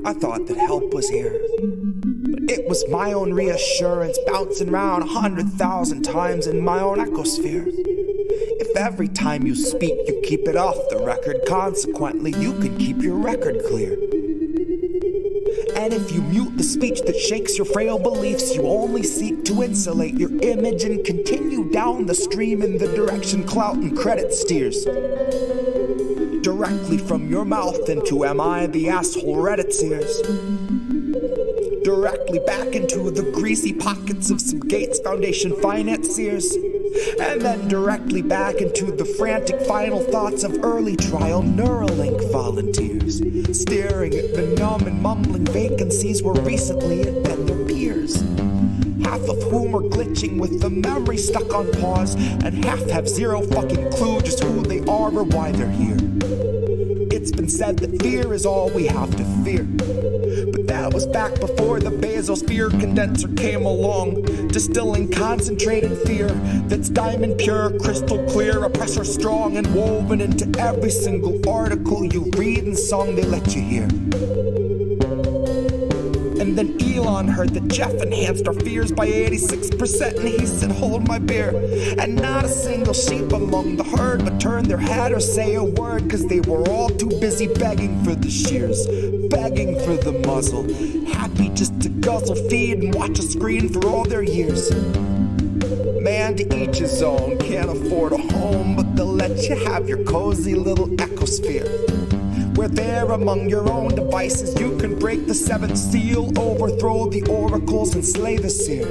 I thought that help was here, but it was my own reassurance bouncing round 100,000 times in my own ecosphere. If every time you speak you keep it off the record, consequently you can keep your record clear. And if you mute the speech that shakes your frail beliefs, you only seek to insulate your image and continue down the stream in the direction clout and credit steers. Directly from your mouth into am I the asshole Reddit's ears. Directly back into the greasy pockets of some Gates Foundation financiers. And then directly back into the frantic final thoughts of early trial Neuralink volunteers, staring at the numb and mumbling vacancies where recently had been their peers. Half of whom are glitching with the memory stuck on pause, and half have zero fucking clue just who they are or why they're here. It's been said that fear is all we have to fear, but that was back before the basosphere condenser came along, distilling concentrated fear that's diamond pure, crystal clear, oppressor strong, and woven into every single article you read and song they let you hear. And then Elon heard that Jeff enhanced our fears by 86%, and he said, hold my beer. And not a single sheep among the herd would turn their head or say a word, cause they were all too busy begging for the shears, begging for the muzzle, happy just to guzzle, feed, and watch a screen for all their years. Man, to each his own, can't afford a home, but they'll let you have your cozy little ecosphere, where there among your own devices you can break the seventh seal, overthrow the oracles and slay the seer.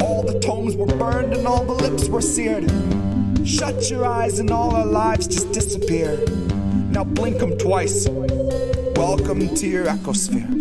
All the tomes were burned and all the lips were seared. Shut your eyes and all our lives just disappear. Now blink them twice. Welcome to your ecosphere.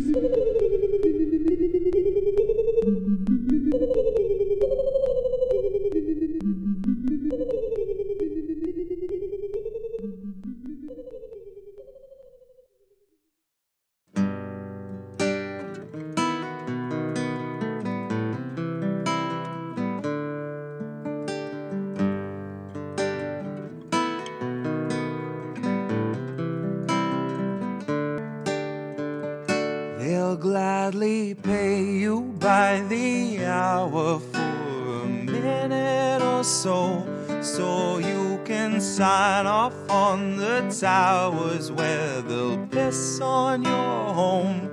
They'll gladly pay you by the hour for a minute or so, so you can sign off on the towers where they'll piss on your home.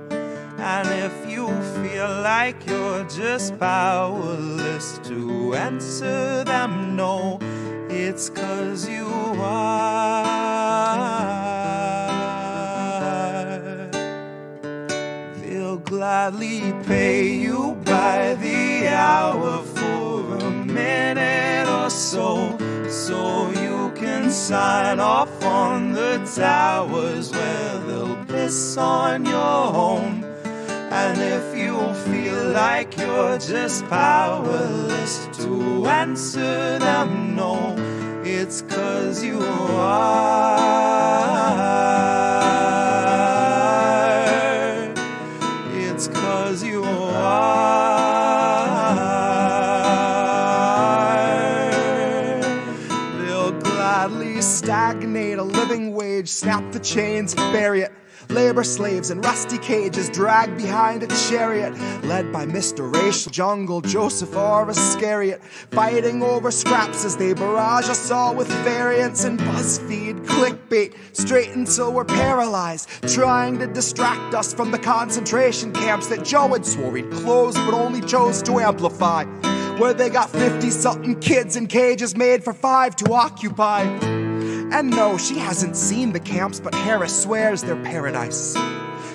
And if you feel like you're just powerless to answer them no, it's 'cause you are. Gladly pay you by the hour for a minute or so, so you can sign off on the towers where they'll piss on your home. And if you feel like you're just powerless to answer them no, it's 'cause you are. You are. They'll gladly stagnate a living wage, snap the chains, bury it. Labor slaves in rusty cages dragged behind a chariot, led by Mr. Racial Jungle, Joseph or Iscariot, fighting over scraps as they barrage us all with variants and BuzzFeed clickbait, straight until we're paralyzed, trying to distract us from the concentration camps that Joe had swore he'd close but only chose to amplify, where they got 50-something kids in cages made for 5 to occupy. And no, she hasn't seen the camps, but Harris swears they're paradise.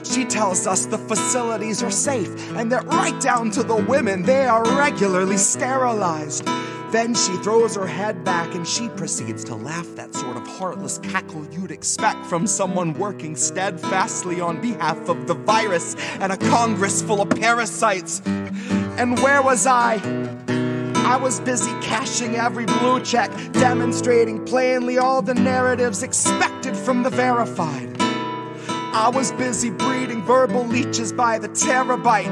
She tells us the facilities are safe, and that right down to the women, they are regularly sterilized. Then she throws her head back and she proceeds to laugh, that sort of heartless cackle you'd expect from someone working steadfastly on behalf of the virus and a Congress full of parasites. And where was I? I was busy cashing every blue check, demonstrating plainly all the narratives expected from the verified. I was busy breeding verbal leeches by the terabyte.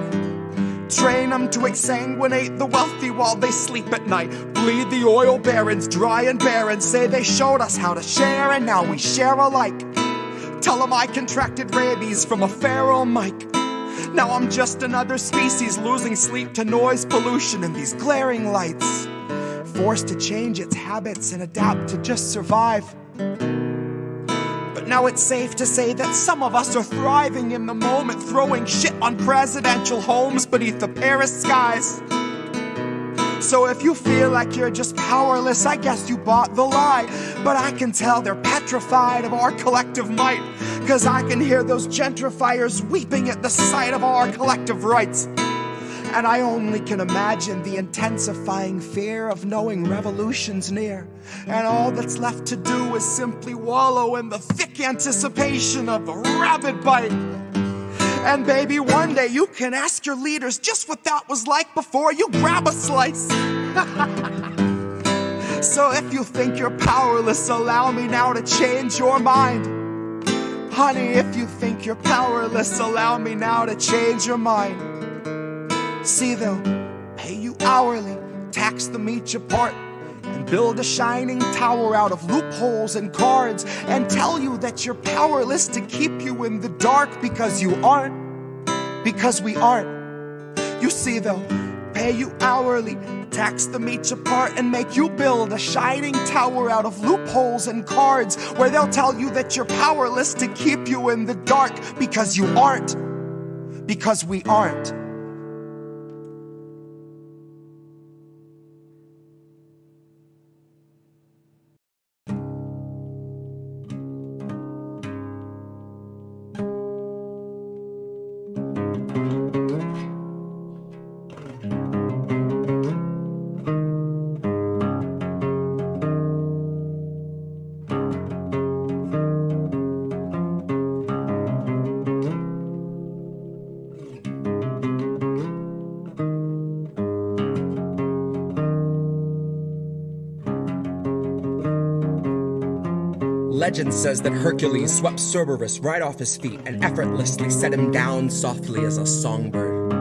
Train them to exsanguinate the wealthy while they sleep at night. Bleed the oil barons dry and barren, say they showed us how to share and now we share alike. Tell them I contracted rabies from a feral mike. Now I'm just another species losing sleep to noise pollution and these glaring lights, forced to change its habits and adapt to just survive. But now it's safe to say that some of us are thriving in the moment, throwing shit on presidential homes beneath the Paris skies. So if you feel like you're just powerless, I guess you bought the lie. But I can tell they're petrified of our collective might, 'cause I can hear those gentrifiers weeping at the sight of our collective rights. And I only can imagine the intensifying fear of knowing revolution's near, and all that's left to do is simply wallow in the thick anticipation of a rabid bite. And baby, one day you can ask your leaders just what that was like before you grab a slice. So if you think you're powerless, allow me now to change your mind. Honey, if you think you're powerless, allow me now to change your mind. See, they'll pay you hourly, tax them each apart, and build a shining tower out of loopholes and cards, and tell you that you're powerless to keep you in the dark, because you aren't, because we aren't. You see, they'll pay you hourly, tax them each apart, and make you build a shining tower out of loopholes and cards, where they'll tell you that you're powerless to keep you in the dark, because you aren't, because we aren't. Legend says that Hercules swept Cerberus right off his feet and effortlessly set him down softly as a songbird.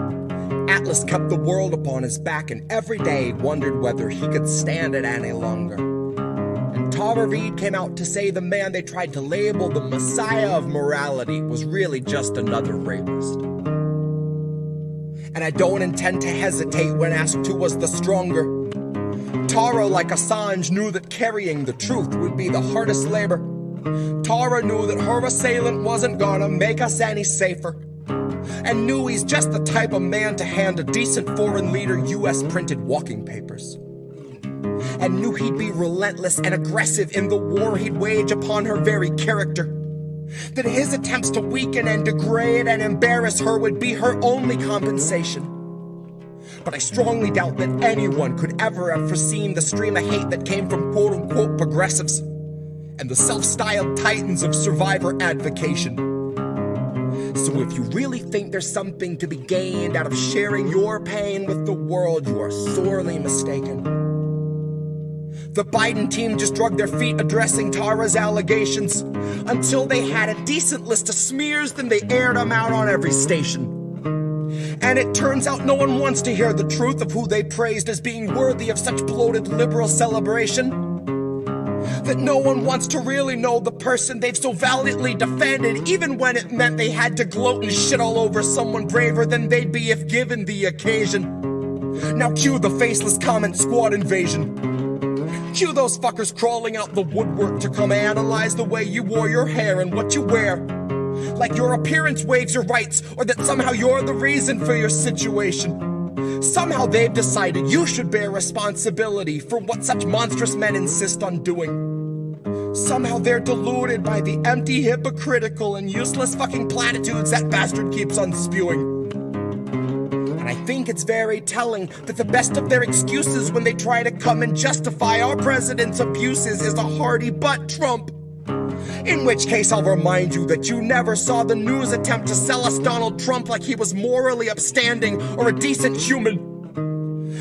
Atlas kept the world upon his back and every day wondered whether he could stand it any longer. And Tara Reid came out to say the man they tried to label the messiah of morality was really just another rapist. And I don't intend to hesitate when asked who was the stronger. Tara, like Assange, knew that carrying the truth would be the hardest labor. Tara knew that her assailant wasn't gonna make us any safer, and knew he's just the type of man to hand a decent foreign leader US printed walking papers, and knew he'd be relentless and aggressive in the war he'd wage upon her very character, that his attempts to weaken and degrade and embarrass her would be her only compensation. But I strongly doubt that anyone could ever have foreseen the stream of hate that came from quote-unquote progressives and the self-styled titans of survivor advocation. So if you really think there's something to be gained out of sharing your pain with the world, you are sorely mistaken. The Biden team just dragged their feet addressing Tara's allegations. Until they had a decent list of smears, then they aired them out on every station. And it turns out no one wants to hear the truth of who they praised as being worthy of such bloated liberal celebration. That no one wants to really know the person they've so valiantly defended, even when it meant they had to gloat and shit all over someone braver than they'd be if given the occasion. Now cue the faceless comment squad invasion. Cue those fuckers crawling out the woodwork to come analyze the way you wore your hair and what you wear. Like your appearance waives your rights, or that somehow you're the reason for your situation. Somehow they've decided you should bear responsibility for what such monstrous men insist on doing. Somehow they're deluded by the empty, hypocritical, and useless fucking platitudes that bastard keeps on spewing. And I think it's very telling that the best of their excuses when they try to come and justify our president's abuses is a hearty butt Trump. In which case I'll remind you that you never saw the news attempt to sell us Donald Trump like he was morally upstanding or a decent human.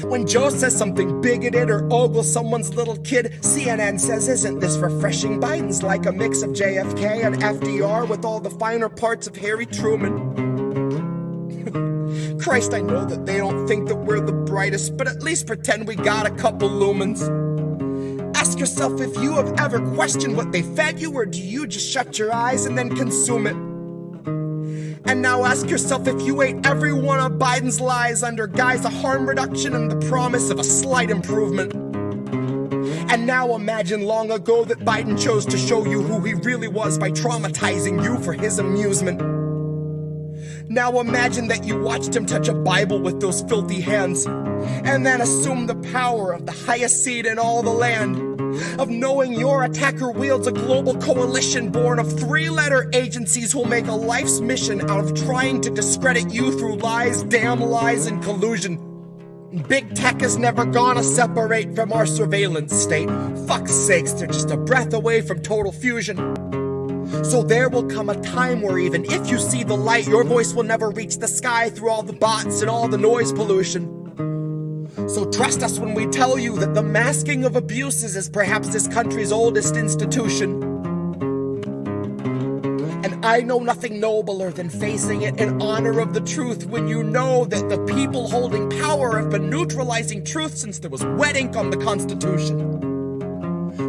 When Joe says something bigoted or ogles someone's little kid, CNN says, "Isn't this refreshing? Biden's like a mix of JFK and FDR with all the finer parts of Harry Truman." Christ, I know that they don't think that we're the brightest, but at least pretend we got a couple lumens. Ask ask yourself if you have ever questioned what they fed you, or do you just shut your eyes and then consume it? And now ask yourself if you ate every one of Biden's lies under guise of harm reduction and the promise of a slight improvement. And now imagine long ago that Biden chose to show you who he really was by traumatizing you for his amusement. Now imagine that you watched him touch a Bible with those filthy hands, and then assume the power of the highest seat in all the land, of knowing your attacker wields a global coalition born of 3-letter agencies who'll make a life's mission out of trying to discredit you through lies, damn lies, and collusion. Big tech is never gonna separate from our surveillance state. Fuck's sakes, they're just a breath away from total fusion. So there will come a time where even if you see the light, your voice will never reach the sky through all the bots and all the noise pollution. So trust us when we tell you that the masking of abuses is perhaps this country's oldest institution. And I know nothing nobler than facing it in honor of the truth when you know that the people holding power have been neutralizing truth since there was wet ink on the Constitution.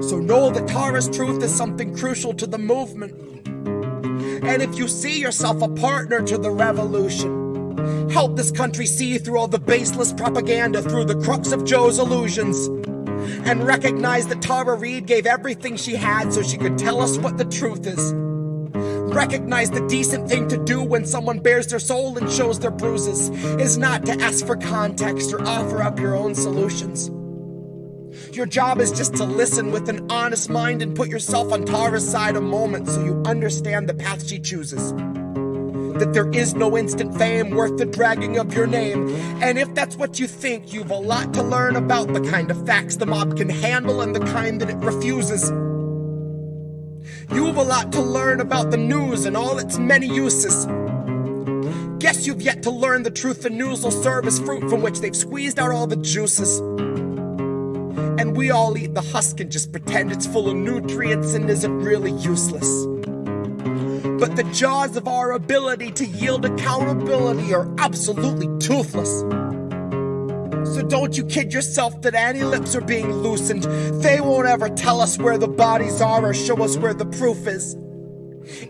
So know that Tara's truth is something crucial to the movement. And if you see yourself a partner to the revolution, help this country see through all the baseless propaganda through the crux of Joe's illusions. And recognize that Tara Reade gave everything she had so she could tell us what the truth is. Recognize the decent thing to do when someone bears their soul and shows their bruises is not to ask for context or offer up your own solutions. Your job is just to listen with an honest mind and put yourself on Tara's side a moment so you understand the path she chooses. That there is no instant fame worth the dragging of your name. And if that's what you think, you've a lot to learn about the kind of facts the mob can handle and the kind that it refuses. You've a lot to learn about the news and all its many uses. Guess you've yet to learn the truth the news will serve as fruit from which they've squeezed out all the juices. And we all eat the husk and just pretend it's full of nutrients and isn't really useless. But the jaws of our ability to yield accountability are absolutely toothless. So don't you kid yourself that any lips are being loosened. They won't ever tell us where the bodies are or show us where the proof is.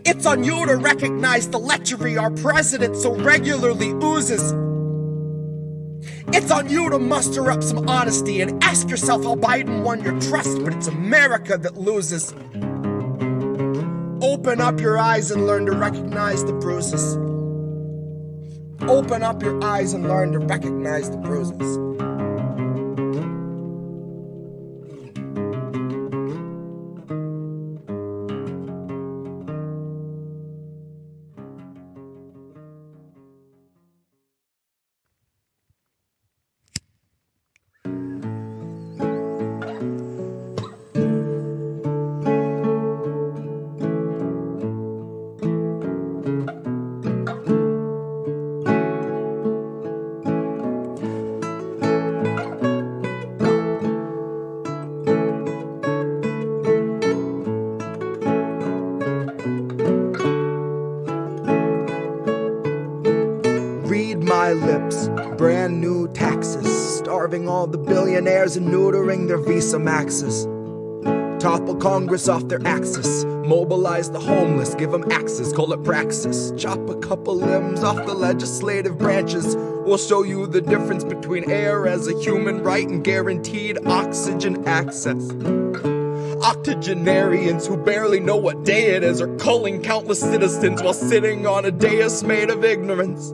It's on you to recognize the lechery our president so regularly oozes. It's on you to muster up some honesty and ask yourself how Biden won your trust, but it's America that loses. Open up your eyes and learn to recognize the bruises. Open up your eyes and learn to recognize the bruises. My lips, brand new taxes, starving all the billionaires and neutering their Visa Maxes. Topple Congress off their axis, mobilize the homeless, give them axes, call it praxis. Chop a couple limbs off the legislative branches. We'll show you the difference between air as a human right and guaranteed oxygen access. Octogenarians who barely know what day it is are culling countless citizens while sitting on a dais made of ignorance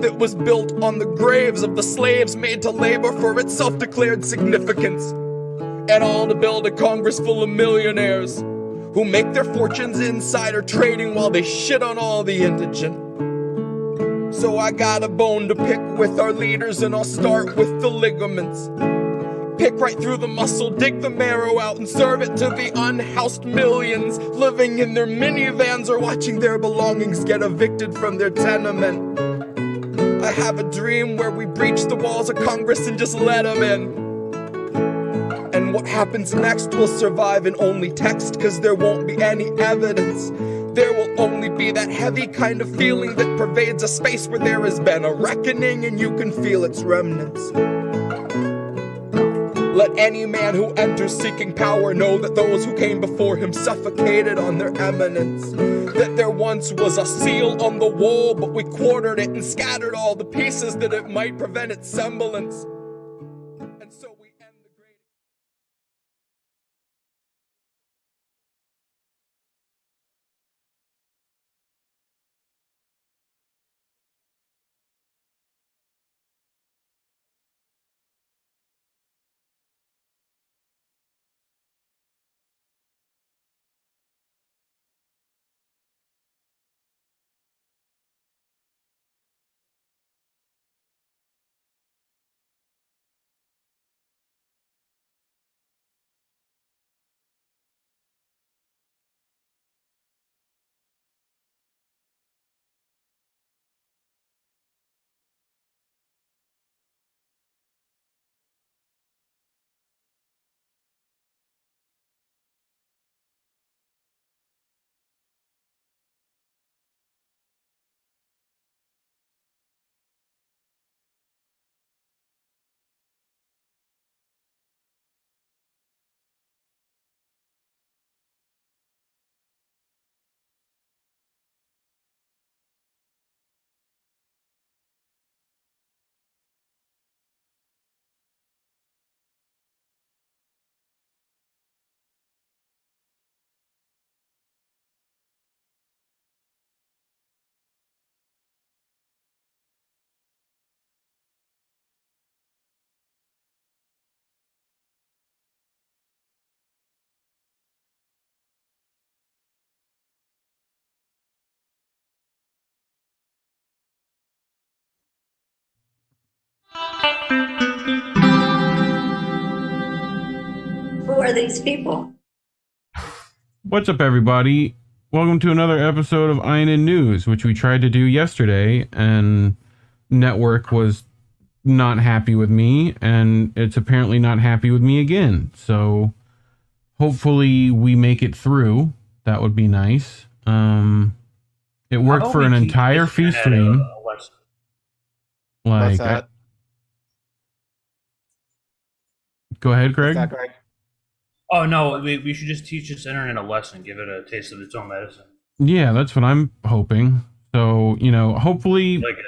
that was built on the graves of the slaves made to labor for its self-declared significance. And all to build a Congress full of millionaires who make their fortunes insider trading while they shit on all the indigent. So I got a bone to pick with our leaders, and I'll start with the ligaments. Pick right through the muscle, dig the marrow out, and serve it to the unhoused millions living in their minivans or watching their belongings get evicted from their tenement. I have a dream where we breach the walls of Congress and just let them in. And what happens next will survive in only text, cause there won't be any evidence. There will only be that heavy kind of feeling that pervades a space where there has been a reckoning and you can feel its remnants. Let any man who enters seeking power know that those who came before him suffocated on their eminence. That there once was a seal on the wall, but we quartered it and scattered all the pieces that it might prevent its semblance. And so we end the great... Who are these people? What's up, everybody? Welcome to another episode of INN News, which we tried to do yesterday, and Network was not happy with me, and it's apparently not happy with me again. So hopefully we make it through. That would be nice. It worked for an entire feed stream. What's that? Go ahead, Greg. What's that, Greg? Oh no, we should just teach this internet a lesson, give it a taste of its own medicine. Yeah, that's what I'm hoping. So, hopefully Like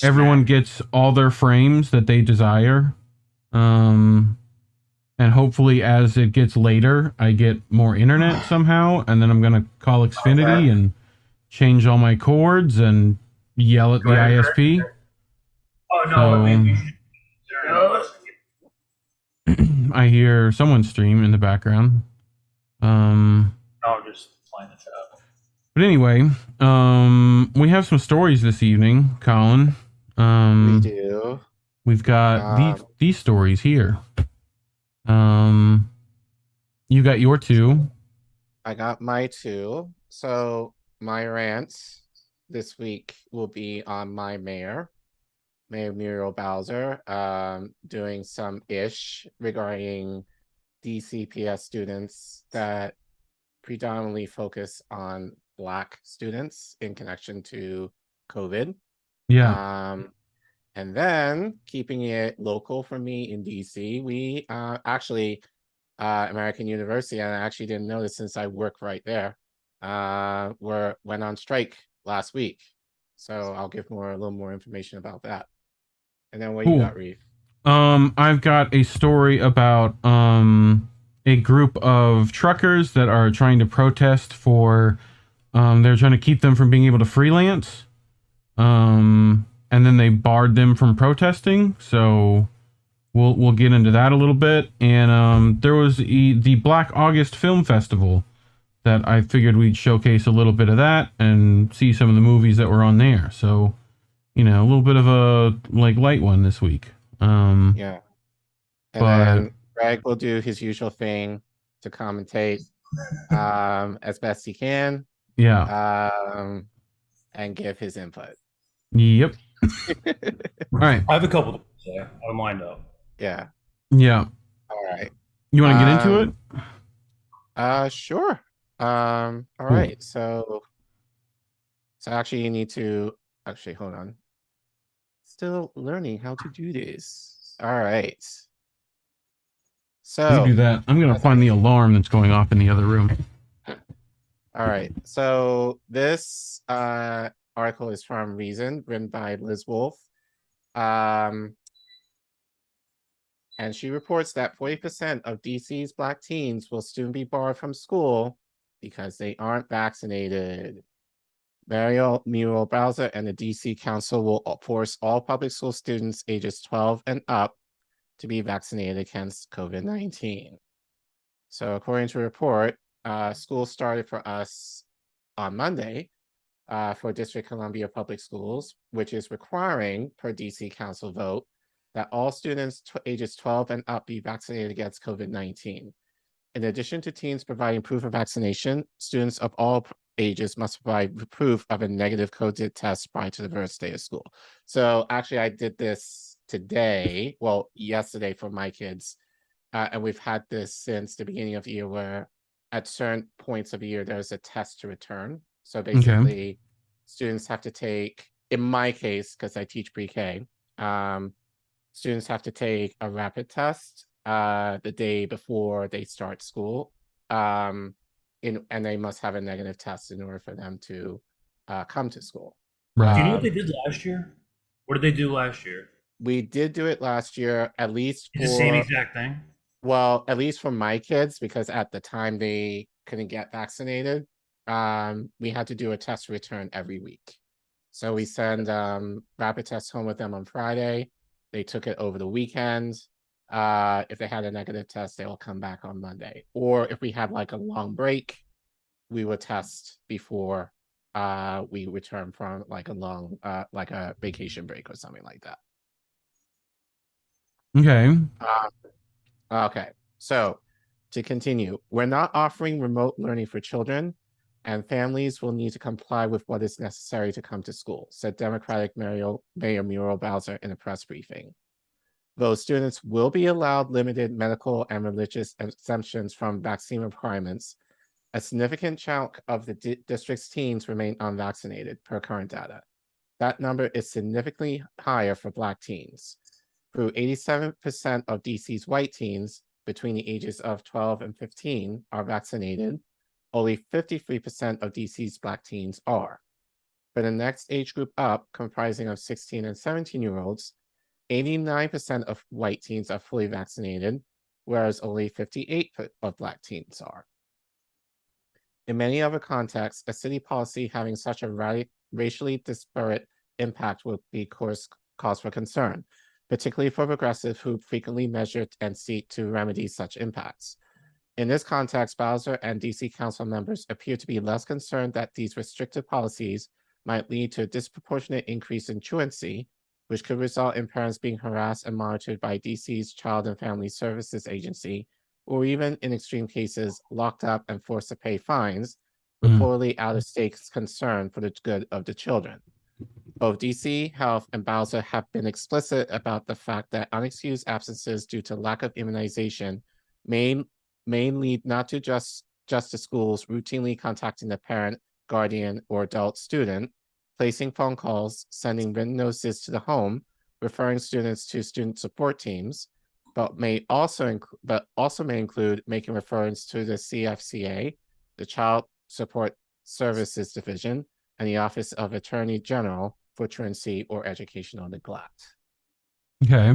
everyone gets all their frames that they desire. And hopefully as it gets later, I get more internet somehow, and then I'm going to call Xfinity and change all my cords and yell at the ISP. Oh no, we should teach this internet a lesson. I hear someone's stream in the background. No, I'm just playing the chat. But anyway, we have some stories this evening, Collin. We do. We've got these stories here. You got your two. I got my two. So my rants this week will be on my Mayor Muriel Bowser, doing some ish regarding DCPS students that predominantly focus on Black students in connection to COVID. Yeah. And then keeping it local for me in DC, we actually American University, and I actually didn't know this since I work right there, went on strike last week. So I'll give a little more information about that. And then what you got, Reef? I've got a story about a group of truckers that are trying to protest for they're trying to keep them from being able to freelance. And then they barred them from protesting. So we'll get into that a little bit. And there was the Black August Film Festival that I figured we'd showcase a little bit of that and see some of the movies that were on there. So a little bit of a light one this week. Yeah. And then Greg will do his usual thing to commentate as best he can. Yeah. And give his input. Yep. All right. I have a couple to say. I don't mind though. Yeah. Yeah. All right. You want to get into it? Sure. All right. So actually you need to hold on. Still learning how to do this. All right. So You do that. I'm gonna find the alarm that's going off in the other room. All right. So this article is from Reason, written by Liz Wolfe. And she reports that 40% of DC's Black teens will soon be barred from school because they aren't vaccinated. Muriel Bowser and the DC Council will force all public school students ages 12 and up to be vaccinated against COVID-19. So according to a report, school started for us on Monday for District Columbia Public Schools, which is requiring, per DC Council vote, that all students ages 12 and up be vaccinated against COVID-19. In addition to teens providing proof of vaccination, students of all ages must provide proof of a negative COVID test prior to the first day of school. So actually, I did this today, well, yesterday for my kids, and we've had this since the beginning of the year where at certain points of the year, there's a test to return. So basically, students have to take, in my case, because I teach pre-K, students have to take a rapid test the day before they start school. And they must have a negative test in order for them to come to school. Right. Do you know what they did last year? What did they do last year? We did do it last year, at least It's the same exact thing. Well, at least for my kids, because at the time they couldn't get vaccinated, we had to do a test return every week. So we send rapid tests home with them on Friday. They took it over the weekend. If they had a negative test, they will come back on Monday. Or if we had like a long break, we would test before we return from like a long, like a vacation break or something like that. Okay. Okay, so to continue, we're not offering remote learning for children, and families will need to comply with what is necessary to come to school, said Democratic Mayor Muriel Bowser in a press briefing. Though students will be allowed limited medical and religious exemptions from vaccine requirements, a significant chunk of the district's teens remain unvaccinated, per current data. That number is significantly higher for Black teens. Through 87% of DC's white teens between the ages of 12 and 15 are vaccinated, only 53% of DC's Black teens are. For the next age group up, comprising of 16 and 17-year-olds, 89% of white teens are fully vaccinated, whereas only 58% of Black teens are. In many other contexts, a city policy having such a racially disparate impact will be cause for concern, particularly for progressives who frequently measure and seek to remedy such impacts. In this context, Bowser and DC Council members appear to be less concerned that these restrictive policies might lead to a disproportionate increase in truancy, which could result in parents being harassed and monitored by DC's Child and Family Services Agency, or even in extreme cases, locked up and forced to pay fines, reportedly out of state concern for the good of the children. Both DC Health and Bowser have been explicit about the fact that unexcused absences due to lack of immunization may lead not to just to schools routinely contacting the parent, guardian, or adult student, placing phone calls, sending written notices to the home, referring students to student support teams, but also may include making referrals to the CFCA, the Child Support Services Division, and the Office of Attorney General for truancy or educational neglect. Okay.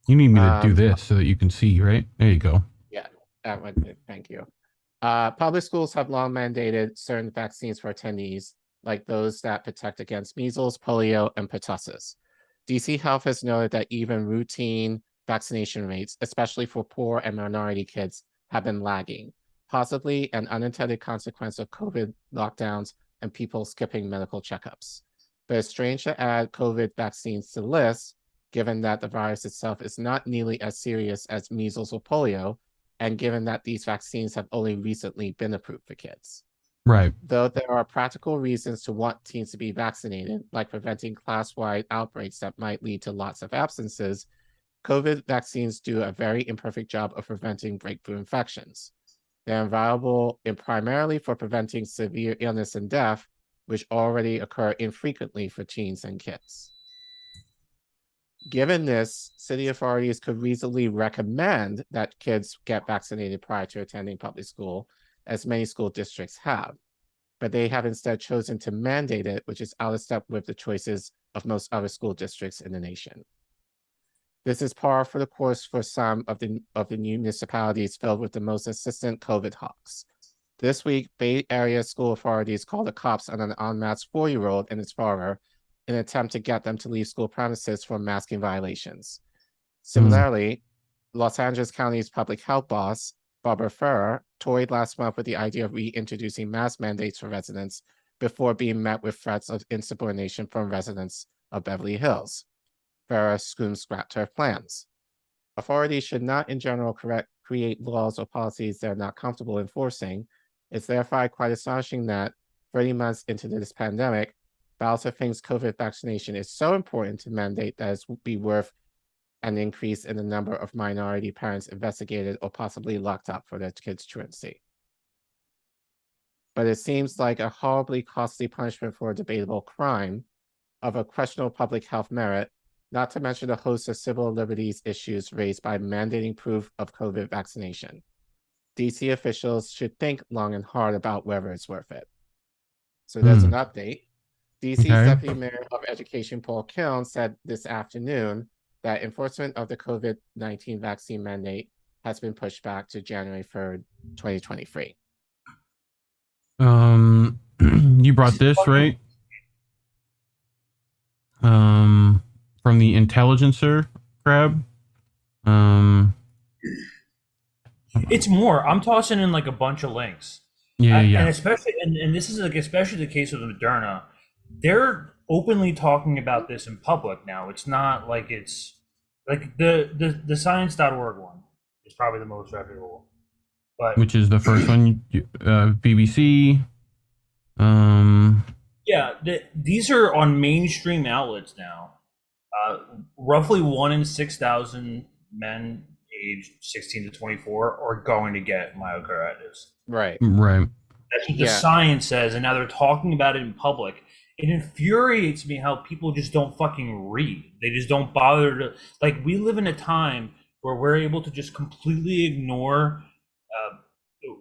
You need me to do this so that you can see, right? There you go. Yeah, thank you. Public schools have long mandated certain vaccines for attendees, like those that protect against measles, polio, and pertussis. DC Health has noted that even routine vaccination rates, especially for poor and minority kids, have been lagging, possibly an unintended consequence of COVID lockdowns and people skipping medical checkups. But it's strange to add COVID vaccines to the list, given that the virus itself is not nearly as serious as measles or polio, and given that these vaccines have only recently been approved for kids. Right. Though there are practical reasons to want teens to be vaccinated, like preventing class-wide outbreaks that might lead to lots of absences, COVID vaccines do a very imperfect job of preventing breakthrough infections. They're invaluable primarily for preventing severe illness and death, which already occur infrequently for teens and kids. Given this, city authorities could reasonably recommend that kids get vaccinated prior to attending public school, as many school districts have. But they have instead chosen to mandate it, which is out of step with the choices of most other school districts in the nation. This is par for the course for some of the municipalities filled with the most insistent COVID hawks. This week, Bay Area school authorities called the cops on an unmasked 4-year-old and his father in an attempt to get them to leave school premises for masking violations. Similarly, Los Angeles County's public health boss, Barbara Ferrer, toyed last month with the idea of reintroducing mask mandates for residents before being met with threats of insubordination from residents of Beverly Hills. Ferrer scrapped her plans. Authorities should not, in general, create laws or policies they're not comfortable enforcing. It's therefore quite astonishing that 30 months into this pandemic, Bowser thinks COVID vaccination is so important to mandate that it would be worth an increase in the number of minority parents investigated or possibly locked up for their kids' truancy. But it seems like a horribly costly punishment for a debatable crime of a questionable public health merit, not to mention a host of civil liberties issues raised by mandating proof of COVID vaccination. DC officials should think long and hard about whether it's worth it. So there's an update. DC's Deputy Mayor of Education, Paul Kiln, said this afternoon that enforcement of the COVID-19 vaccine mandate has been pushed back to January 3rd, 2023. You brought this, right? From the Intelligencer, Crab. It's more. I'm tossing in like a bunch of links. Yeah. And especially, and this is like especially the case with Moderna. They're openly talking about this in public now. It's not like it's like the science.org one is probably the most reputable. But which is the first one, BBC. Yeah, these are on mainstream outlets now. Roughly 1 in 6,000 men aged 16 to 24 are going to get myocarditis. Right. That's what the science says, and now they're talking about it in public. It infuriates me how people just don't fucking read. They just don't bother to, like, we live in a time where we're able to just completely ignore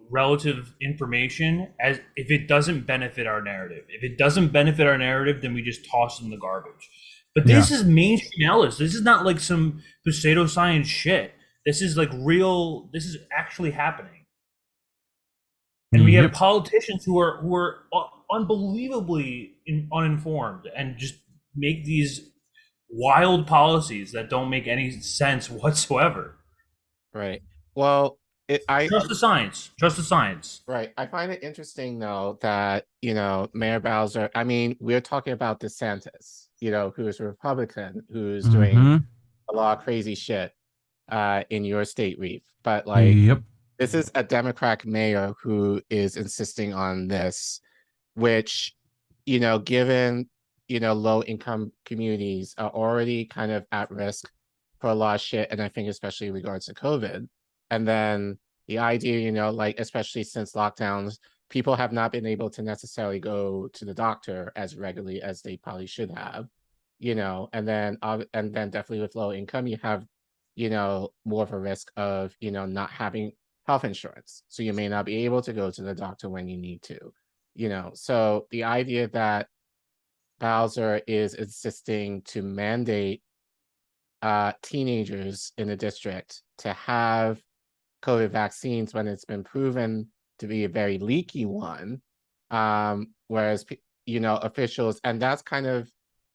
relative information as if it doesn't benefit our narrative. If it doesn't benefit our narrative, then we just toss it in the garbage. But this is mainstream outlets. This is not like some pseudoscience shit. This is like real. This is actually happening. And we have politicians who are unbelievably uninformed and just make these wild policies that don't make any sense whatsoever. Right. Well, trust the science. Trust the science. Right. I find it interesting, though, that, Mayor Bowser, I mean, we're talking about DeSantis, who is a Republican, who's doing a lot of crazy shit in your state, Reef. But, like, this is a Democratic mayor who is insisting on this, which, given, low-income communities are already kind of at risk for a lot of shit, and I think especially in regards to COVID. And then the idea, like, especially since lockdowns, people have not been able to necessarily go to the doctor as regularly as they probably should have, and then definitely with low income, you have, more of a risk of, not having health insurance. So you may not be able to go to the doctor when you need to, So the idea that Bowser is insisting to mandate teenagers in the district to have COVID vaccines when it's been proven to be a very leaky one, whereas officials, and that's kind of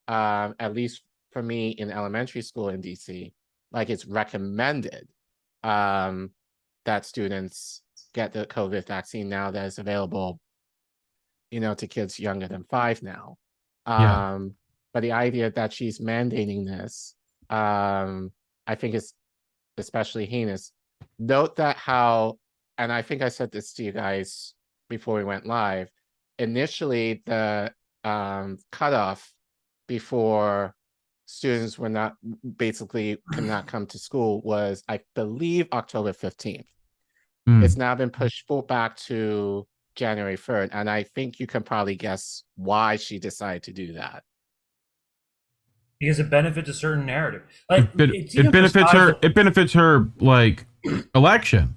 at least for me in elementary school in DC, like it's recommended that students get the COVID vaccine now that is available, to kids younger than 5 now. But the idea that she's mandating this, I think is especially heinous. Note that and I think I said this to you guys before we went live, initially the cutoff before students were not could not come to school was, I believe, October 15th. It's now been pushed back to January 3rd, and I think you can probably guess why she decided to do that. because it benefits a certain narrative. Like It benefits her. It benefits her like election.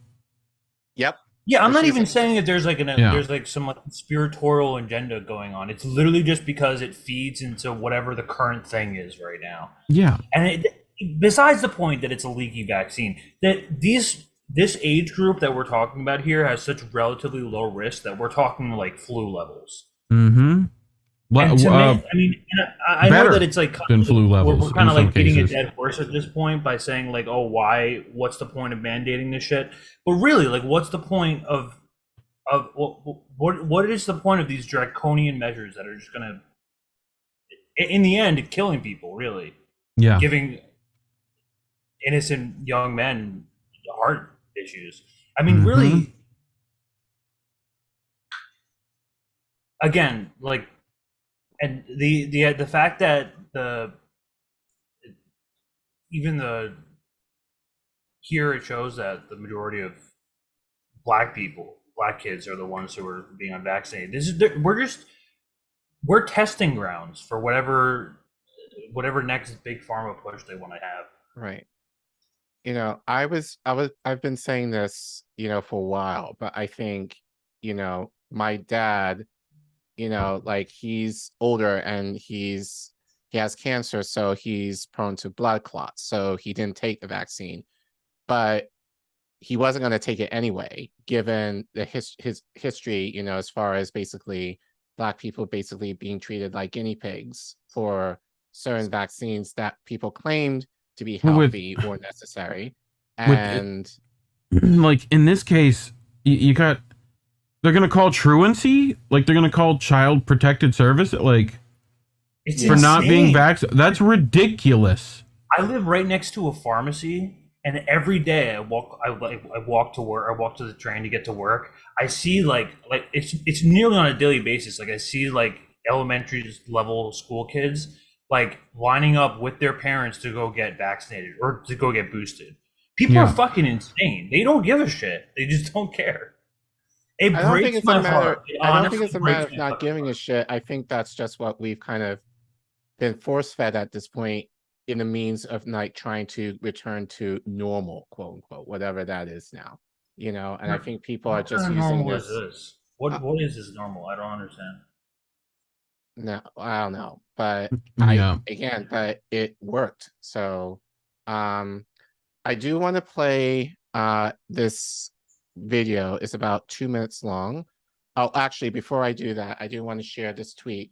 Yep. Yeah, I'm not even saying that there's like there's like some like conspiratorial agenda going on. It's literally just because it feeds into whatever the current thing is right now. Yeah. And besides the point that it's a leaky vaccine, that this age group that we're talking about here has such relatively low risk that we're talking like flu levels. Mm-hmm. And to me, I mean, I know that it's like than flu levels. We're kind of like beating a dead horse at this point by saying like, oh, why? What's the point of mandating this shit? But really, like, what's the point of what is the point of these draconian measures that are just gonna, in the end, killing people? Really, giving innocent young men heart issues. I mean, really, again, like. And the fact that here it shows that the majority of black kids are the ones who are being unvaccinated. We're testing grounds for whatever next big pharma push they want to have. Right. You know, I've been saying this, you know, for a while, but I think, you know, my dad, you know, like he's older and he has cancer, so he's prone to blood clots. So he didn't take the vaccine, but he wasn't going to take it anyway, given his history, you know, as far as basically Black people basically being treated like guinea pigs for certain vaccines that people claimed to be healthy or necessary. And like in this case, you got. They're going to call truancy? Like, they're going to call child protected service? Like, it's for insane. not being vaccinated? That's ridiculous. I live right next to a pharmacy, and every day I walk to work. I walk to the train to get to work. I see like it's nearly on a daily basis. Like, I see like elementary level school kids like lining up with their parents to go get vaccinated or to go get boosted. People are fucking insane. They don't give a shit. They just don't care. I don't think it's a matter of not giving a shit. I think that's just what we've kind of been force-fed at this point, in the means of like trying to return to normal, quote unquote, whatever that is now. You know, and I think people are just using this. What is this normal? I don't understand. No, I don't know, but but it worked. So, I do want to play this video. Is about 2 minutes long. Oh, actually, before I do that, I do want to share this tweet.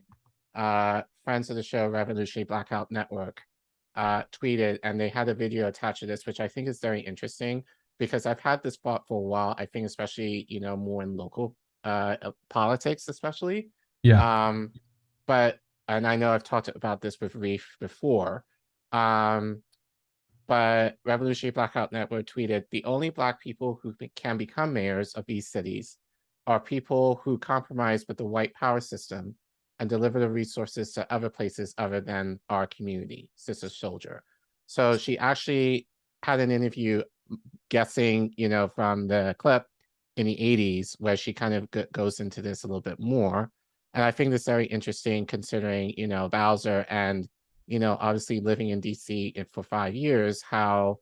Friends of the show, Revolutionary Blackout Network, tweeted, and they had a video attached to this, which I think is very interesting because I've had this thought for a while. I think especially, you know, more in local politics, especially. But, and I know I've talked about this with Reef before, but Revolutionary Blackout Network tweeted, the only Black people who can become mayors of these cities are people who compromise with the white power system and deliver the resources to other places other than our community, Sister Soldier. So she actually had an interview guessing, you know, from the clip in the 80s where she kind of goes into this a little bit more. And I think this is very interesting considering, you know, Bowser and, you know, obviously living in DC for 5 years, how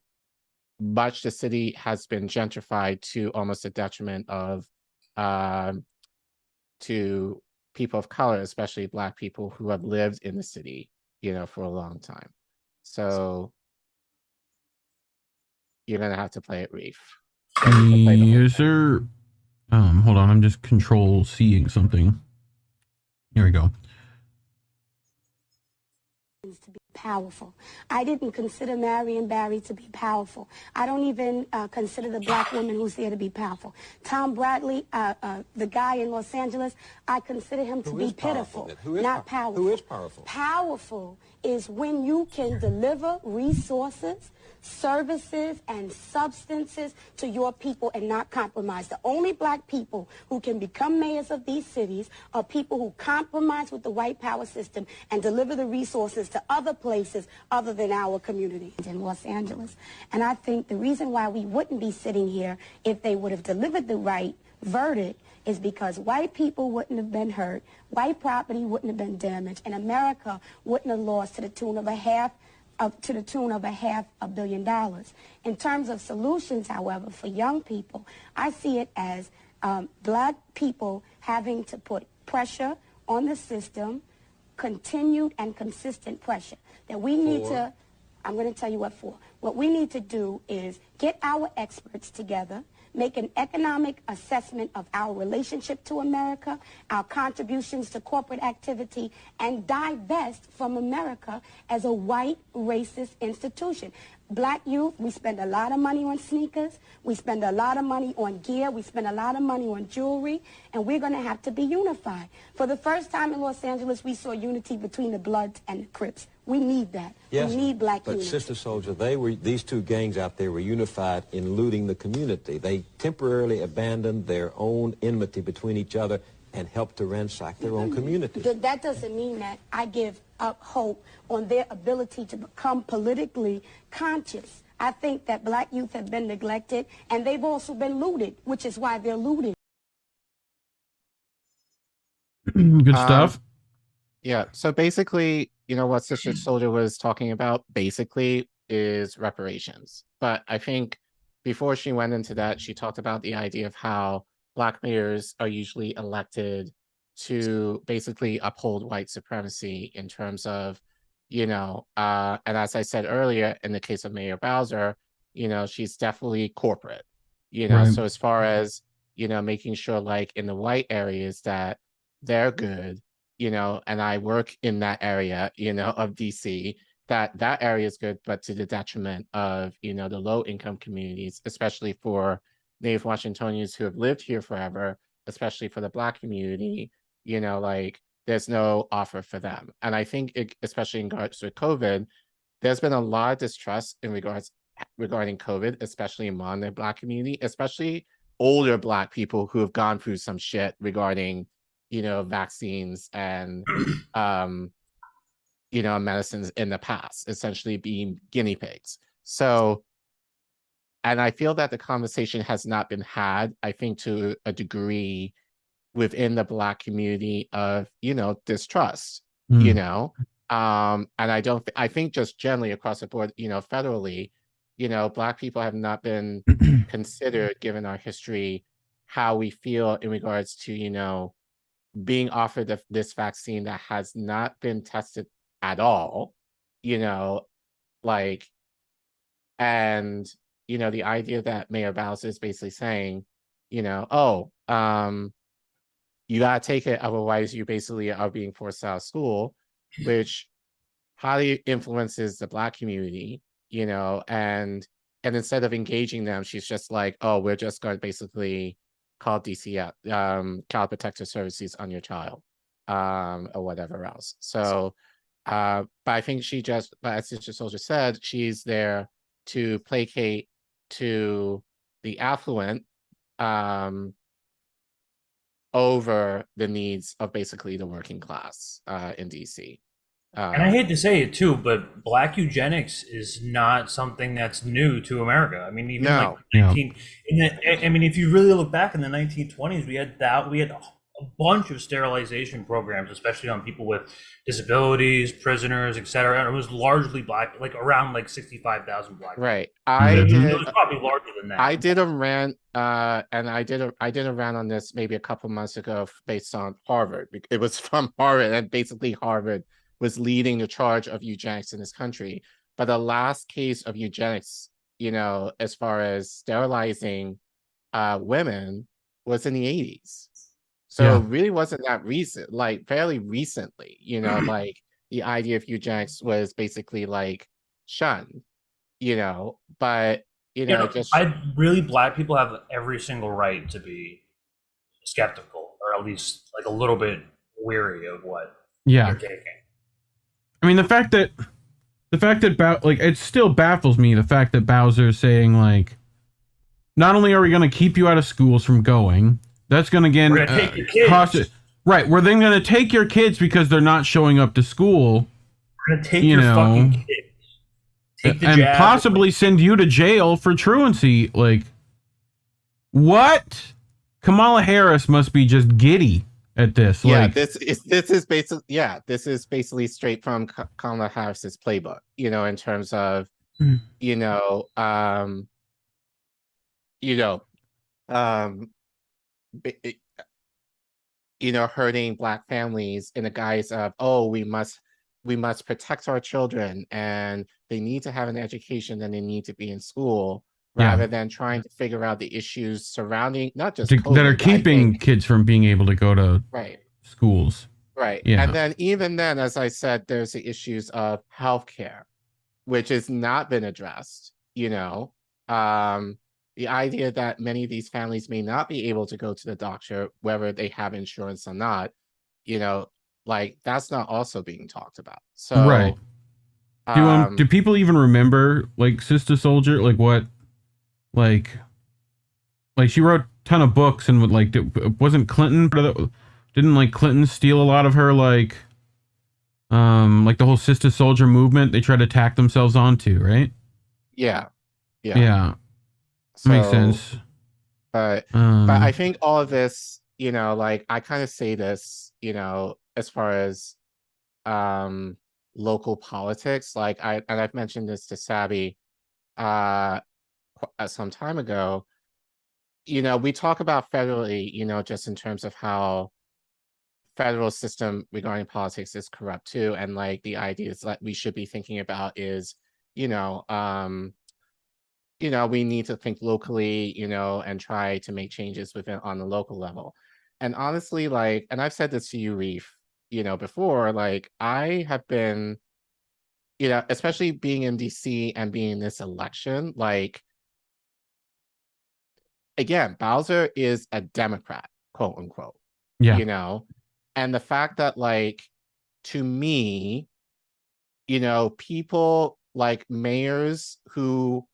much the city has been gentrified to almost a detriment of to people of color, especially Black people who have lived in the city, you know, for a long time. So you're gonna have to play it, Reef. Is there? Hold on, I'm just control-C'ing something. Here we go. To be powerful. I didn't consider Marion Barry to be powerful. I don't even consider the Black woman who's here to be powerful. Tom Bradley, the guy in Los Angeles, I consider him to be pitiful, not powerful. Who is powerful? Powerful is when you can deliver resources, services, and substances to your people and not compromise. The only Black people who can become mayors of these cities are people who compromise with the white power system and deliver the resources to other places places other than our community in Los Angeles. And I think the reason why we wouldn't be sitting here if they would have delivered the right verdict is because white people wouldn't have been hurt, white property wouldn't have been damaged, and America wouldn't have lost to the tune of $500 million. In terms of solutions, however, for young people, I see it as black people having to put pressure on the system, continued and consistent pressure. That we need to, I'm going to tell you what for. What we need to do is get our experts together, make an economic assessment of our relationship to America, our contributions to corporate activity, and divest from America as a white racist institution. Black youth, we spend a lot of money on sneakers, we spend a lot of money on gear, we spend a lot of money on jewelry, and we're going to have to be unified. For the first time in Los Angeles, we saw unity between the Bloods and the Crips. We need that. Yes, we need black but unity. Sister Soldier, these two gangs out there were unified in looting the community. They temporarily abandoned their own enmity between each other and helped to ransack their own community. That doesn't mean that I give up hope on their ability to become politically conscious. I think that black youth have been neglected, and they've also been looted, which is why they're looting. Good stuff. Yeah, so basically, you know, what Sister Soldier was talking about basically is reparations. But I think before she went into that, she talked about the idea of how black mayors are usually elected to basically uphold white supremacy in terms of, you know, and as I said earlier, in the case of Mayor Bowser, you know, she's definitely corporate, you know, Right. So as far as, you know, making sure like in the white areas that they're good, you know, and I work in that area, you know, of DC, that area is good, but to the detriment of, you know, the low income communities, especially for Native Washingtonians who have lived here forever, especially for the black community, you know, like there's no offer for them. And I think especially in regards to COVID, there's been a lot of distrust regarding COVID, especially among the black community, especially older black people who have gone through some shit regarding, you know, vaccines and, you know, medicines in the past, essentially being guinea pigs. So, and I feel that the conversation has not been had, I think, to a degree within the black community of, you know, distrust, you know, and I think just generally across the board, you know, federally, you know, black people have not been considered, given our history, how we feel in regards to, you know, being offered this vaccine that has not been tested at all, you know, like, and, you know, the idea that Mayor Bowser is basically saying, you know, oh, you gotta take it, otherwise you basically are being forced out of school, which highly influences the black community, you know, and instead of engaging them, she's just like, oh, we're just going to basically call DCF, Child Protective Services on your child, or whatever else. So, but I think but as Sister Soldier said, she's there to placate to the affluent, over the needs of basically the working class in DC. And I hate to say it too, but black eugenics is not something that's new to America. I mean, even like I mean, if you really look back in the 1920s, we had a bunch of sterilization programs, especially on people with disabilities, prisoners, etc. And it was largely black, like around like 65,000 black. Right. It was probably larger than that. I did a rant, and I did a rant on this maybe a couple months ago based on Harvard. It was from Harvard, and basically Harvard was leading the charge of eugenics in this country. But the last case of eugenics, you know, as far as sterilizing women, was in the 80s. So it really wasn't that recent, like fairly recently, you know, like the idea of eugenics was basically like shunned, you know, but, you know, black people have every single right to be skeptical, or at least like a little bit weary of what they're taking. I mean, the fact that like, it still baffles me, the fact that Bowser is saying, like, not only are we going to keep you out of schools from going, that's going to again take your kids. Right, we're then going to take your kids because they're not showing up to school, We're gonna take you your know, fucking kids. Take the and jab. possibly send you to jail for truancy. Like, what? Kamala Harris must be just giddy at this. Yeah, Like, this is basically straight from Kamala Harris's playbook. You know, in terms of you know, you know, b- you know, hurting Black families in the guise of, oh, we must protect our children, and they need to have an education, and they need to be in school, rather than trying to figure out the issues surrounding not just COVID, that are keeping kids from being able to go to schools. Right. Yeah. And then even then, as I said, there's the issues of healthcare, which has not been addressed. You know, the idea that many of these families may not be able to go to the doctor, whether they have insurance or not, you know, like that's not also being talked about. So, right. Do people even remember like Sister Soldier? Like what? Like she wrote a ton of books, and like wasn't Clinton? Didn't like Clinton steal a lot of her like the whole Sister Soldier movement? They tried to tack themselves onto, right? Yeah. So, makes sense. But I think all of this, you know, like I kind of say this, you know, as far as local politics, like I've mentioned this to Sabby some time ago. You know, we talk about federally, you know, just in terms of how federal system regarding politics is corrupt too, and like the ideas that we should be thinking about is, you know, we need to think locally, you know, and try to make changes within on the local level. And honestly, like, and I've said this to you, Reef, you know, before, like I have been, you know, especially being in DC and being in this election, like, again, Bowser is a Democrat, quote unquote, you know, and the fact that, like, to me, you know, people like mayors who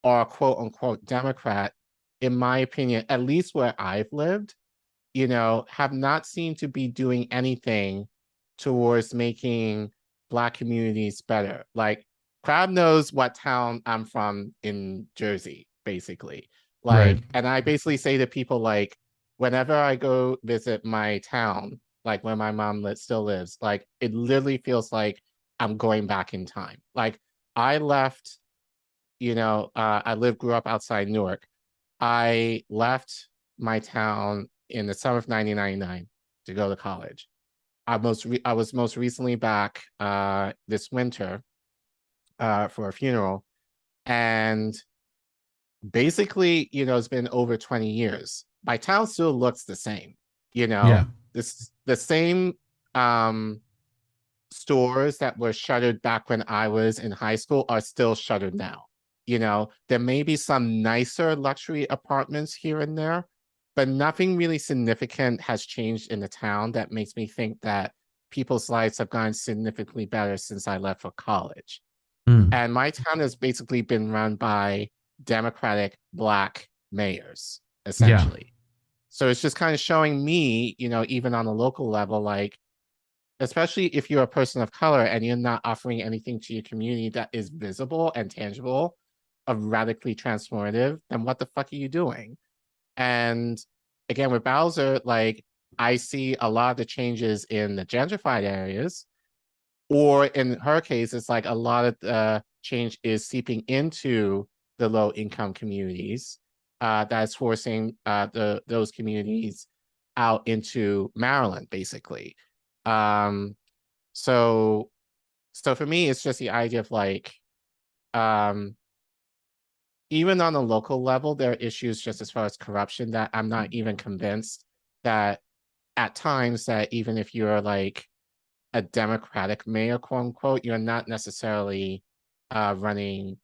are quote unquote Democrat, in my opinion, at least where I've lived, you know, have not seemed to be doing anything towards making Black communities better. Like, Crab knows what town I'm from in Jersey, basically. Like, and I basically say to people, like, whenever I go visit my town, like where my mom still lives, like, it literally feels like I'm going back in time. Like, I left, you know, grew up outside Newark. I left my town in the summer of 1999 to go to college. I was most recently back this winter for a funeral, and basically, you know, it's been over 20 years. My town still looks the same, you know. The same stores that were shuttered back when I was in high school are still shuttered now. You know, there may be some nicer luxury apartments here and there, but nothing really significant has changed in the town that makes me think that people's lives have gotten significantly better since I left for college. And my town has basically been run by Democratic Black mayors, essentially. So it's just kind of showing me, you know, even on a local level, like, especially if you're a person of color and you're not offering anything to your community that is visible and tangible, of radically transformative, then what the fuck are you doing? And again, with Bowser, like, I see a lot of the changes in the gentrified areas, or in her case, it's like a lot of the change is seeping into the low income communities, that's forcing those communities out into Maryland, basically. So for me, it's just the idea of like, even on a local level, there are issues just as far as corruption that I'm not even convinced that at times that even if you're like a Democratic mayor, quote unquote, you're not necessarily running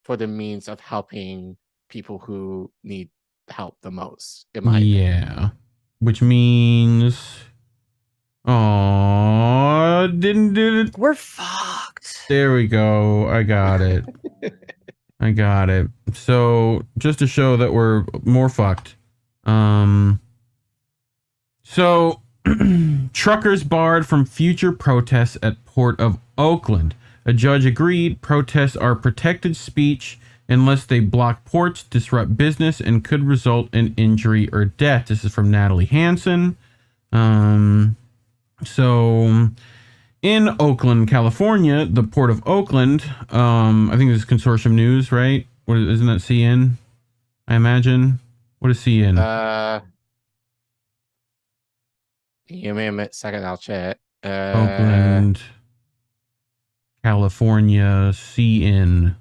for the means of helping people who need help the most, in my opinion. Which means, didn't do it. We're fucked. There we go. I got it. I got it. So just to show that we're more fucked. So Truckers barred from future protests at Port of Oakland. A judge agreed protests are protected speech unless they block ports, disrupt business, and could result in injury or death. This is from Natalie Hansen. So in Oakland, California, the Port of Oakland, I think this is Consortium News, right? Isn't that CN? I imagine. What is CN? Give me a second, I'll check. Oakland, California, CN.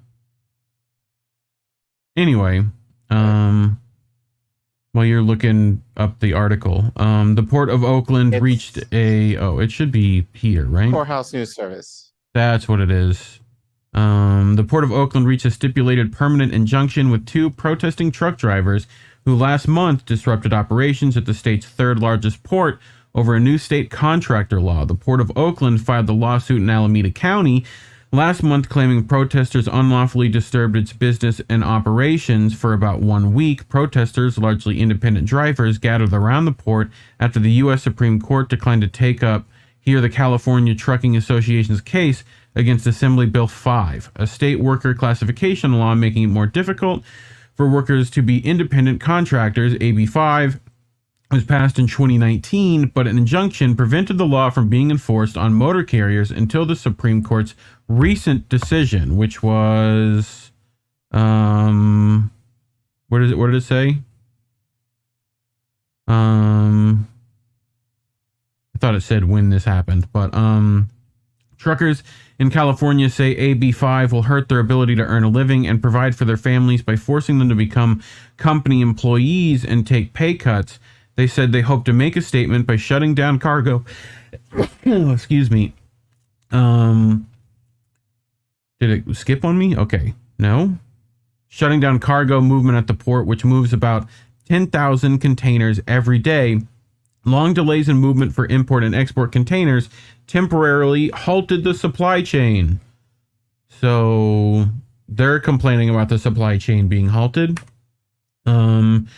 Anyway, while you're looking up the article, the Port of Oakland reached it should be here, right? Courthouse News Service. That's what it is. The Port of Oakland reached a stipulated permanent injunction with 2 protesting truck drivers who last month disrupted operations at the state's 3rd largest port over a new state contractor law. The Port of Oakland filed the lawsuit in Alameda County last month, claiming protesters unlawfully disturbed its business and operations for about 1 week. Protesters, largely independent drivers, gathered around the port after the U.S. Supreme Court declined to hear the California Trucking Association's case against Assembly Bill 5, a state worker classification law making it more difficult for workers to be independent contractors. AB 5 was passed in 2019, but an injunction prevented the law from being enforced on motor carriers until the Supreme Court's recent decision, which was, what did it say? I thought it said when this happened, but truckers in California say AB 5 will hurt their ability to earn a living and provide for their families by forcing them to become company employees and take pay cuts. They said they hope to make a statement by shutting down cargo. Excuse me. Did it skip on me? Okay. No. Shutting down cargo movement at the port, which moves about 10,000 containers every day. Long delays in movement for import and export containers temporarily halted the supply chain. So they're complaining about the supply chain being halted. In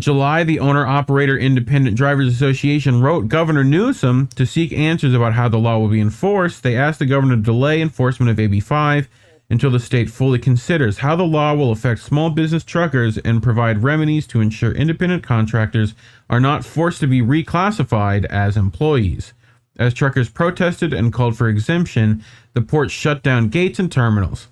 July, the Owner-Operator Independent Drivers Association wrote Governor Newsom to seek answers about how the law will be enforced. They asked the governor to delay enforcement of AB 5 until the state fully considers how the law will affect small business truckers and provide remedies to ensure independent contractors are not forced to be reclassified as employees. As truckers protested and called for exemption, the port shut down gates and terminals.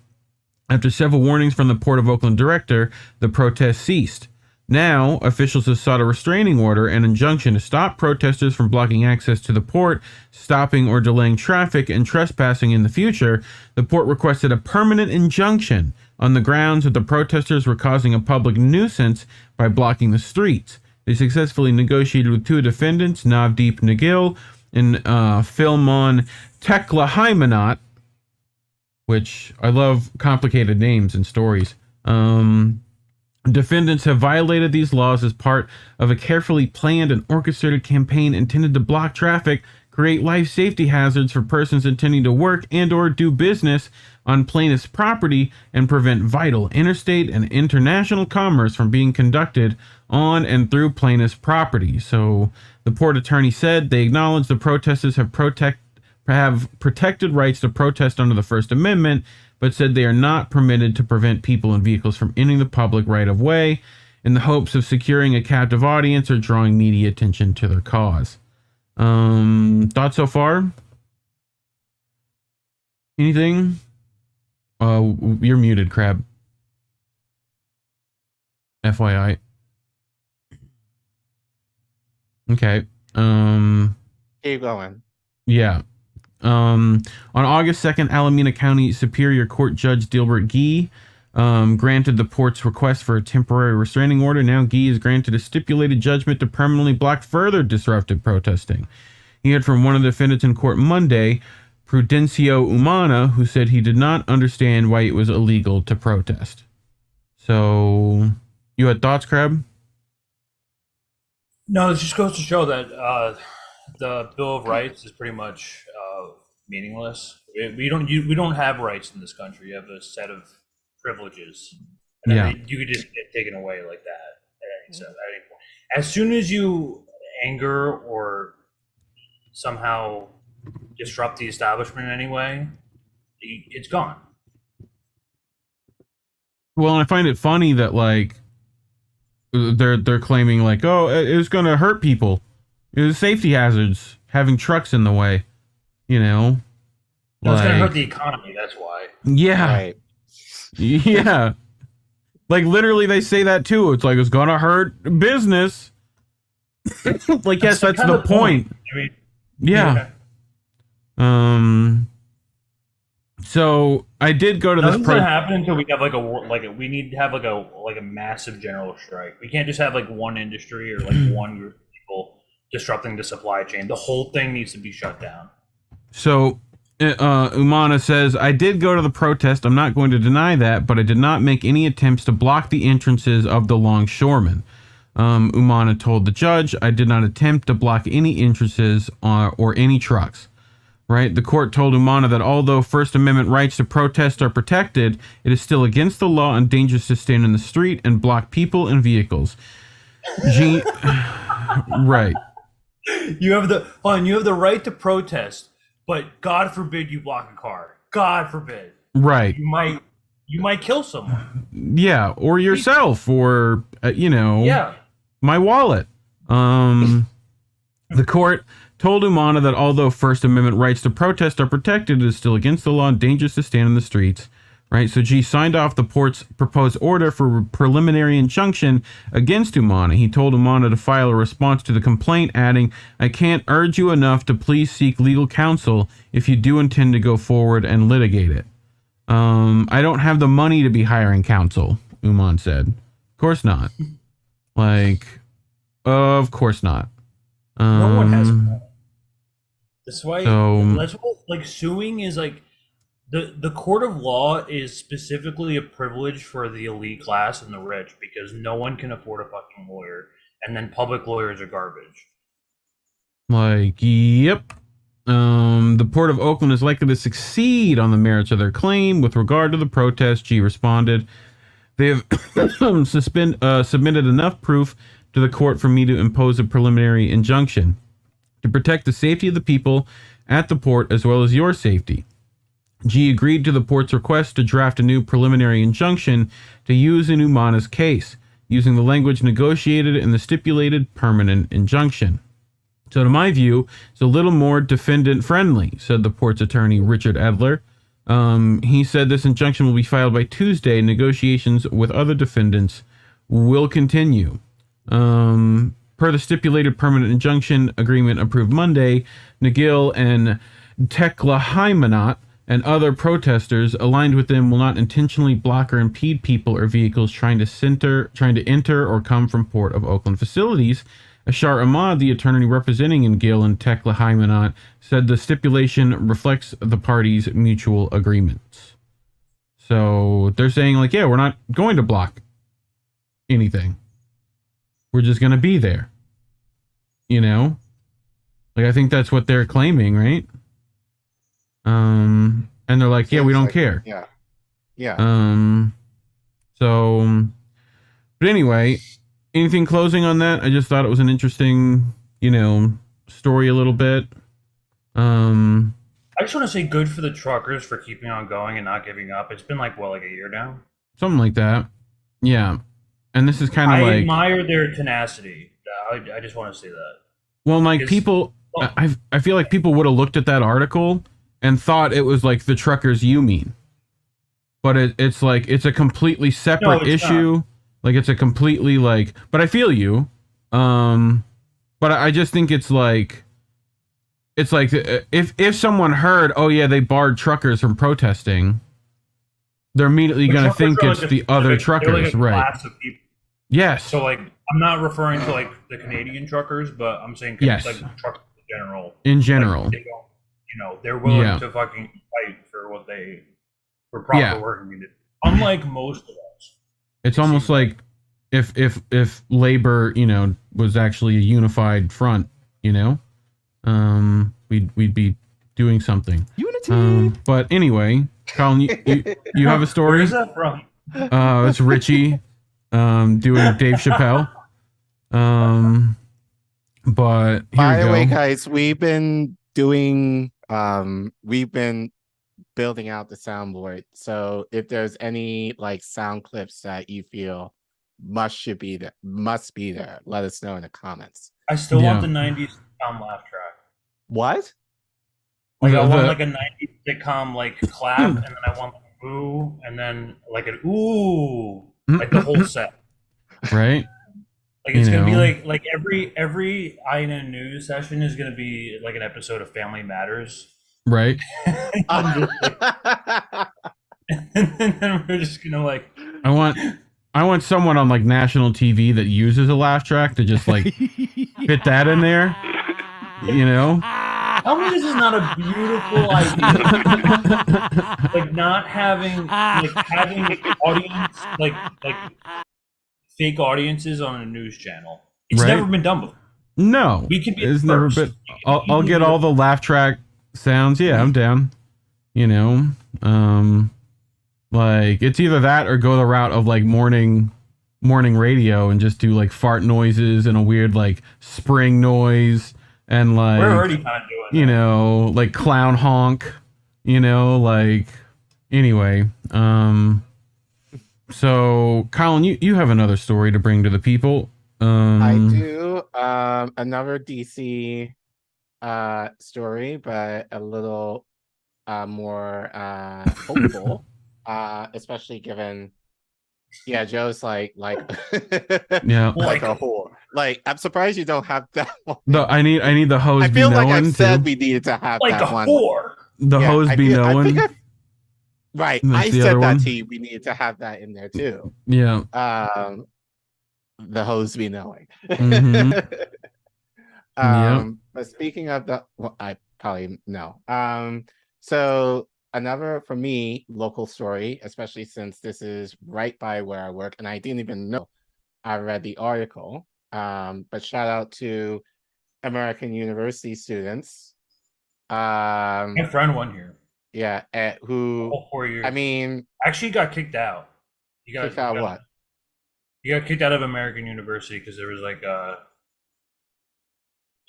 After several warnings from the Port of Oakland director, the protest ceased. Now, officials have sought a restraining order and injunction to stop protesters from blocking access to the port, stopping or delaying traffic, and trespassing in the future. The port requested a permanent injunction on the grounds that the protesters were causing a public nuisance by blocking the streets. They successfully negotiated with 2 defendants, Navdeep Nagil and Philmon Teklahaimanot, which I love complicated names and stories. Defendants have violated these laws as part of a carefully planned and orchestrated campaign intended to block traffic, create life safety hazards for persons intending to work and or do business on plaintiff's property, and prevent vital interstate and international commerce from being conducted on and through plaintiff's property. So the port attorney said they acknowledge the protesters have protected rights to protest under the First Amendment, but said they are not permitted to prevent people and vehicles from entering the public right of way in the hopes of securing a captive audience or drawing media attention to their cause. Thoughts so far? Anything? You're muted, Crab. FYI. Okay. Keep going. Yeah. On August 2nd, Alameda County Superior Court Judge Dilbert Gee granted the port's request for a temporary restraining order. Now Gee is granted a stipulated judgment to permanently block further disruptive protesting. He heard from one of the defendants in court Monday, Prudencio Umana, who said he did not understand why it was illegal to protest. So, you had thoughts, Crab? No, it just goes to show that the Bill of Rights is pretty much meaningless. We don't have rights in this country. You have a set of privileges, and Yeah. you could just get taken away like that at any point. As soon as you anger or somehow disrupt the establishment in any way, it's gone. Well, I find it funny that like they're claiming like, oh, it was going to hurt people. It was safety hazards having trucks in the way, you know. No, it's going to hurt the economy. That's why. Yeah. Right. Yeah. Like literally, they say that too. It's like it's going to hurt business. Like yes, that's the point. I mean, yeah. So I did go to this. Nothing's gonna happen until we have we need to have like a massive general strike. We can't just have like one industry or like one group of people disrupting the supply chain. The whole thing needs to be shut down. So Umana says, I did go to the protest. I'm not going to deny that, but I did not make any attempts to block the entrances of the longshoremen. Umana told the judge, I did not attempt to block any entrances or any trucks. Right? The court told Umana that although First Amendment rights to protest are protected, it is still against the law and dangerous to stand in the street and block people and vehicles. Right. You have the right to protest, but God forbid you block a car. God forbid. Right. You might kill someone. Yeah, or yourself, or Yeah. My wallet. The court told Umana that although First Amendment rights to protest are protected, it is still against the law and dangerous to stand in the streets. Right? So G signed off the port's proposed order for preliminary injunction against Umana. He told Umana to file a response to the complaint, adding, I can't urge you enough to please seek legal counsel if you do intend to go forward and litigate it. I don't have the money to be hiring counsel, Uman said. Of course not. Like, of course not. No one has money. That's why suing is like the court of law is specifically a privilege for the elite class and the rich because no one can afford a fucking lawyer, and then public lawyers are garbage. Like, yep. The Port of Oakland is likely to succeed on the merits of their claim. With regard to the protest, G responded, they have submitted enough proof to the court for me to impose a preliminary injunction to protect the safety of the people at the port as well as your safety. G agreed to the port's request to draft a new preliminary injunction to use in Umana's case, using the language negotiated in the stipulated permanent injunction. So to my view, it's a little more defendant-friendly, said the port's attorney, Richard Edler. He said this injunction will be filed by Tuesday. Negotiations with other defendants will continue. Per the stipulated permanent injunction agreement approved Monday, Nagil and Teklahaimanot and other protesters aligned with them will not intentionally block or impede people or vehicles trying to enter or come from Port of Oakland facilities. Ashar Ahmad, the attorney representing Nagil and Teklahaimanot, said the stipulation reflects the parties' mutual agreements. So they're saying like, yeah, we're not going to block anything. We're just going to be there. You know? Like, I think that's what they're claiming, right? And they're like, yeah, we don't care. Yeah. Yeah. So, but anyway, anything closing on that? I just thought it was an interesting, story a little bit. I just want to say good for the truckers for keeping on going and not giving up. It's been like a year now? Something like that. Yeah. And this is kind of I admire their tenacity. I just want to say that. Well, like people, I feel like people would have looked at that article and thought it was like the truckers you mean. But it's like, it's a completely separate issue. Not. Like it's a completely but I feel you. But I just think it's like if someone heard, oh yeah, they barred truckers from protesting, they're immediately going to think it's the other truckers, right? Class of people. Yes. So I'm not referring to the Canadian truckers, but I'm saying truckers in general. In general. They don't, they're willing to fucking fight for what for proper working conditions. Unlike most of us. It's almost like if labor, was actually a unified front, we'd be doing something. Unity. But anyway, Collin, you have a story? Where's that from? It's Richie doing Dave Chappelle. But here By we the go. way, guys, we've been building out the soundboard. So if there's any like sound clips that you feel must be there, let us know in the comments. I still want the 90s sitcom laugh track. What? Like I want like a 90s sitcom like clap, and then I want like ooh, and then like an ooh, like the whole set. Right? Like it's gonna be like every INN news session is gonna be like an episode of Family Matters. Right. And then we're just gonna like I want someone on like national TV that uses a laugh track to just like fit that in there. You know? Tell me this is not a beautiful idea. Like not having audience like fake audiences on a news channel. It's never been done before. No. We could be it's first. never been I'll get all the laugh track sounds. Yeah, I'm down. You know? Like it's either that or go the route of like morning radio and just do like fart noises and a weird like spring noise. And like we're already kind of doing you know, like clown honk, you know, like anyway. So Collin, you have another story to bring to the people. I do. Another DC story, but a little more hopeful. Especially given Joe's like yeah, like a whore. Like, I'm surprised you don't have that one. No, I need the hose. I feel be like knowing I've said too. we needed to have like that a one. whore. The hose be knowing. Right, That's I the said other that one. to you. We needed to have that in there too. Yeah. The hose be knowing. Mhm. But speaking of I probably know. So another for me local story, especially since this is right by where I work, and I didn't even know I read the article. But shout out to American University students. My friend won here. Yeah, who? All 4 years. I mean, actually got kicked out. Kicked out what? He got kicked out of American University because there was like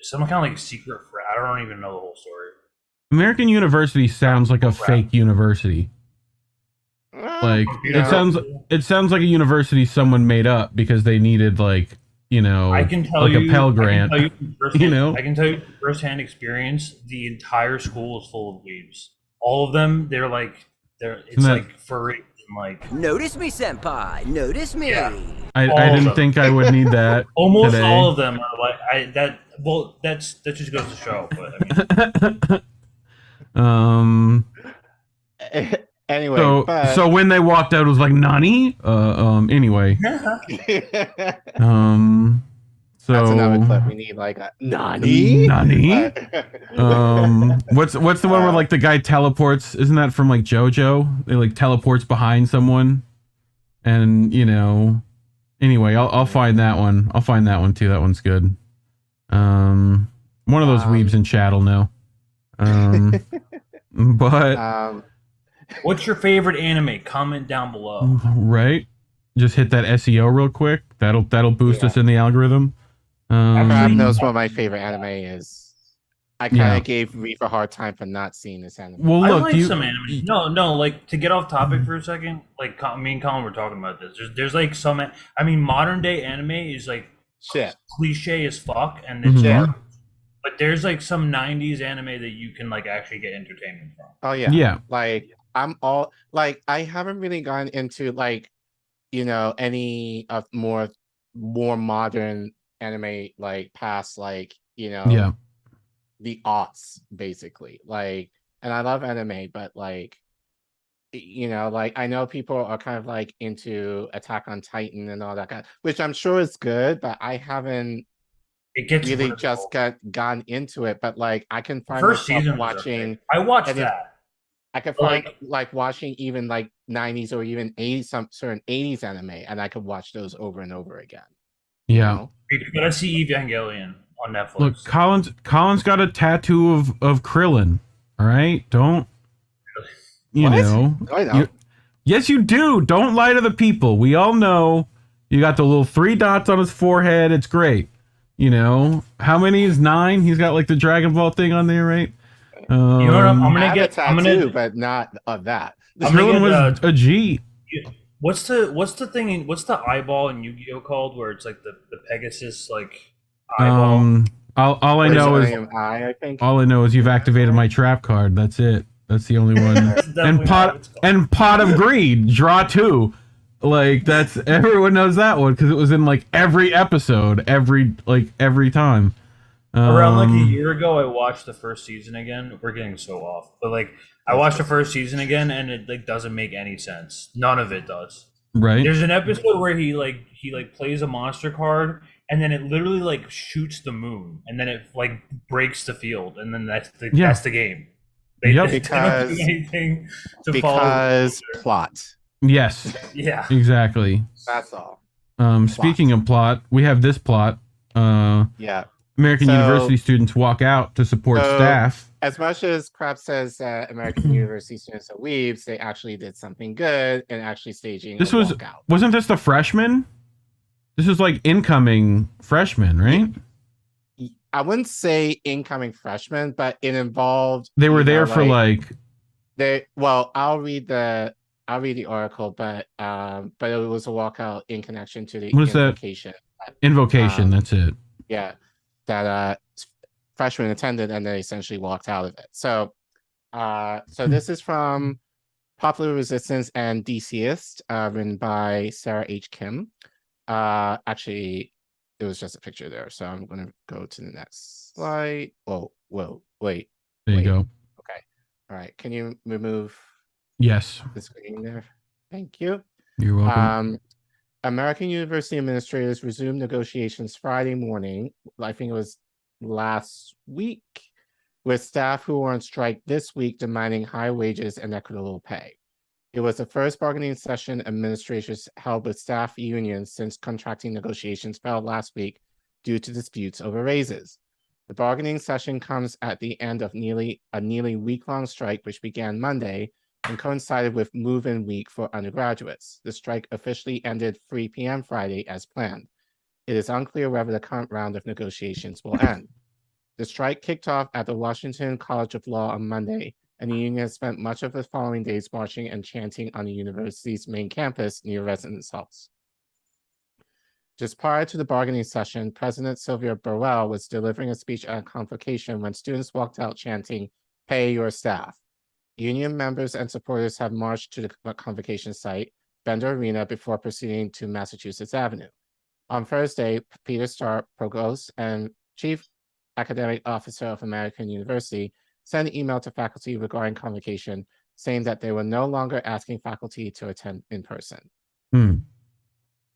some kind of like secret frat. I don't even know the whole story. American University sounds like a fake university. Like it sounds like a university someone made up because they needed like, you know, I can tell like you, a Pell Grant. I can tell you from firsthand experience, the entire school is full of weebs. All of them, it's like furry and like. Notice me, senpai. Notice me. Yeah. I didn't think I would need that. Almost today. all of them are like that just goes to show. But I mean. Anyway, so when they walked out, it was like Nani. Anyway. So that's another clip. We need like a Nani. What's the one where like the guy teleports? Isn't that from like JoJo? They like teleports behind someone, and you know. Anyway, I'll find that one. I'll find that one too. That one's good. One of those weebs in chat will know. But what's your favorite anime? Comment down below. Right. Just hit that SEO real quick. That'll boost us in the algorithm. Everyone knows what my favorite anime is. I kind of gave Reef a hard time for not seeing this anime. Well, look, I like some anime. No, like to get off topic for a second. Like me and Collin were talking about this. There's like some. I mean, modern day anime is like shit cliche as fuck, and it's garbage. But there's like some '90s anime that you can like actually get entertainment from. Oh yeah, yeah. Like I'm all like I haven't really gone into like any of more modern anime like past like the aughts basically like, and I love anime, but like like I know people are kind of like into Attack on Titan and all that kind of, which I'm sure is good, but I haven't really just gone into it. But like I can find first myself season watching. I watched that. I could find like watching even like 90s or even 80s, some certain 80s anime, and I could watch those over and over again. Yeah. You gotta see Evangelion on Netflix. Look, Colin's got a tattoo of Krillin. All right, don't you know? I know. Yes, you do. Don't lie to the people. We all know you got the little 3 dots on his forehead. It's great. You know, how many is 9? He's got like the Dragon Ball thing on there, right? You know what? I'm I gonna have get. a tattoo, I'm gonna. but not of that. I'm gonna Krillin get, was a G. What's the thing? What's the eyeball in Yu-Gi-Oh called? Where it's like the Pegasus like eyeball. All I know is I think. all I know is you've activated my trap card. That's it. That's the only one. and pot of greed. Draw 2. Like that's everyone knows that one because it was in like every episode, every time. Around like a year ago, I watched the first season again. We're getting so off, but like I watched the first season again, and it like doesn't make any sense. None of it does. Right. There's an episode where he plays a monster card, and then it literally like shoots the moon, and then it like breaks the field, and then that's the game. They don't do anything to follow plot. Yes. Yeah. Exactly. That's all. Speaking of plot, we have this plot. Yeah. American University students walk out to support staff. As much as Crap says that American University students are weebs, they actually did something good and actually staging a walkout. Wasn't this the freshmen? This is like incoming freshmen, right? I wouldn't say incoming freshmen, but it involved. They were there for like. I'll read the article, but it was a walkout in connection to the invocation. Invocation, that's it. Yeah, that freshmen attended and they essentially walked out of it. So this is from Popular Resistance and DCist, written by Sarah H. Kim. Actually, it was just a picture there, so I'm going to go to the next slide. Wait. There you go. Okay. All right. Can you remove the screen there? Thank you. You're welcome. American University administrators resumed negotiations Friday morning. I think it was last week, with staff who were on strike this week demanding high wages and equitable pay. It was the first bargaining session administrators held with staff unions since contracting negotiations failed last week due to disputes over raises. The bargaining session comes at the end of a nearly week-long strike, which began Monday and coincided with move-in week for undergraduates. The strike officially ended 3 p.m. Friday as planned. It is unclear whether the current round of negotiations will end. The strike kicked off at the Washington College of Law on Monday, and the union spent much of the following days marching and chanting on the university's main campus near residence halls. Just prior to the bargaining session, President Sylvia Burwell was delivering a speech at a convocation when students walked out chanting, "Pay your staff." Union members and supporters have marched to the convocation site, Bender Arena, before proceeding to Massachusetts Avenue. On Thursday, Peter Starr, Provost and Chief Academic Officer of American University, sent an email to faculty regarding convocation, saying that they were no longer asking faculty to attend in person.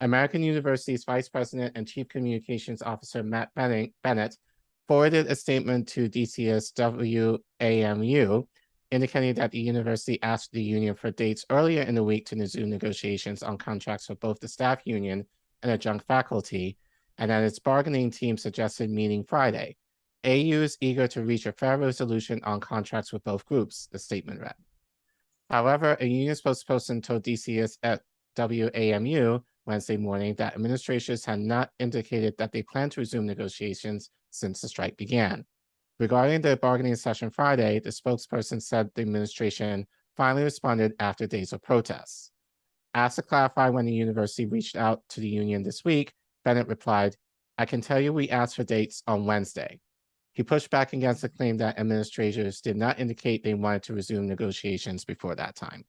American University's Vice President and Chief Communications Officer Matt Bennett forwarded a statement to DCS WAMU, indicating that the university asked the union for dates earlier in the week to resume negotiations on contracts for both the staff union and adjunct faculty, and that its bargaining team suggested meeting Friday. AU is eager to reach a fair resolution on contracts with both groups, the statement read. However, a union spokesperson told DCS at WAMU Wednesday morning that administrators had not indicated that they plan to resume negotiations since the strike began. Regarding the bargaining session Friday, the spokesperson said the administration finally responded after days of protests. Asked to clarify when the university reached out to the union this week, Bennett replied, "I can tell you we asked for dates on Wednesday." He pushed back against the claim that administrators did not indicate they wanted to resume negotiations before that time.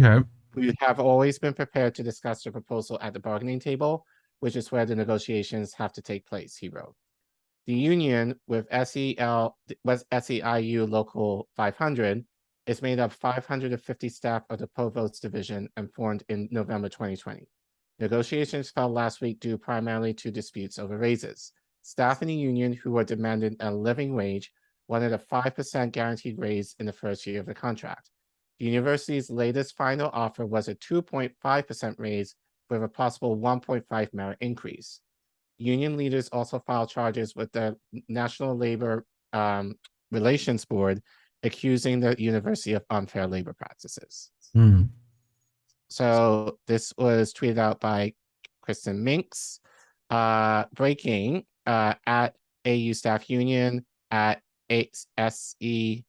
Okay. We have always been prepared to discuss the proposal at the bargaining table, which is where the negotiations have to take place, he wrote. The union with SEIU Local 500 is made up of 550 staff of the Provost Division and formed in November 2020. Negotiations fell last week due primarily to disputes over raises. Staff in the union who were demanding a living wage wanted a 5% guaranteed raise in the first year of the contract. The university's latest final offer was a 2.5% raise with a possible 1.5 merit increase. Union leaders also filed charges with the National Labor Relations Board, accusing the university of unfair labor practices. So this was tweeted out by Kristen Minks. Breaking, at AU Staff Union, at SEIU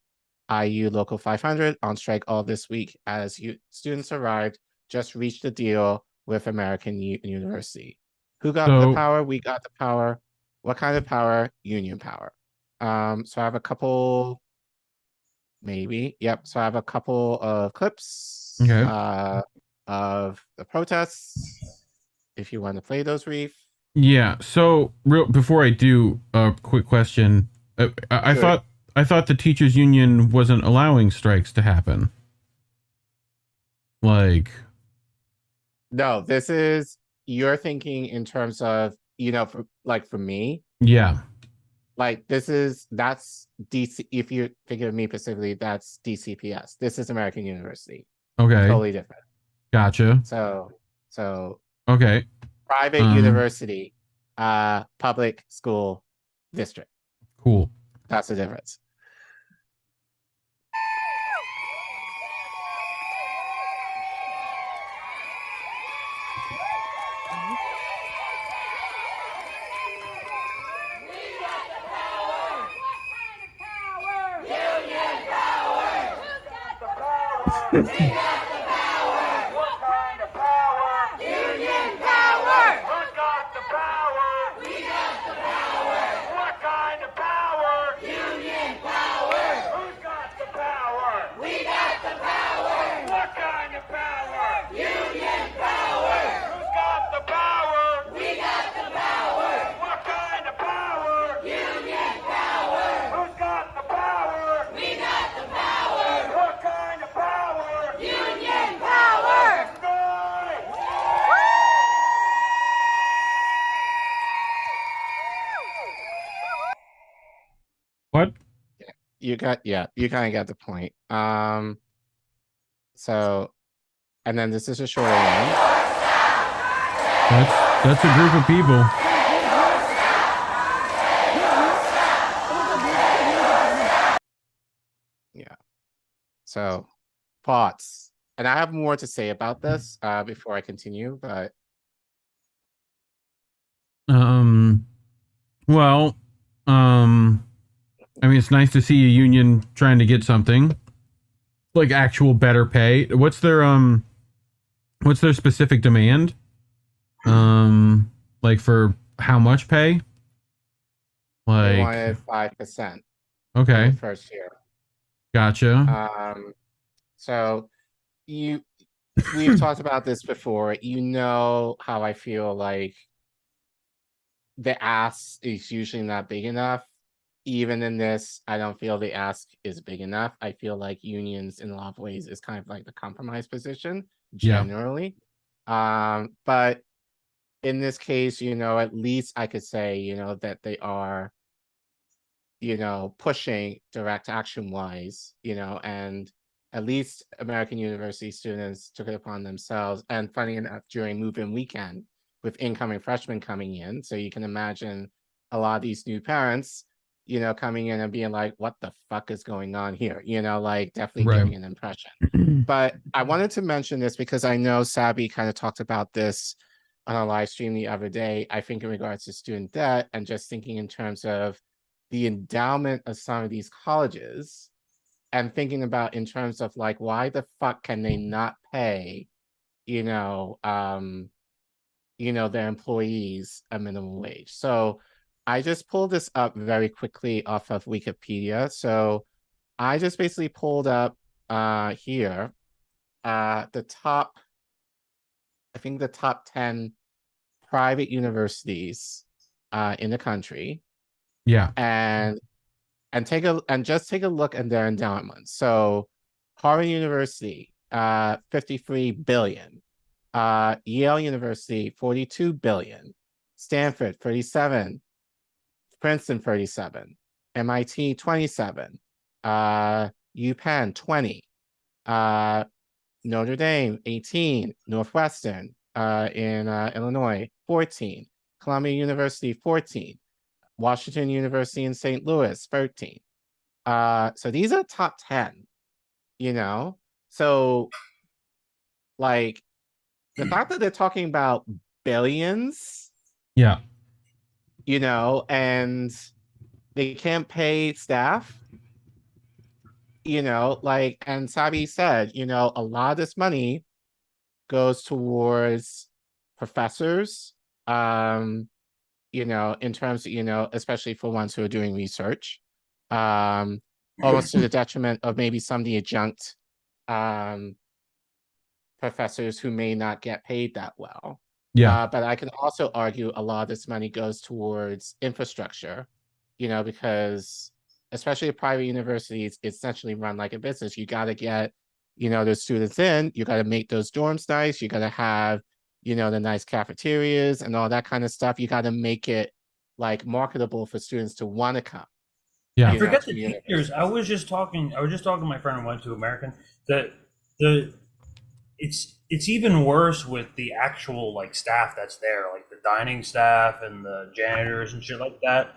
Local 500 on strike all this week as students arrived, just reached a deal with American University. Who got the power? We got the power. What kind of power? Union power. So I have a couple, maybe. Yep. So I have a couple of clips of the protests. If you want to play those, Reef. Yeah. So before I do, a quick question. I thought the teachers union wasn't allowing strikes to happen. Like, no, this is, you're thinking in terms of, for me. Yeah. Like that's DC. If you're thinking of me specifically, that's DCPS. This is American University. Okay. Totally different. Gotcha. So. Okay. Private university, public school district. Cool. That's the difference. What? You kind of got the point. So, and then this is a shorter one. That's a group of people. Yeah. So, thoughts. And I have more to say about this before I continue, but I mean, it's nice to see a union trying to get something like actual better pay. What's their specific demand? Like for how much pay? They wanted 5%. Okay. First year. Gotcha. So we've talked about this before. You know how I feel like the ask is usually not big enough. Even in this, I don't feel the ask is big enough. I feel like unions in a lot of ways is kind of like the compromise position generally. But in this case, at least I could say, that they are, pushing direct action wise, and at least American University students took it upon themselves. And funny enough, during move-in weekend with incoming freshmen coming in. So you can imagine a lot of these new parents, coming in and being like, what the fuck is going on here? Like definitely getting an impression. But I wanted to mention this because I know Sabby kind of talked about this on a live stream the other day, I think in regards to student debt and just thinking in terms of the endowment of some of these colleges and thinking about in terms of like, why the fuck can they not pay, their employees a minimum wage? So I just pulled this up very quickly off of Wikipedia. So I just basically pulled up here the top 10 private universities in the country. Yeah. And just take a look at their endowments. So Harvard University, 53 billion. Yale University, 42 billion. Stanford, 37. Princeton, 37. MIT, 27. UPenn, 20. Notre Dame, 18. Northwestern in Illinois, 14. Columbia University, 14. Washington University in St. Louis, 13. So these are top 10, So like the fact that they're talking about billions. Yeah. you know, and they can't pay staff, you know, like, and Sabi said, you know, a lot of this money goes towards professors, you know, in terms of, you know, especially for ones who are doing research, almost to the detriment of maybe some of the adjunct professors who may not get paid that well. Yeah. But I can also argue a lot of this money goes towards infrastructure, you know, because especially at private universities, it's essentially run like a business. You got to get, you know, those students in, you got to make those dorms nice, you got to have, you know, the nice cafeterias and all that kind of stuff. You got to make it like marketable for students to want to come. Yeah. I forget the teachers. I was just talking to my friend who went to American that it's even worse with the actual like staff that's there, like the dining staff and the janitors and shit like that.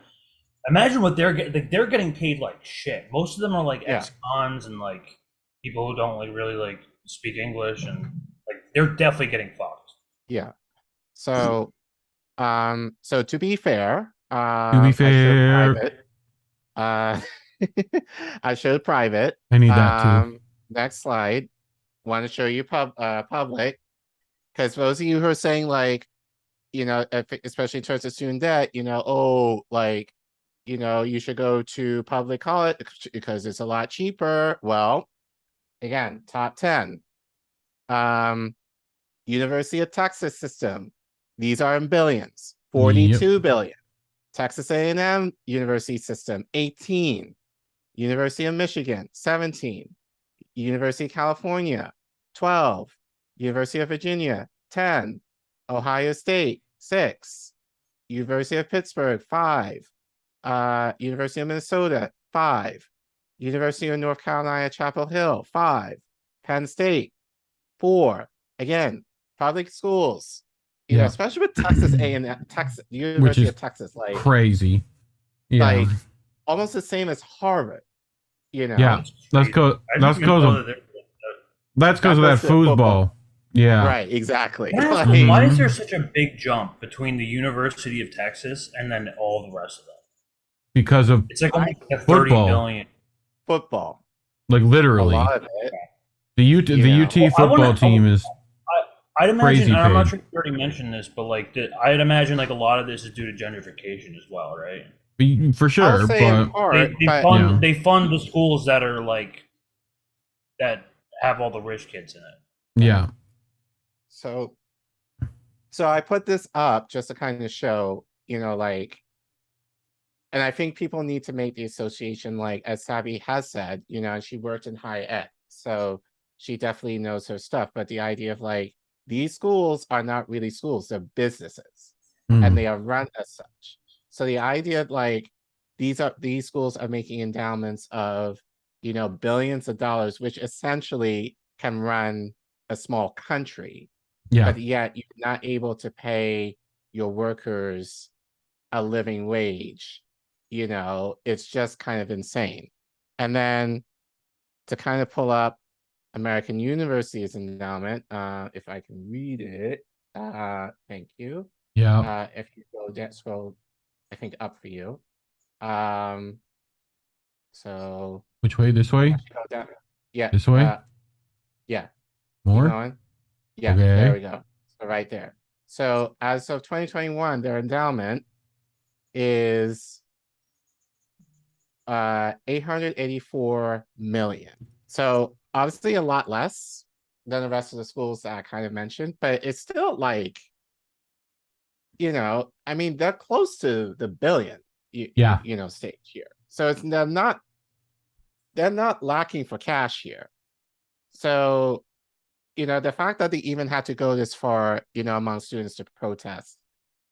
Imagine what they're getting. Like, they're getting paid like shit. Most of them are like ex-cons and like people who don't like really like speak English, and like they're definitely getting fucked. Yeah. So, so to be fair, To be fair, I showed private. I need that too. Next slide. Want to show you public, because those of you who are saying like, you know, especially towards the student debt, you know, oh, like, you know, you should go to public college because it's a lot cheaper. Well, again, top 10. University of Texas system. These are in billions. 42 billion. Texas A&M University system, 18. University of Michigan, 17. University of California, 12. University of Virginia, 10. Ohio State, 6. University of Pittsburgh, 5. University of Minnesota, 5. University of North Carolina, Chapel Hill, 5. Penn State, 4. Again, public schools, you know, especially with Texas A&M, Texas, University of Texas, like crazy. Yeah. Like almost the same as Harvard, you know. Yeah. Let's go. Let's go. That's because of that foosball. Yeah. Right, exactly. Why is there such a big jump between the University of Texas and then all the rest of them? Because of it's like almost a 30 million. Football. Like literally. A lot of it. The UT football team is I'd imagine, crazy and I'm not paid. sure if you already mentioned this, but like I'd imagine like a lot of this is due to gentrification as well, right? For sure, but they fund the schools that are like that have all the rich kids in it. Yeah. So I put this up just to kind of show, you know, like, and I think people need to make the association, like, as Sabi has said, you know, she worked in higher ed, so she definitely knows her stuff. But the idea of like, these schools are not really schools, they're businesses, and they are run as such. So the idea of like, these schools are making endowments of, you know, billions of dollars, which essentially can run a small country. Yeah. But yet you're not able to pay your workers a living wage. You know, it's just kind of insane. And then to kind of pull up American University's endowment, if I can read it, thank you. Yeah. If you go down, scroll, I think up for you. So which way? This way? Go down. Yeah. This way? Yeah. More? Yeah, okay. There we go. So right there. So as of 2021, their endowment is 884 million. So obviously a lot less than the rest of the schools that I kind of mentioned, but it's still like, you know, I mean, they're close to the billion, you know, stage here. So it's they're not lacking for cash here. So, you know, the fact that they even had to go this far, you know, among students to protest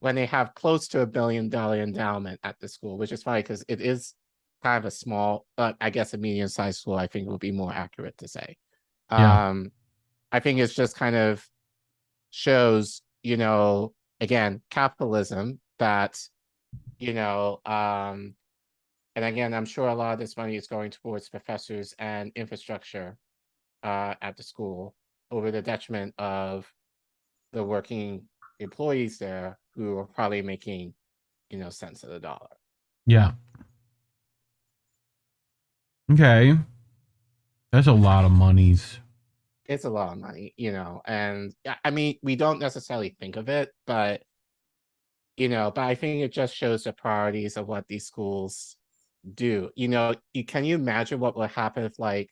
when they have close to $1 billion endowment at the school, which is funny because it is kind of a small, I guess a medium-sized school, I think would be more accurate to say. I think it's just kind of shows, you know, again, capitalism that, you know, and again, I'm sure a lot of this money is going towards professors and infrastructure at the school over the detriment of the working employees there who are probably making cents of the dollar. Yeah. Okay. That's a lot of monies. It's a lot of money, and I mean, we don't necessarily think of it, but but I think it just shows the priorities of what these schools do. Can you imagine what would happen if a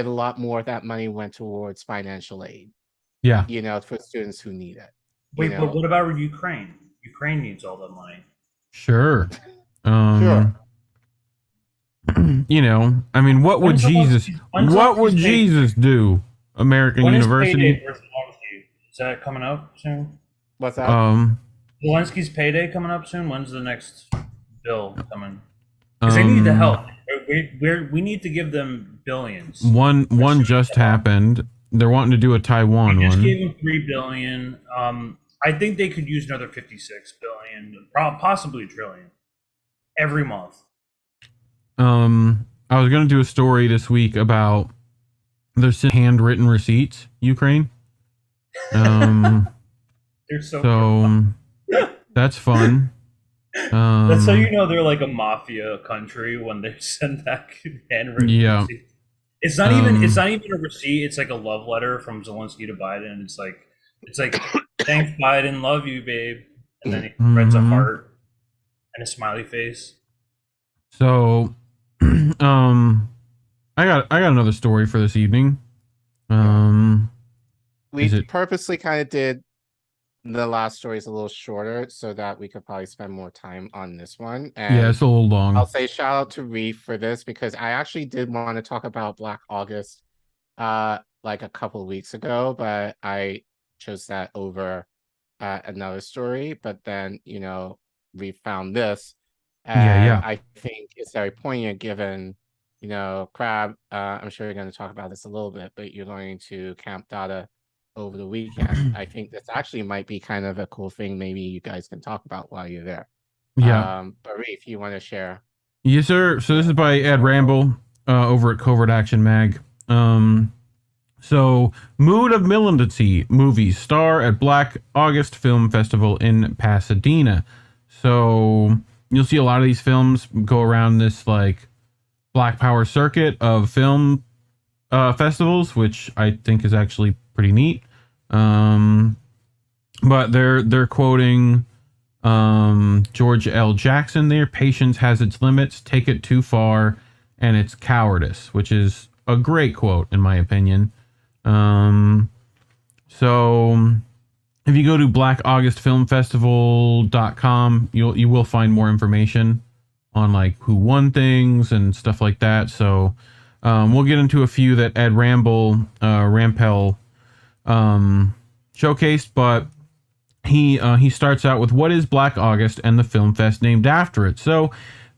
lot more of that money went towards financial aid, Yeah. For students who need it? Wait, but what about Ukraine? Ukraine needs all that money. Sure. Sure. I mean, what would Jesus do? American University? Is that coming up soon? What's that? Zelensky's payday coming up soon. When's the next bill coming? Because they need the help. We need to give them billions. One just happened. They're wanting to do a Taiwan we just one. Gave them $3 billion. I think they could use another $56 billion, possibly $1 trillion, every month. I was going to do a story this week about their handwritten receipts, Ukraine. They're so that's fun. That's how they're like a mafia country when they send back handwritten receipts. It's not even a receipt. It's like a love letter from Zelensky to Biden. It's like thanks Biden, love you, babe, and then he writes a heart and a smiley face. So, I got another story for this evening. We purposely kind of did the last stories a little shorter so that we could probably spend more time on this one. And yeah, it's a little long. I'll say shout out to Reef for this because I actually did want to talk about Black August like a couple of weeks ago, but I chose that over another story. But then, Reef found this. And yeah. I think it's very poignant given, Crab, I'm sure you're going to talk about this a little bit, but you're going to Camp Dada over the weekend. I think this actually might be kind of a cool thing maybe you guys can talk about while you're there. Yeah. But Reef, you want to share? Yes, sir. So this is by Ed Ramble over at Covert Action Mag. So Mood of Militancy movies star at Black August Film Festival in Pasadena. So you'll see a lot of these films go around this like Black Power circuit of film festivals, which I think is actually pretty neat. But they're quoting George L. Jackson there. Patience has its limits, take it too far, and it's cowardice, which is a great quote in my opinion. So if you go to blackaugustfilmfestival.com, you will find more information on like who won things and stuff like that. So we'll get into a few that Ed Rampel showcased, but he starts out with what is Black August and the film fest named after it. So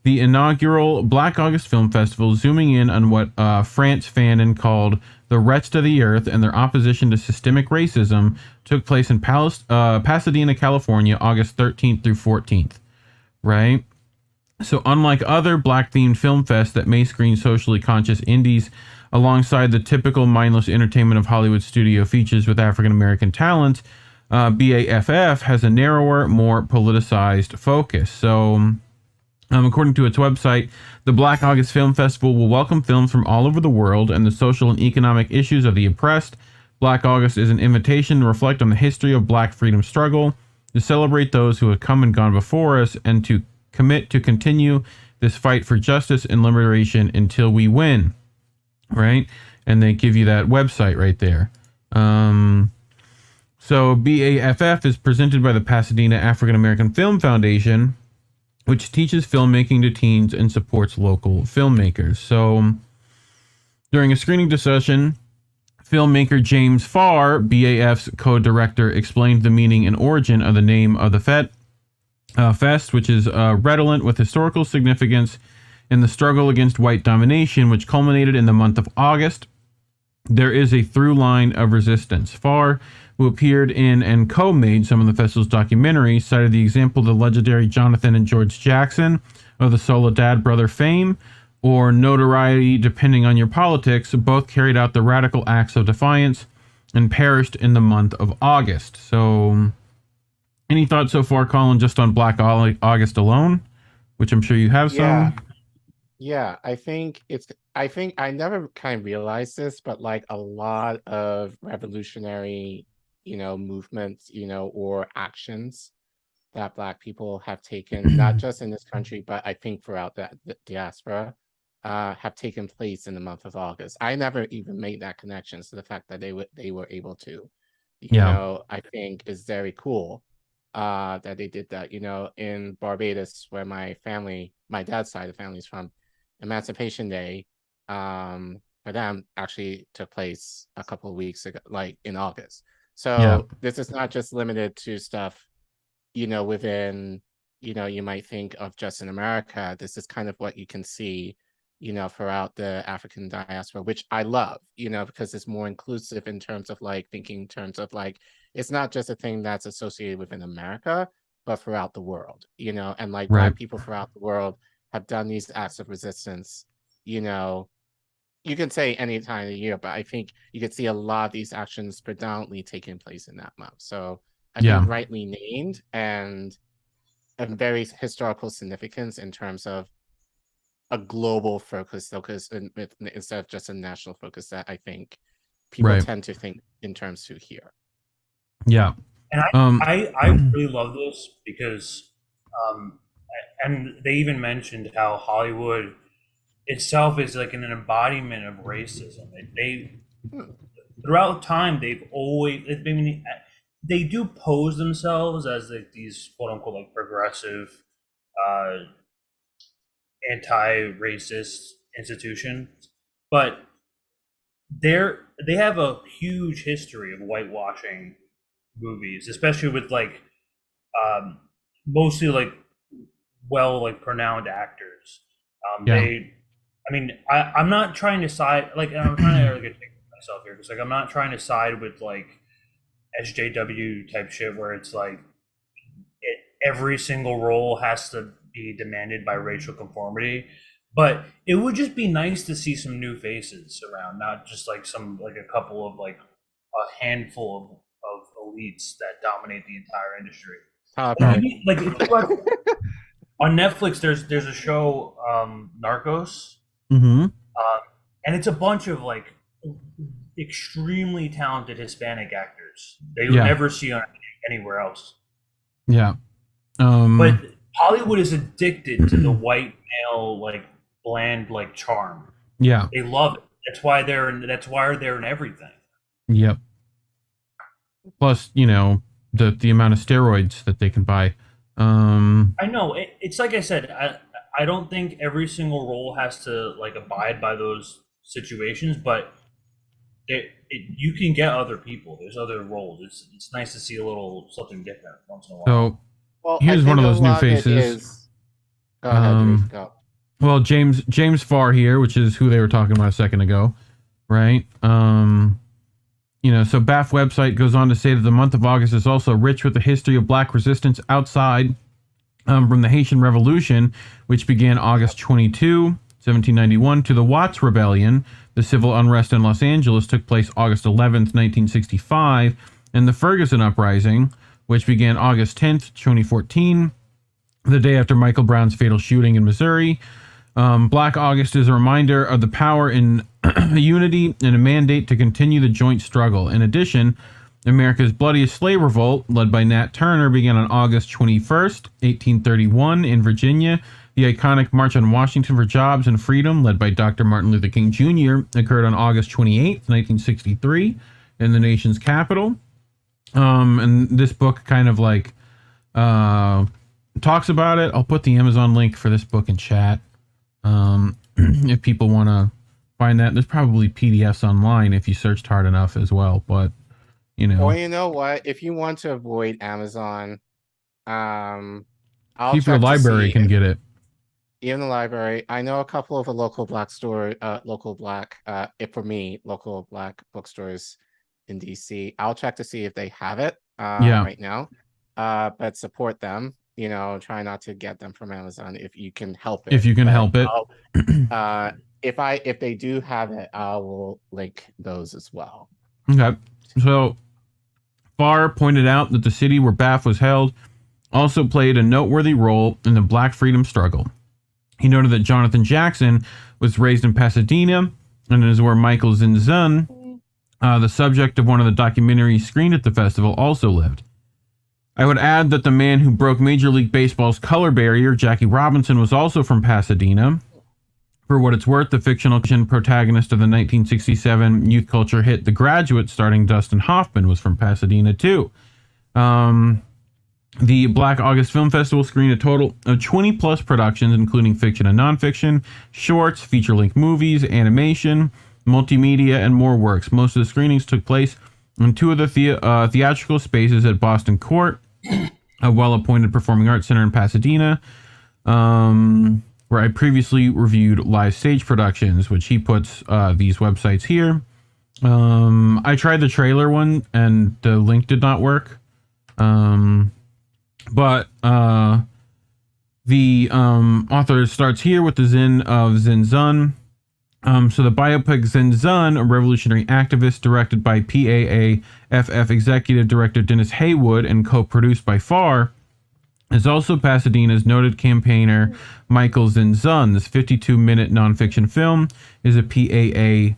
the inaugural Black August Film Festival, zooming in on what France Fanon called the rest of the earth and their opposition to systemic racism, took place in Pasadena, California, August 13th through 14th. Right? So unlike other Black-themed film fests that may screen socially conscious indies alongside the typical mindless entertainment of Hollywood studio features with African-American talent, BAFF has a narrower, more politicized focus. So according to its website, the Black August Film Festival will welcome films from all over the world and the social and economic issues of the oppressed. Black August is an invitation to reflect on the history of Black freedom struggle, to celebrate those who have come and gone before us, and to commit to continue this fight for justice and liberation until we win. Right? And they give you that website right there. So BAFF is presented by the Pasadena African American Film Foundation, which teaches filmmaking to teens and supports local filmmakers. So during a screening discussion, filmmaker James Farr, BAF's co-director, explained the meaning and origin of the name of the fest, which is redolent with historical significance in the struggle against white domination, which culminated in the month of August. There is a through line of resistance. Farr, who appeared in and co-made some of the festival's documentaries, cited the example of the legendary Jonathan and George Jackson of the Soledad brother fame, or notoriety depending on your politics. Both carried out the radical acts of defiance and perished in the month of August. So Any thoughts so far, Colin, just on Black August alone, which I'm sure you have some? Yeah, I think I never kind of realized this, but like a lot of revolutionary, movements, or actions that Black people have taken, not just in this country, but I think throughout the diaspora, have taken place in the month of August. I never even made that connection. So the fact that they were able to, I think is very cool. That they did that. In Barbados, where my dad's side of the family is from, Emancipation Day, for them actually took place a couple of weeks ago, like in August. So this is not just limited to stuff, within, you might think of just in America. This is kind of what you can see, throughout the African diaspora, which I love, because it's more inclusive in terms of like thinking in terms of like, it's not just a thing that's associated within America, but throughout the world, and like Black people throughout the world have done these acts of resistance, you can say any time of the year, but I think you could see a lot of these actions predominantly taking place in that month. So I think rightly named and very historical significance in terms of a global focus instead of just a national focus that I think people tend to think in terms to here. Yeah. And I really love this because and they even mentioned how Hollywood itself is like an embodiment of racism. They throughout time they've always, I mean, they do pose themselves as like these quote unquote like progressive anti-racist institutions, but they have a huge history of whitewashing movies, especially with like mostly like pronounced actors. I'm not trying to side, like, and I'm trying to like myself here because like I'm not trying to side with like SJW type shit where it's like every single role has to be demanded by racial conformity, but it would just be nice to see some new faces around, not just like a couple of like a handful of elites that dominate the entire industry. Like if you watch, on Netflix, there's a show, Narcos, and it's a bunch of like extremely talented Hispanic actors that you would never see on anywhere else. But Hollywood is addicted to the white male, like bland, like charm. They love it. That's why they're in everything. Plus, the amount of steroids that they can buy. I know it's like I said. I don't think every single role has to like abide by those situations, but you can get other people. There's other roles. It's nice to see a little something different once in a while. So here's one of those new faces. Go ahead, go. Well, James Farr here, which is who they were talking about a second ago, right? So BAF website goes on to say that the month of August is also rich with the history of Black resistance outside from the Haitian Revolution, which began August 22, 1791, to the Watts Rebellion. The civil unrest in Los Angeles took place August 11th, 1965, and the Ferguson Uprising, which began August 10th, 2014, the day after Michael Brown's fatal shooting in Missouri. Black August is a reminder of the power in unity and a mandate to continue the joint struggle. In addition, America's bloodiest slave revolt, led by Nat Turner, began on August 21st, 1831 in Virginia. The iconic March on Washington for Jobs and Freedom, led by Dr. Martin Luther King Jr., occurred on August 28th, 1963 in the nation's capital. And this book kind of like talks about it. I'll put the Amazon link for this book in chat. If people want to find that, there's probably PDFs online if you searched hard enough as well, but Well, you know what? If you want to avoid Amazon, I'll your library can get it. Even the library. I know a couple of the local Black bookstores in DC. I'll check to see if they have it right now. But support them. Try not to get them from Amazon if you can help it. If you can help it. If they do have it, I will link those as well. Okay. So Farr pointed out that the city where BAF was held also played a noteworthy role in the Black freedom struggle. He noted that Jonathan Jackson was raised in Pasadena, and is where Michael Zinzun, the subject of one of the documentaries screened at the festival, also lived. I would add that the man who broke Major League Baseball's color barrier, Jackie Robinson, was also from Pasadena. For what it's worth, the fictional protagonist of the 1967 youth culture hit The Graduate, starring Dustin Hoffman, was from Pasadena too. The Black August Film Festival screened a total of 20 plus productions, including fiction and nonfiction, shorts, feature-length movies, animation, multimedia, and more works. Most of the screenings took place in two of the theatrical spaces at Boston Court, a well-appointed performing arts center in Pasadena, where I previously reviewed live stage productions, which he puts these websites here. I tried the trailer one, and the link did not work. But the author starts here with the Zen of Zinzun. So the biopic Zinzun, a revolutionary activist, directed by PAAFF executive director Dennis Haywood and co-produced by Farr, is also Pasadena's noted campaigner Michael Zinzun. This 52-minute nonfiction film is a PAAFF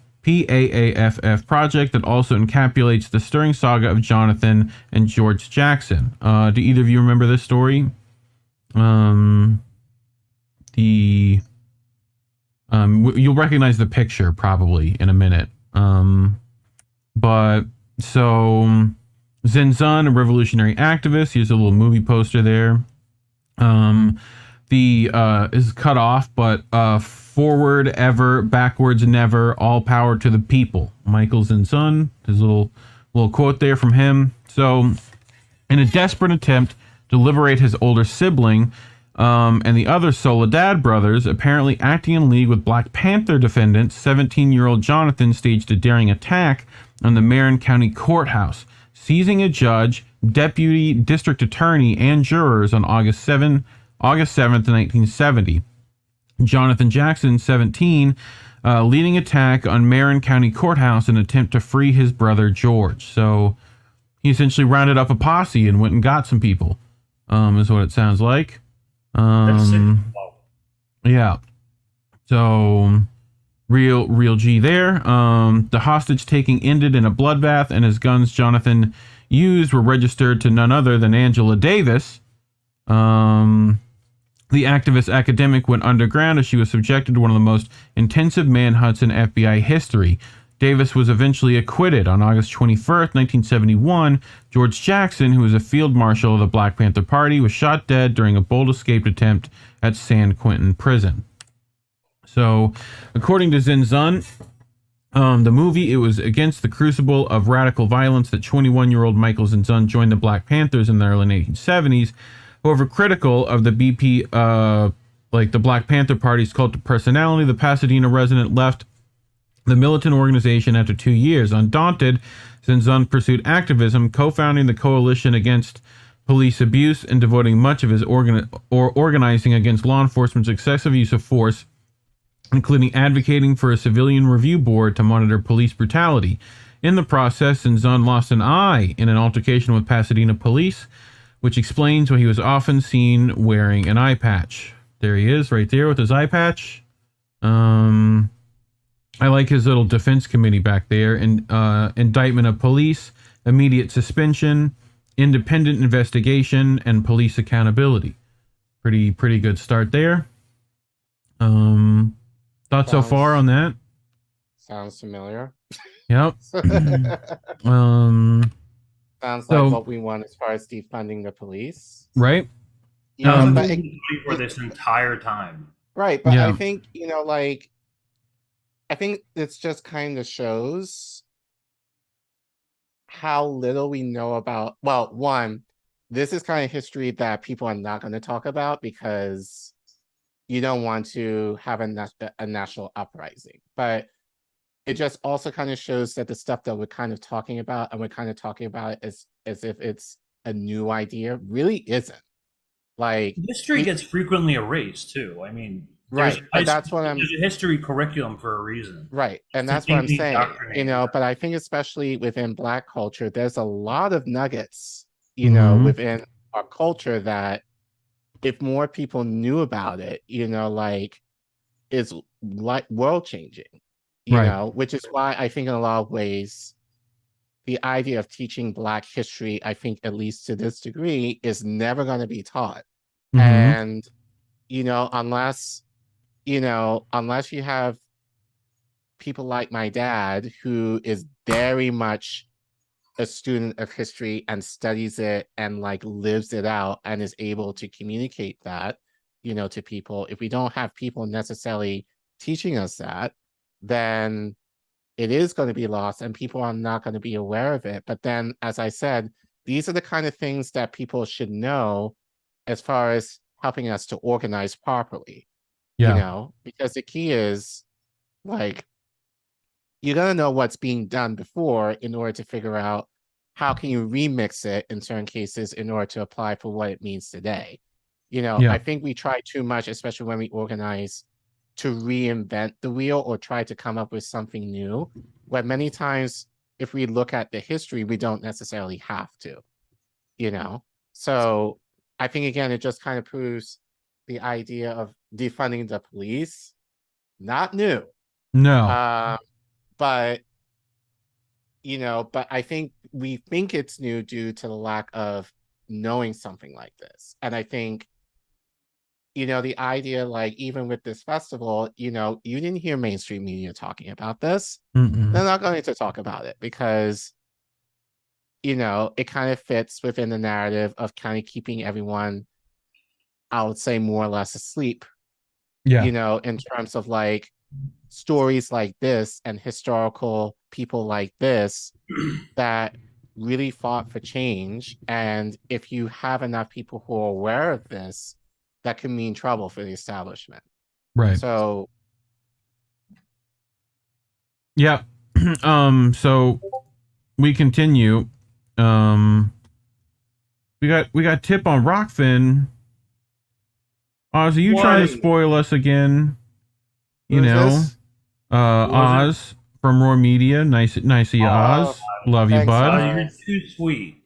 project that also encapsulates the stirring saga of Jonathan and George Jackson. Do either of you remember this story? You'll recognize the picture probably in a minute. But so Zinzun, a revolutionary activist. Here's a little movie poster there. Is cut off, but forward ever, backwards never, all power to the people. Michael Zinzun, his little quote there from him. So, in a desperate attempt to liberate his older sibling, and the other Soledad brothers, apparently acting in league with Black Panther defendants, 17-year-old Jonathan staged a daring attack on the Marin County Courthouse, seizing a judge, deputy district attorney, and jurors on August 7th, 1970. Jonathan Jackson, 17, leading attack on Marin County Courthouse in an attempt to free his brother George. So he essentially rounded up a posse and went and got some people, is what it sounds like. Yeah. So real G there. The hostage taking ended in a bloodbath, and his guns Jonathan used were registered to none other than Angela Davis. The activist academic went underground as she was subjected to one of the most intensive manhunts in FBI history. Davis was eventually acquitted. On August 21st, 1971, George Jackson, who was a field marshal of the Black Panther Party, was shot dead during a bold escape attempt at San Quentin Prison. So, according to Zinzun, the movie, it was against the crucible of radical violence that 21-year-old Michael Zinzun joined the Black Panthers in the early 1970s. However, critical of the the Black Panther Party's cult of personality, the Pasadena resident left the militant organization after 2 years. Undaunted, Zinzun pursued activism, co-founding the Coalition Against Police Abuse and devoting much of his organizing against law enforcement's excessive use of force, including advocating for a civilian review board to monitor police brutality. In the process, Zinzun lost an eye in an altercation with Pasadena police, which explains why he was often seen wearing an eye patch. There he is, right there with his eye patch. I like his little defense committee back there. Indictment of police, immediate suspension, independent investigation, and police accountability. Pretty good start there. Thoughts so far on that? Sounds familiar. Yep. Sounds like what we want as far as defunding the police. Right. Yeah, for this entire time. Right, but yeah. I think, I think this just kind of shows how little we know about, well, one, this is kind of history that people are not going to talk about because you don't want to have a national uprising. But it just also kind of shows that the stuff that we're kind of talking about, and we're kind of talking about it as if it's a new idea, really isn't. Like, history gets frequently erased too. I mean, Right. But that's what I'm. There's a history curriculum for a reason. Right. And that's what I'm saying. But I think especially within Black culture, there's a lot of nuggets, within our culture that if more people knew about it, like is like world changing, which is why I think in a lot of ways, the idea of teaching Black history, I think, at least to this degree, is never going to be taught. And, unless you have people like my dad, who is very much a student of history and studies it and like lives it out and is able to communicate that, to people. If we don't have people necessarily teaching us that, then it is going to be lost and people are not going to be aware of it. But then, as I said, these are the kind of things that people should know as far as helping us to organize properly, because the key is like, you're going to know what's being done before in order to figure out how can you remix it in certain cases in order to apply for what it means today. I think we try too much, especially when we organize, to reinvent the wheel or try to come up with something new, when many times if we look at the history, we don't necessarily have to, So I think, again, it just kind of proves the idea of defunding the police, not new. No. But I think we think it's new due to the lack of knowing something like this. And I think, the idea, like, even with this festival, you didn't hear mainstream media talking about this. They're not going to talk about it because, it kind of fits within the narrative of kind of keeping everyone, I would say, more or less asleep, in terms of like stories like this and historical people like this that really fought for change. And if you have enough people who are aware of this, that can mean trouble for the establishment. Right. So, yeah. So we continue. We got tip on Rockfin. Oz, are you trying to spoil us again? Oz from Roar Media. Nice of you, Oz. Love you, bud. You're too sweet.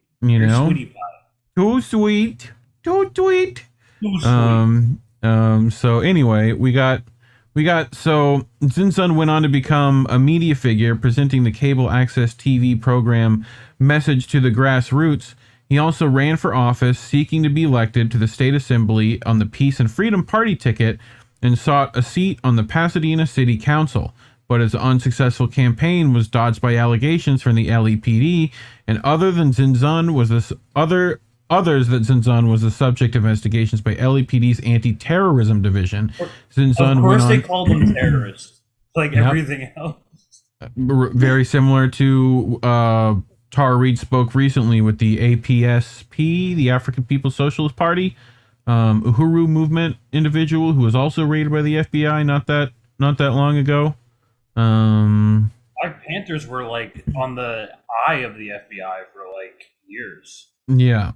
Too sweet. Too sweet. So anyway, we got so Zinsun went on to become a media figure presenting the cable access TV program Message to the Grassroots. He also ran for office, seeking to be elected to the state assembly on the Peace and Freedom Party ticket, and sought a seat on the Pasadena City Council. But his unsuccessful campaign was dodged by allegations from the LAPD, and others that Zinsun was the subject of investigations by LAPD's anti-terrorism division. Zinsun, of course, they called them terrorists, like everything else. Very similar to Tara Reid spoke recently with the APSP, the African People's Socialist Party, Uhuru movement individual who was also raided by the FBI not that long ago. Black Panthers were like on the eye of the FBI for like years. Yeah.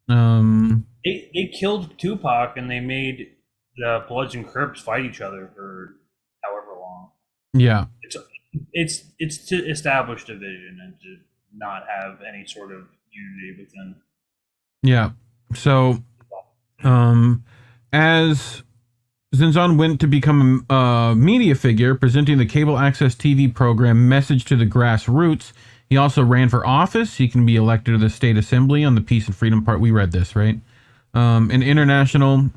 They killed Tupac and they made the Bloods and Crips fight each other for however long. Yeah. It's to establish division and to not have any sort of unity within. Yeah. So, as Zinsun went to become a media figure presenting the cable access TV program Message to the Grassroots, he also ran for office. He can be elected to the state assembly on the Peace and Freedom Part. We read this, right? As an internationalist,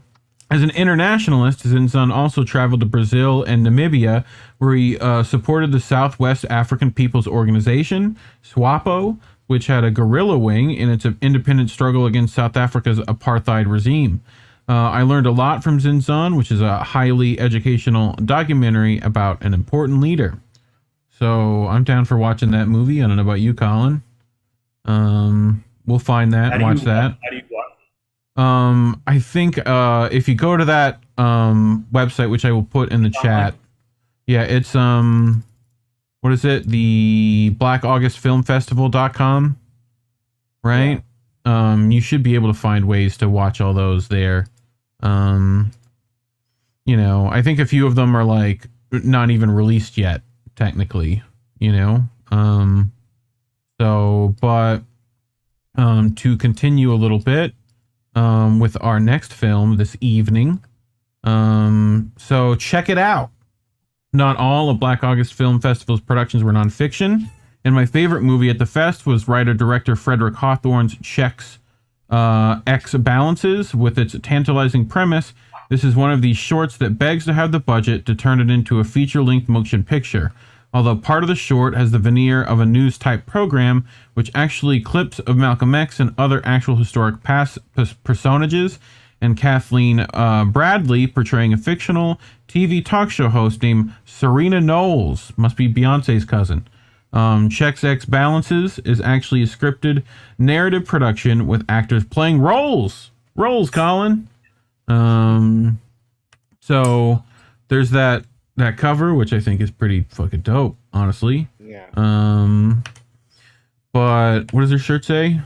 Zinsun also traveled to Brazil and Namibia, where he supported the Southwest African People's Organization, SWAPO, which had a guerrilla wing in its independent struggle against South Africa's apartheid regime. I learned a lot from Zinsun, which is a highly educational documentary about an important leader. So I'm down for watching that movie. I don't know about you, Collin. We'll find that and watch that. How do you watch it? I think if you go to that website, which I will put in the chat, yeah, it's what is it? The BlackAugustFilmFestival.com, right? Yeah. You should be able to find ways to watch all those there. You know, I think a few of them are like not even released yet, technically, you know. To continue a little bit with our next film this evening. So check it out. Not all of Black August Film Festival's productions were nonfiction, and my favorite movie at the fest was writer-director Frederick Hawthorne's Checks X Balances. With its tantalizing premise, this is one of these shorts that begs to have the budget to turn it into a feature-length motion picture. Although part of the short has the veneer of a news-type program, which actually clips of Malcolm X and other actual historic personages, and Kathleen Bradley portraying a fictional TV talk show host named Serena Knowles, must be Beyonce's cousin. Checks X Balances is actually a scripted narrative production with actors playing roles. Roles, Collin. So there's that cover, which I think is pretty fucking dope, honestly. Yeah. But what does their shirt say?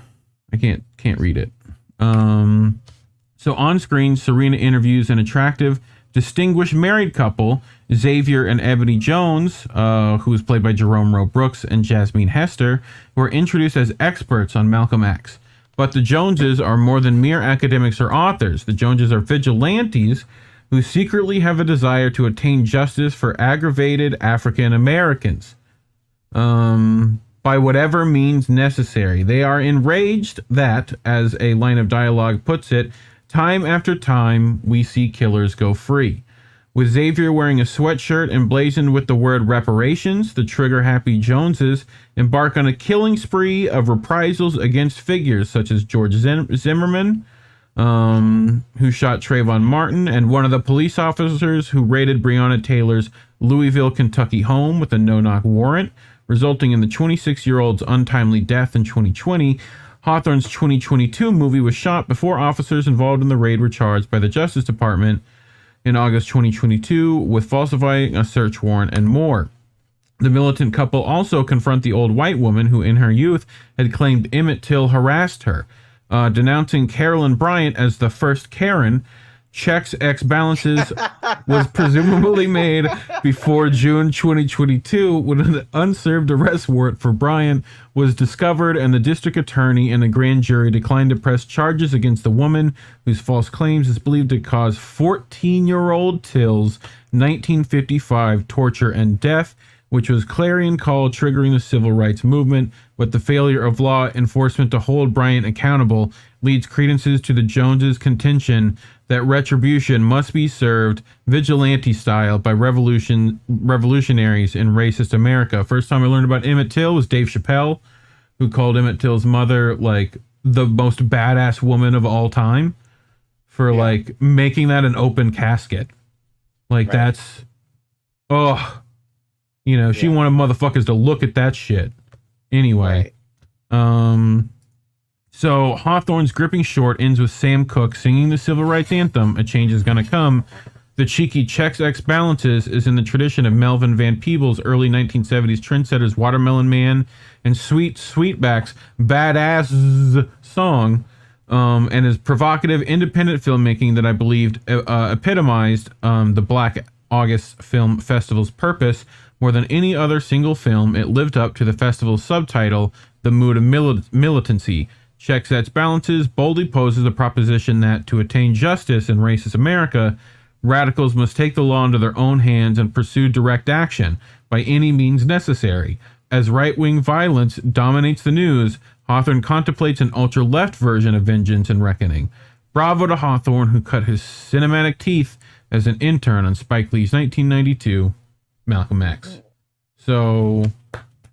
I can't read it. So on screen, Serena interviews an attractive, distinguished married couple, Xavier and Ebony Jones, who is played by Jerome Roe Brooks and Jasmine Hester, who are introduced as experts on Malcolm X. But the Joneses are more than mere academics or authors. The Joneses are vigilantes who secretly have a desire to attain justice for aggravated African Americans. By whatever means necessary. They are enraged that, as a line of dialogue puts it, time after time we see killers go free. With Xavier wearing a sweatshirt emblazoned with the word reparations, the trigger-happy Joneses embark on a killing spree of reprisals against figures such as George Zimmerman, who shot Trayvon Martin, and one of the police officers who raided Breonna Taylor's Louisville, Kentucky home with a no-knock warrant, resulting in the 26-year-old's untimely death in 2020. Hawthorne's 2022 movie was shot before officers involved in the raid were charged by the Justice Department in August 2022 with falsifying a search warrant and more. The militant couple also confront the old white woman who in her youth had claimed Emmett Till harassed her. Denouncing Carolyn Bryant as the first Karen, Checks X Balances was presumably made before June 2022 when an unserved arrest warrant for Bryant was discovered and the district attorney and a grand jury declined to press charges against the woman whose false claims is believed to cause 14-year-old Till's 1955 torture and death, which was clarion call triggering the civil rights movement. But the failure of law enforcement to hold Bryant accountable leads credences to the Joneses' contention that retribution must be served vigilante style by revolutionaries in racist America. First time I learned about Emmett Till was Dave Chappelle, who called Emmett Till's mother like the most badass woman of all time for like making that an open casket. Like that's, you know, she wanted motherfuckers to look at that shit. Anyway, so Hawthorne's gripping short ends with Sam Cooke singing the civil rights anthem, "A Change Is Gonna Come." The cheeky Checks X Balances is in the tradition of Melvin Van Peebles' early 1970s trendsetters Watermelon Man and Sweetback's Badass song, and is provocative, independent filmmaking that I believed epitomized the Black August Film Festival's purpose. More than any other single film, it lived up to the festival's subtitle, The Mood of Militancy. Checks X Balances boldly poses the proposition that to attain justice in racist America, radicals must take the law into their own hands and pursue direct action by any means necessary. As right-wing violence dominates the news, Hawthorne contemplates an ultra-left version of vengeance and reckoning. Bravo to Hawthorne, who cut his cinematic teeth as an intern on Spike Lee's 1992 Malcolm X. So,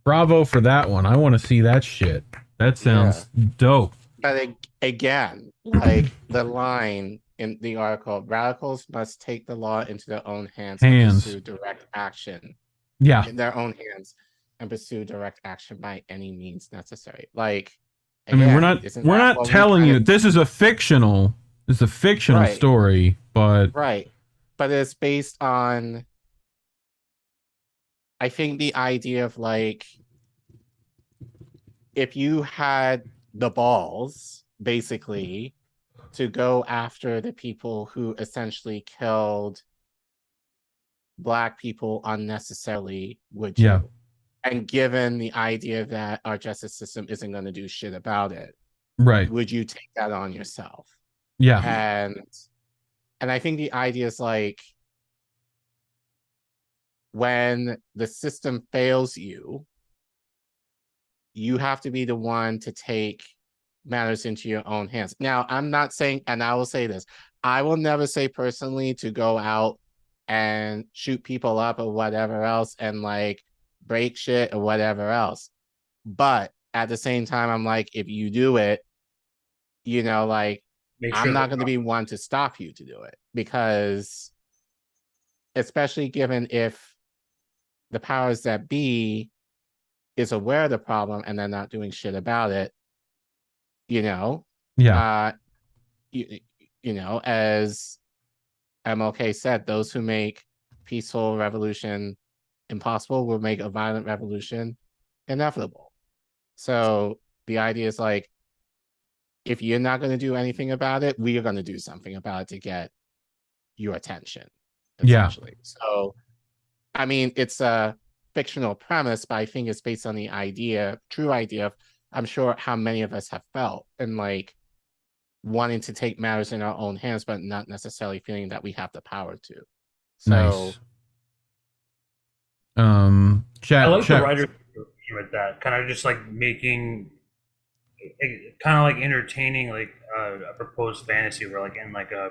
bravo for that one. I want to see that shit. That sounds dope. But again, like the line in the article, radicals must take the law into their own hands. And pursue direct action. Yeah. In their own hands and pursue direct action by any means necessary. Like, again, I mean, we're not telling you this is a fictional story, but but it's based on, I think, the idea of like, if you had the balls, basically, to go after the people who essentially killed Black people unnecessarily would Yeah. do. And given the idea that our justice system isn't going to do shit about it, Right. would you take that on yourself? Yeah. And I think the idea is like, when the system fails you, you have to be the one to take matters into your own hands. Now, I'm not saying, and I will say this, I will never say personally to go out and shoot people up or whatever else and like break shit or whatever else. But at the same time, I'm like, if you do it, you know, like, I'm not going to be one to stop you to do it, because especially given if the powers that be is aware of the problem and they're not doing shit about it, you know? Yeah. You know, as MLK said, those who make peaceful revolution impossible will make a violent revolution inevitable. So the idea is like, if you're not going to do anything about it, we are going to do something about it to get your attention, essentially. Yeah. So, I mean, it's a fictional premise, but I think it's based on the true idea of, I'm sure, how many of us have felt, and like wanting to take matters in our own hands, but not necessarily feeling that we have the power to. So, nice. I like the writer with that, kind of just like making, kind of like entertaining, like a proposed fantasy where, like, in like a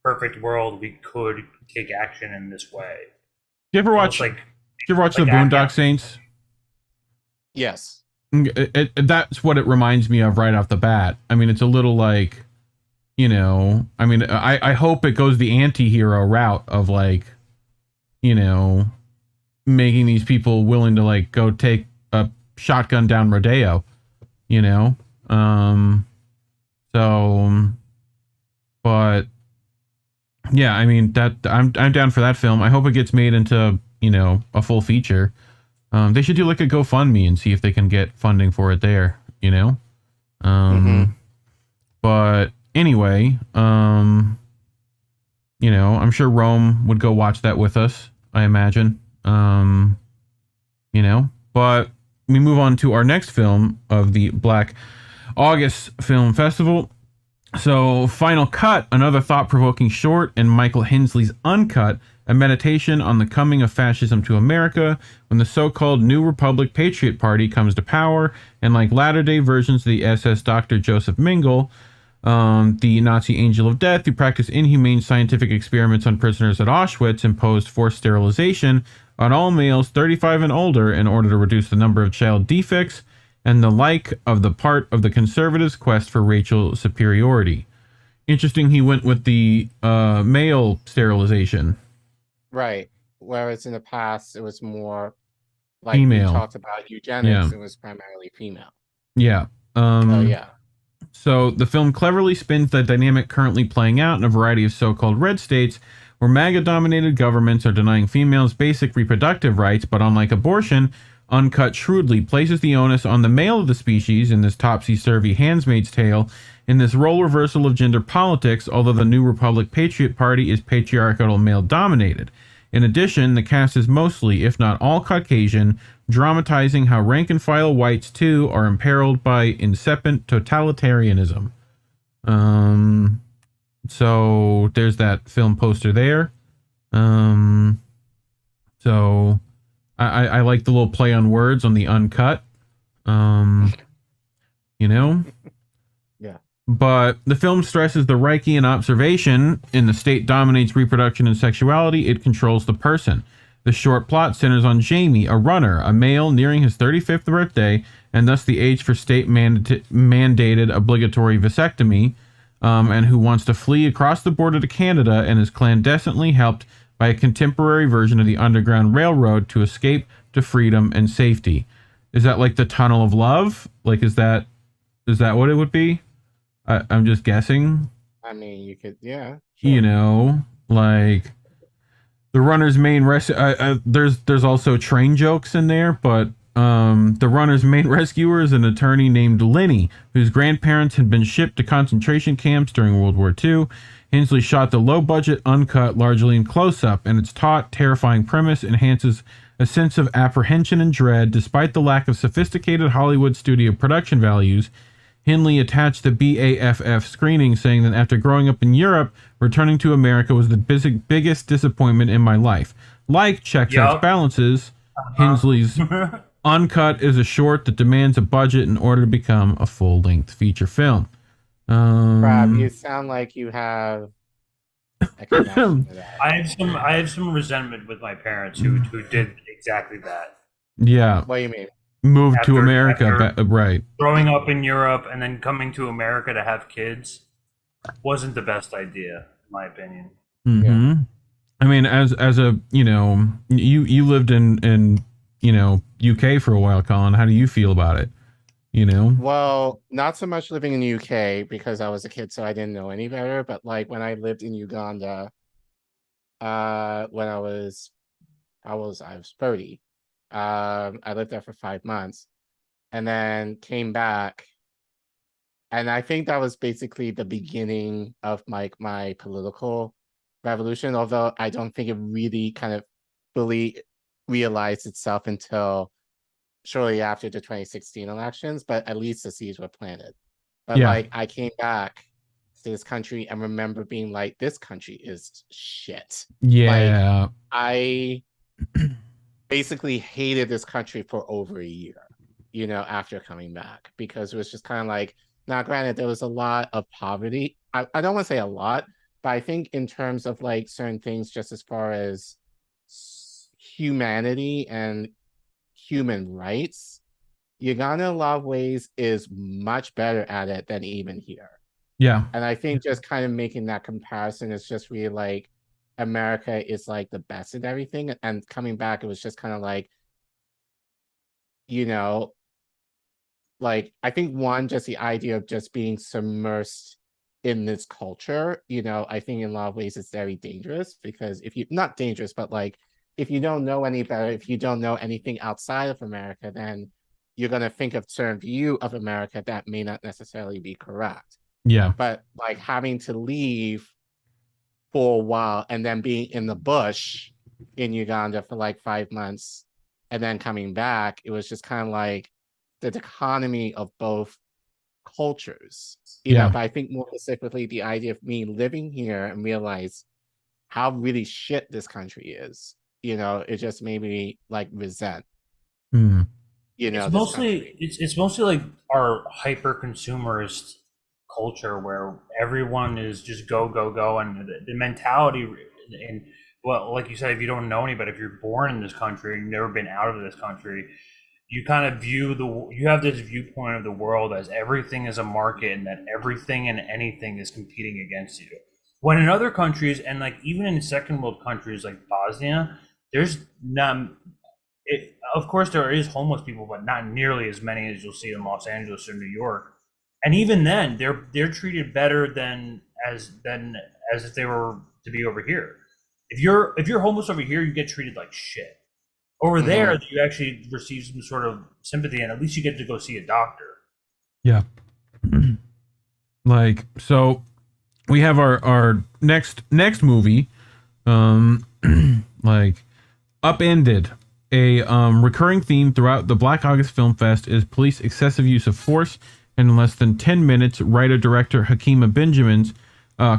perfect world, we could take action in this way. You ever watch the Boondock Saints? Yes. That's what it reminds me of right off the bat. I mean, it's a little like, you know, I mean, I hope it goes the anti-hero route of like, you know, making these people willing to like go take a shotgun down Rodeo, you know? But yeah, I mean, that I'm down for that film. I hope it gets made into, you know, a full feature. They should do like a GoFundMe and see if they can get funding for it there, you know? But anyway, you know, I'm sure Rome would go watch that with us, I imagine. You know, but we move on to our next film of the Black August Film Festival. So, Final Cut, another thought-provoking short, and Michael Hinsley's Uncut, a meditation on the coming of fascism to America when the so-called New Republic Patriot Party comes to power, and like latter-day versions of the SS Dr. Joseph Mengele, the Nazi angel of death who practiced inhumane scientific experiments on prisoners at Auschwitz, imposed forced sterilization on all males 35 and older in order to reduce the number of child defects, and the like of the part of the conservatives' quest for racial superiority. Interesting, he went with the male sterilization. Right. Whereas in the past, it was more like female. We talked about eugenics, it was primarily female. Yeah. Yeah. So the film cleverly spins the dynamic currently playing out in a variety of so-called red states where MAGA-dominated governments are denying females basic reproductive rights, but unlike abortion, Uncut shrewdly places the onus on the male of the species in this topsy-turvy Handmaid's Tale in this role reversal of gender politics, although the New Republic Patriot Party is patriarchal male-dominated. In addition, the cast is mostly, if not all, Caucasian, dramatizing how rank-and-file whites, too, are imperiled by incipient totalitarianism. So there's that film poster there. So I like the little play on words on the Uncut. You know? Yeah. But the film stresses the Reichian observation: in the state dominates reproduction and sexuality, it controls the person. The short plot centers on Jamie, a runner, a male nearing his 35th birthday, and thus the age for state mandated obligatory vasectomy, and who wants to flee across the border to Canada and is clandestinely helped by a contemporary version of the Underground Railroad to escape to freedom and safety. Is that like the Tunnel of Love? Like, is that what it would be? I'm just guessing. I mean, you could, yeah. Sure. You know, like the runner's main there's also train jokes in there, but The runner's main rescuer is an attorney named Lenny, whose grandparents had been shipped to concentration camps during World War II. Hensley shot the low-budget uncut largely in close-up, and its taut, terrifying premise enhances a sense of apprehension and dread. Despite the lack of sophisticated Hollywood studio production values, Henley attached the BAFF screening, saying that after growing up in Europe, returning to America was the biggest disappointment in my life. Like Checks Out Balances, Hensley's Uncut is a short that demands a budget in order to become a full-length feature film. Rob, you sound like you have a connection to that. I have some resentment with my parents who did exactly that. Yeah. What do you mean? Moved to America, right? Growing up in Europe and then coming to America to have kids wasn't the best idea, in my opinion. Mm-hmm. Yeah. I mean, as a you lived in UK for a while, Collin. How do you feel about it? Well, not so much living in the UK because I was a kid, so I didn't know any better. But like when I lived in Uganda, when I was 30. I lived there for 5 months and then came back. And I think that was basically the beginning of my political revolution, although I don't think it really kind of fully realized itself until shortly after the 2016 elections, but at least the seeds were planted. But like I came back to this country and remember being like, this country is shit. Yeah. Like, I basically hated this country for over a year, after coming back, because it was just kind of like, now granted, there was a lot of poverty. I don't want to say a lot, but I think in terms of like certain things, just as far as humanity and human rights, Uganda in a lot of ways is much better at it than even here. Yeah. And I think just kind of making that comparison is just really like, America is like the best at everything, and coming back, it was just kind of like, like I think just the idea of just being submersed in this culture, I think in a lot of ways it's very dangerous, because if you not dangerous, but like if you don't know any better, if you don't know anything outside of America, then you're gonna think of certain view of America that may not necessarily be correct. Yeah. But like having to leave for a while and then being in the bush in Uganda for like 5 months and then coming back, it was just kind of like the dichotomy of both cultures. But I think more specifically the idea of me living here and realize how really shit this country is, it just made me like resent. It's mostly like our hyper consumerist culture where everyone is just go, and the mentality, and well, like you said, if you don't know anybody, if you're born in this country and you've never been out of this country, you kind of you have this viewpoint of the world as everything is a market and that everything and anything is competing against you. When in other countries, and like even in second world countries like Bosnia, there's not, of course there is homeless people, but not nearly as many as you'll see in Los Angeles or New York. And even then, they're treated better than as if they were to be over here. If you're homeless over here, you get treated like shit. Over there, you actually receive some sort of sympathy, and at least you get to go see a doctor. Yeah. Like, so we have our next movie, like Upended. A recurring theme throughout the Black August Film Fest is police excessive use of force. In less than 10 minutes, writer-director Hakima Benjamin's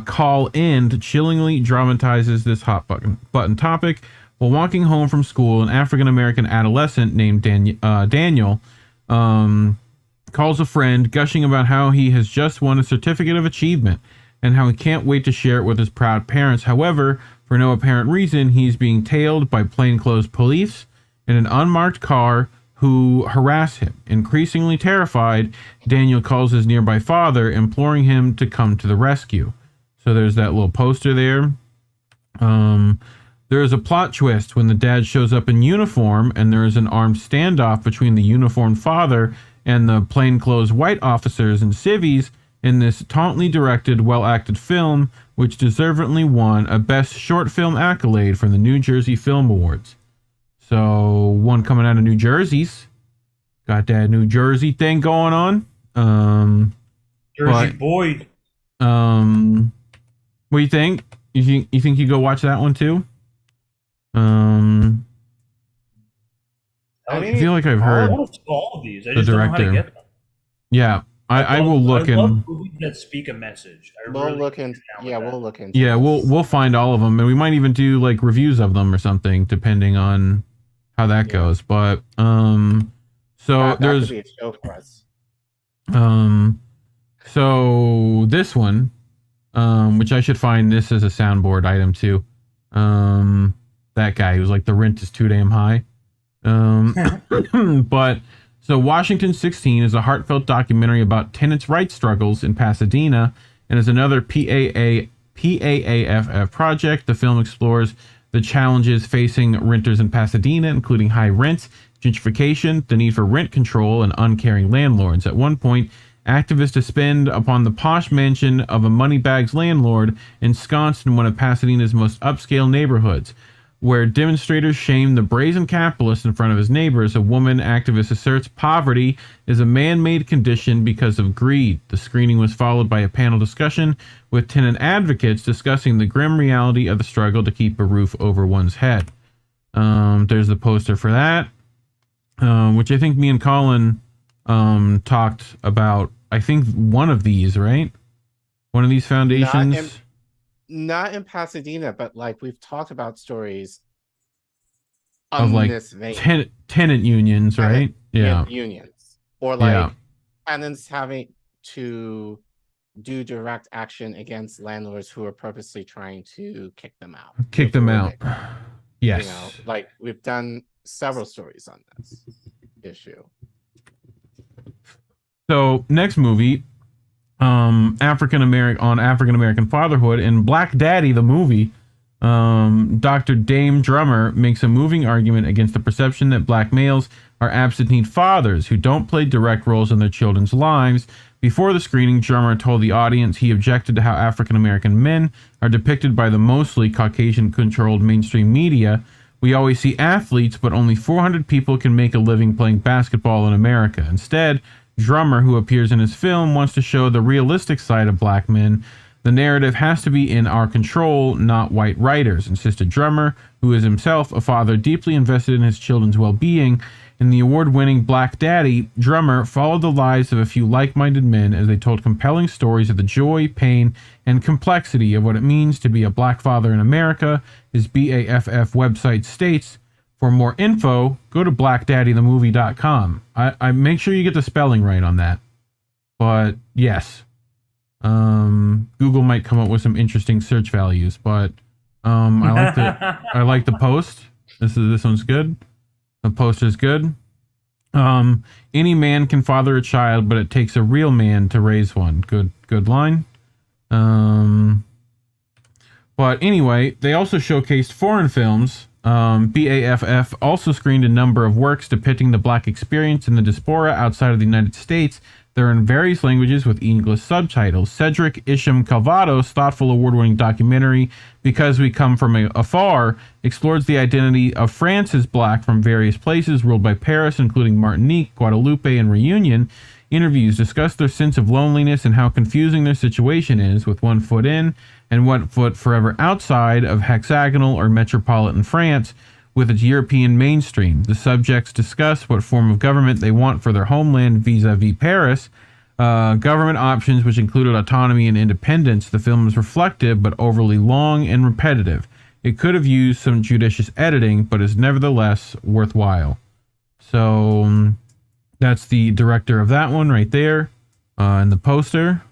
Call In chillingly dramatizes this hot button topic. While walking home from school, an African-American adolescent named Daniel calls a friend, gushing about how he has just won a certificate of achievement and how he can't wait to share it with his proud parents. However, for no apparent reason, he's being tailed by plainclothes police in an unmarked car who harass him. Increasingly terrified, Daniel calls his nearby father, imploring him to come to the rescue. So there's that little poster there. There is a plot twist when the dad shows up in uniform, and there is an armed standoff between the uniformed father and the plainclothes white officers and civvies in this tautly directed, well-acted film, which deservedly won a Best Short Film accolade from the New Jersey Film Awards. So, one coming out of New Jersey's got that New Jersey thing going on. Jersey boy. What do you think? You think you go watch that one too? I feel like I've heard all of these. I the just don't know how to director. get them. Yeah, I will look I love in. movies that speak a message. We'll look into this. Yeah, we'll find all of them, and we might even do like reviews of them or something, depending on how that goes. But so that there's could be a show for us. so this one, which I should find this as a soundboard item too. That guy who's like the rent is too damn high. But so Washington 16 is a heartfelt documentary about tenants' rights struggles in Pasadena, and is another PAAFF project. The film explores the challenges facing renters in Pasadena, including high rents, gentrification, the need for rent control, and uncaring landlords. At one point, activists descend upon the posh mansion of a moneybags landlord ensconced in one of Pasadena's most upscale neighborhoods. Where demonstrators shame the brazen capitalist in front of his neighbors, a woman activist asserts poverty is a man-made condition because of greed. The screening was followed by a panel discussion with tenant advocates discussing the grim reality of the struggle to keep a roof over one's head. There's the poster for that, which I think me and Collin talked about. I think one of these, right? One of these foundations. Not in Pasadena, but like we've talked about stories of like this vein. Tenant unions, right? Yeah, unions, or like tenants having to do direct action against landlords who are purposely trying to kick them out. Yes, you know, like we've done several stories on this issue. So next movie. African American fatherhood in Black Daddy the movie. Dr. Dame Drummer makes a moving argument against the perception that black males are absentee fathers who don't play direct roles in their children's lives. Before the screening, Drummer told the audience he objected to how African American men are depicted by the mostly Caucasian controlled mainstream media. We always see athletes, but only 400 people can make a living playing basketball in America. Instead, Drummer, who appears in his film, wants to show the realistic side of black men. The narrative has to be in our control, not white writers, insisted Drummer, who is himself a father deeply invested in his children's well-being. In the award-winning Black Daddy, Drummer followed the lives of a few like-minded men as they told compelling stories of the joy, pain, and complexity of what it means to be a black father in America. His BAFF website states, for more info, go to blackdaddythemovie.com. I make sure you get the spelling right on that. But yes, Google might come up with some interesting search values. But I like the post. This one's good. The poster's good. Any man can father a child, but it takes a real man to raise one. Good line. But anyway, they also showcased foreign films. BAFF also screened a number of works depicting the black experience in the diaspora outside of the United States. They're in various languages with English subtitles. Cedric Isham Calvado's thoughtful award-winning documentary, Because We Come From Afar, explores the identity of France's black from various places ruled by Paris, including Martinique, Guadeloupe, and Reunion. Interviews discuss their sense of loneliness and how confusing their situation is, with one foot in and one foot forever outside of hexagonal or metropolitan France with its European mainstream. The subjects discuss what form of government they want for their homeland vis-a-vis Paris, government options which included autonomy and independence. The film is reflective but overly long and repetitive. It could have used some judicious editing, but is nevertheless worthwhile. So that's the director of that one right there in the poster.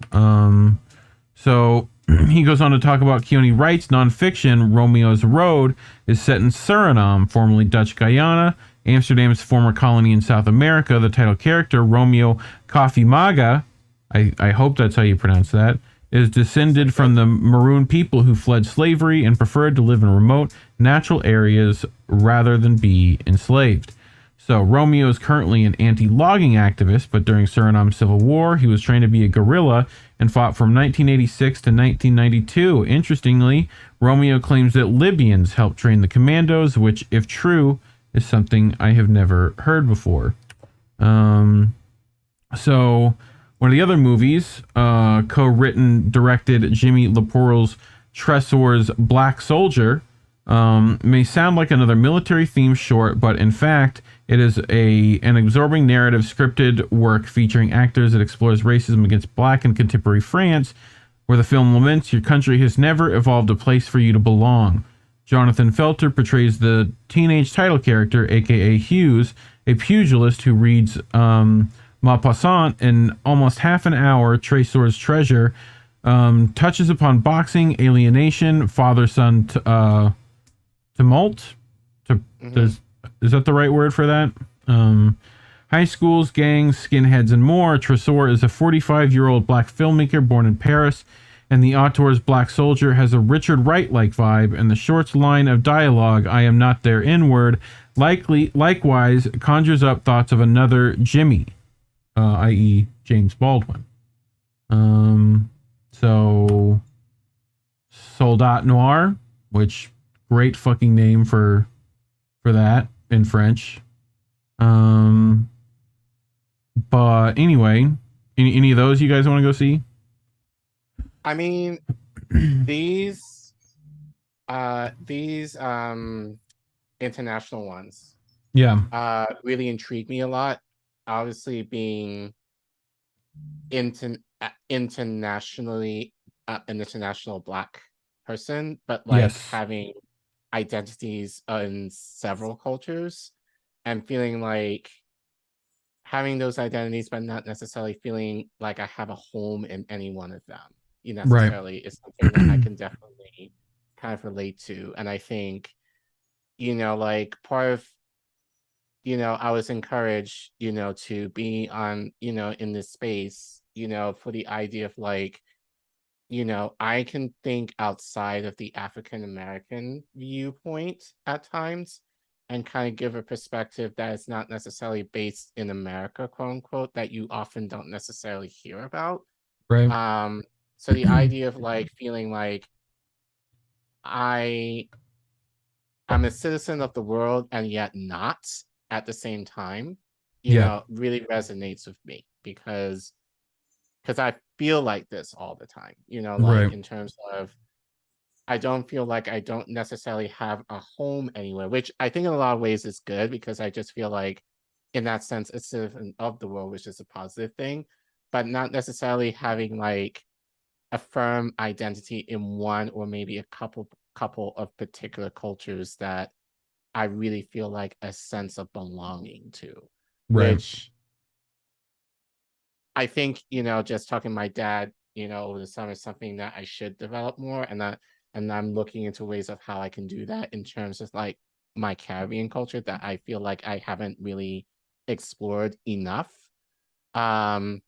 So he goes on to talk about Keone Wright's nonfiction, Romeo's Road, is set in Suriname, formerly Dutch Guyana, Amsterdam's former colony in South America. The title character, Romeo Kafimaga, I hope that's how you pronounce that, is descended from the Maroon people who fled slavery and preferred to live in remote, natural areas rather than be enslaved. So Romeo is currently an anti-logging activist, but during Suriname's civil war, he was trained to be a guerrilla and fought from 1986 to 1992. Interestingly, Romeo claims that Libyans helped train the commandos, which, if true, is something I have never heard before. So one of the other movies, co-written, directed Jimmy Leporel's Tresor's Black Soldier, may sound like another military-themed short, but in fact, it is an absorbing narrative scripted work featuring actors that explores racism against black and contemporary France, where the film laments your country has never evolved a place for you to belong. Jonathan Felter portrays the teenage title character, aka Hughes, a pugilist who reads Maupassant in almost half an hour. Tresor's Treasure touches upon boxing, alienation, father-son tumult. Is that the right word for that? High schools, gangs, skinheads, and more. Tresor is a 45-year-old black filmmaker born in Paris, and the auteur's Black Soldier has a Richard Wright-like vibe, and the short's line of dialogue, "I am not their N-word," likewise conjures up thoughts of another Jimmy, i.e. James Baldwin. So Soldat Noir, which great fucking name for that in French. But anyway, any of those you guys want to go see? I mean, these international ones, really intrigue me a lot. Obviously, being internationally an international black person, but like having identities in several cultures and feeling like having those identities, but not necessarily feeling like I have a home in any one of them. Necessarily is something that I can definitely kind of relate to. And I think, like part of, I was encouraged, to be on, in this space, for the idea of like, I can think outside of the African American viewpoint at times and kind of give a perspective that is not necessarily based in America, quote unquote, that you often don't necessarily hear about. Right. So the idea of like feeling like I'm a citizen of the world and yet not at the same time, really resonates with me because I feel like this all the time, in terms of I don't feel like I don't necessarily have a home anywhere, which I think in a lot of ways is good because I just feel like in that sense, a citizen of the world, which is a positive thing, but not necessarily having like a firm identity in one or maybe a couple of particular cultures that I really feel like a sense of belonging to, which I think, just talking to my dad, over the summer is something that I should develop more. And I'm looking into ways of how I can do that in terms of like my Caribbean culture that I feel like I haven't really explored enough. But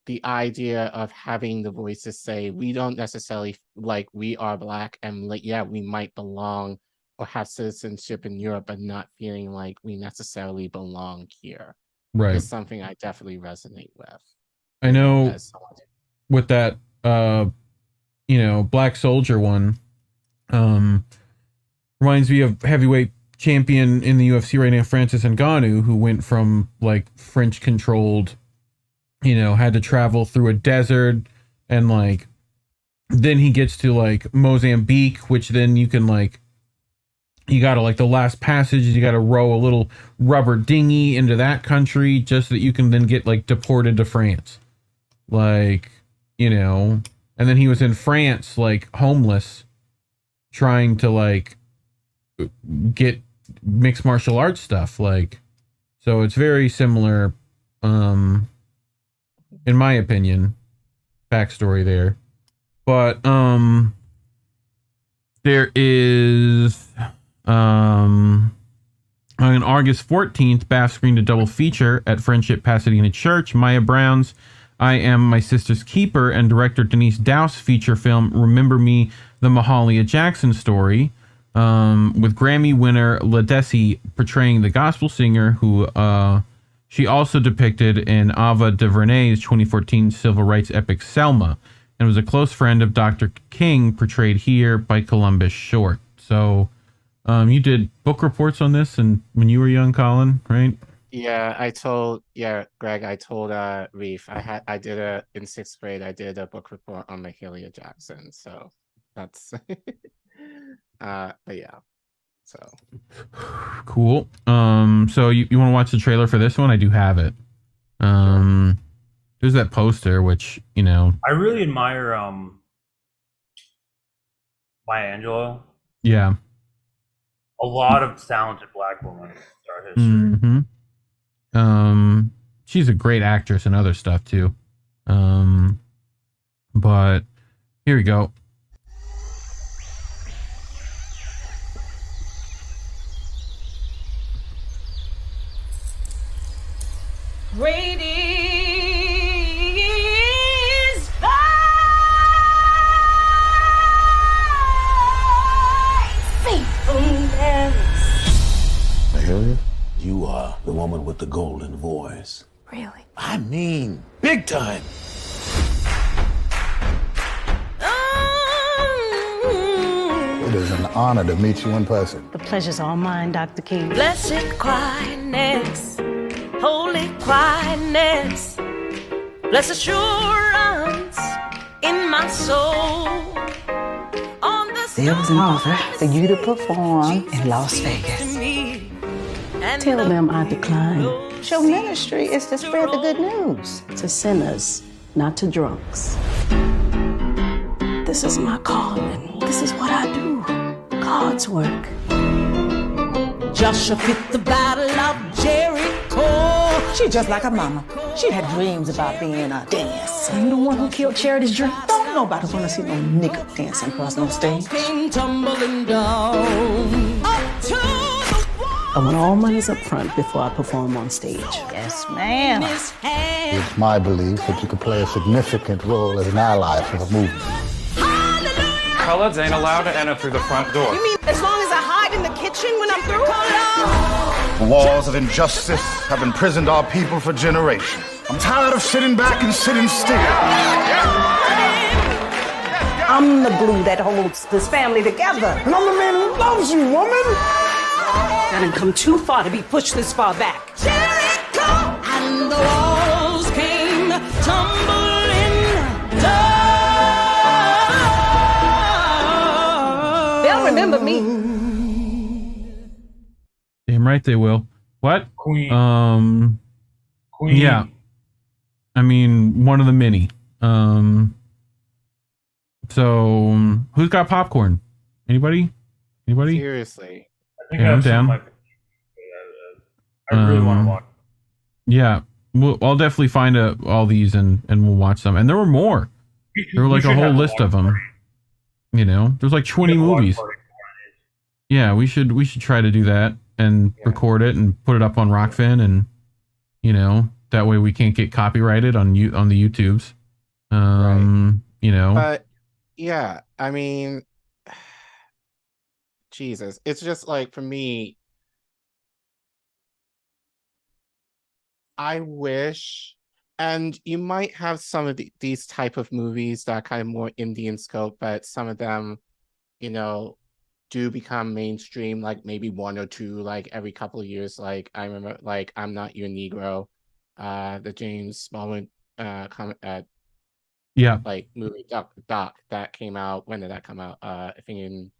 the idea of having the voice to say, we don't necessarily like we are black and like, we might belong or have citizenship in Europe, but not feeling like we necessarily belong here. Is something I definitely resonate with. I know with that, Black Soldier one, reminds me of heavyweight champion in the UFC right now, Francis Ngannou, who went from like French controlled, had to travel through a desert and like, then he gets to like Mozambique, which then you can like, you gotta like the last passage, you gotta row a little rubber dinghy into that country just so that you can then get like deported to France. Like, and then he was in France, like homeless, trying to like get mixed martial arts stuff. Like, so it's very similar, in my opinion, backstory there. But, there is, on August 14th, BAF screened a double feature at Friendship Pasadena Church. Maya Brown's I Am My Sister's Keeper and director Denise Dowse feature film Remember Me, the Mahalia Jackson Story, with Grammy winner Ledesi portraying the gospel singer who she also depicted in Ava DuVernay's 2014 civil rights epic Selma, and was a close friend of Dr. King, portrayed here by Columbus Short. So you did book reports on this and when you were young, Collin, right? Yeah, Greg, I told Reef I did in 6th grade, I did a book report on Mahalia Jackson. So that's but yeah. So Cool. So you want to watch the trailer for this one? I do have it. There's that poster, which, you know, I really admire Maya Angelou. yeah. A lot of talented Black women throughout history. Mm-hmm. She's a great actress and other stuff too. But here we go. Great is thy faithfulness. Mahalia, you are the woman with the golden voice. Really? I mean, big time. It is an honor to meet you in person. The pleasure's all mine, Dr. King. Blessed quietness, holy quietness, blessed assurance in my soul. There was an offer for you to perform in Las Vegas. Tell them I declined. Your ministry is to spread the good news to sinners, not to drunks. This is my calling. This is what I do. God's work. Joshua fit the battle of Jericho. She just like her mama. She had dreams about being a dancer. You the one who killed Charity's dream? Don't nobody want to see no nigga dancing across no stage. Came tumbling down up to the wall. I want all monies up front before I perform on stage. Yes, ma'am. It's my belief that you could play a significant role as an ally for the movement. Colours ain't allowed to enter through the front door. You mean as long as I hide in the kitchen when I'm through? The walls of injustice have imprisoned our people for generations. I'm tired of sitting back and sitting still. I'm the glue that holds this family together. And I'm the man who loves you, woman. I didn't come too far to be pushed this far back. Jericho! And the walls came tumbling down. They'll remember me. Damn right they will. What? Queen. Queen. Yeah. I mean, one of the many. So who's got popcorn? Anybody? seriously. I think Yeah, I I'm have some down. of my I really want to watch. Yeah. I'll definitely find all these and we'll watch some. And there were more. There were like a whole list of them. You know, there's like 20 movies. Yeah, we should try to do that and record it and put it up on Rockfin, and you know, that way we can't get copyrighted on the YouTubes. You know. But yeah, I mean, Jesus, it's just like, for me, I wish, and you might have some of these type of movies that are kind of more indie in scope, but some of them, you know, do become mainstream, like maybe one or two, like every couple of years. Like I remember, like I'm Not Your Negro, the James Smallwood like movie doc that came out. When did that come out? I think in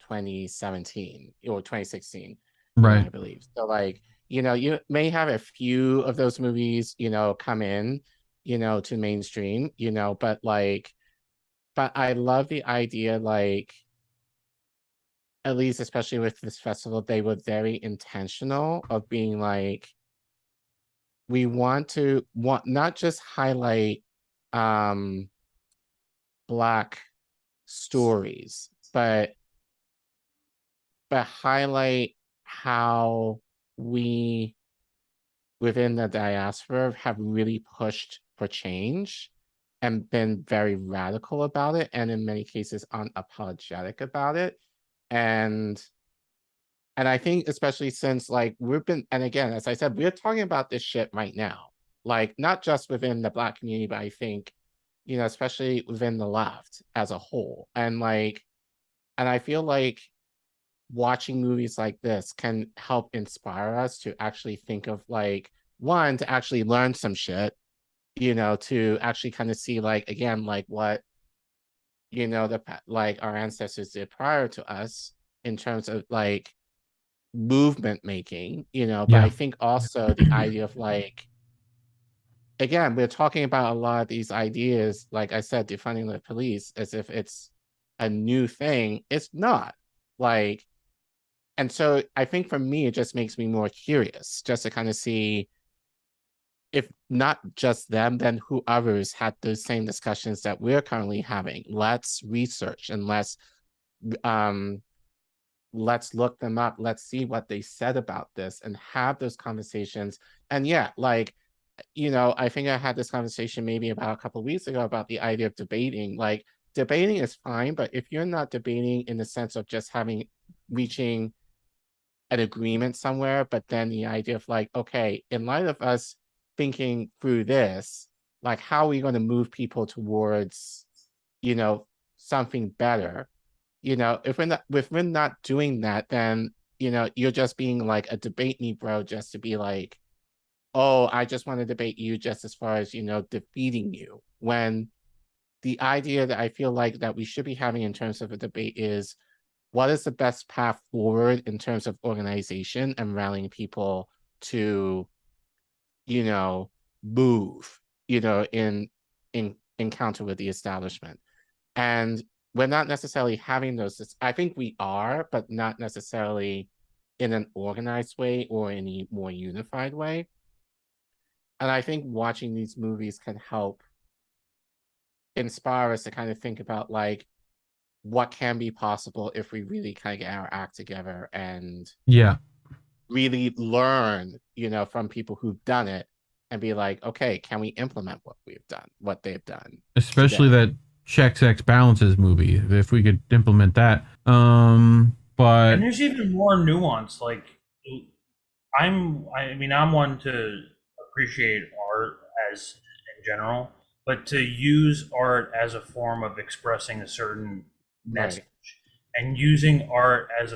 2017 or 2016, right? I believe. So like, you know, you may have a few of those movies, you know, come in, you know, to mainstream, you know, but I love the idea, like, at least especially with this festival, they were very intentional of being like, we want not just highlight Black stories, but highlight how we within the diaspora have really pushed for change and been very radical about it, and in many cases unapologetic about it. And I think especially since, like, we've been, and again, as I said, we're talking about this shit right now, like not just within the Black community, but I think, you know, especially within the left as a whole. And like, and I feel like watching movies like this can help inspire us to actually think of like, one, to actually learn some shit, you know, to actually kind of see like, again, like what, you know, like our ancestors did prior to us in terms of like movement making, you know, but I think also the idea of like, again, we're talking about a lot of these ideas, like I said, defunding the police as if it's a new thing. It's not. Like, and so I think for me, it just makes me more curious just to kind of see if not just them, then who others had those same discussions that we're currently having. Let's research and let's look them up. Let's see what they said about this and have those conversations. And yeah, like, you know, I think I had this conversation maybe about a couple of weeks ago about the idea of debating. Like, debating is fine, but if you're not debating in the sense of just reaching an agreement somewhere, but then the idea of like, okay, in light of us thinking through this, like, how are we going to move people towards, you know, something better? You know, if we're not doing that, then, you know, you're just being like a debate me bro just to be like, oh, I just want to debate you just as far as, you know, defeating you. When the idea that I feel like that we should be having in terms of a debate is, what is the best path forward in terms of organization and rallying people to, you know, move, you know, in encounter with the establishment. And we're not necessarily having those, I think we are, but not necessarily in an organized way or in a more unified way. And I think watching these movies can help inspire us to kind of think about like what can be possible if we really kind of get our act together and really learn, you know, from people who've done it and be like, okay, can we implement what we've done, what they've done? Especially today? that Checks X Balances movie, if we could implement that. But and there's even more nuance. Like, I mean, I'm one to appreciate art as in general, but to use art as a form of expressing a certain message and using art as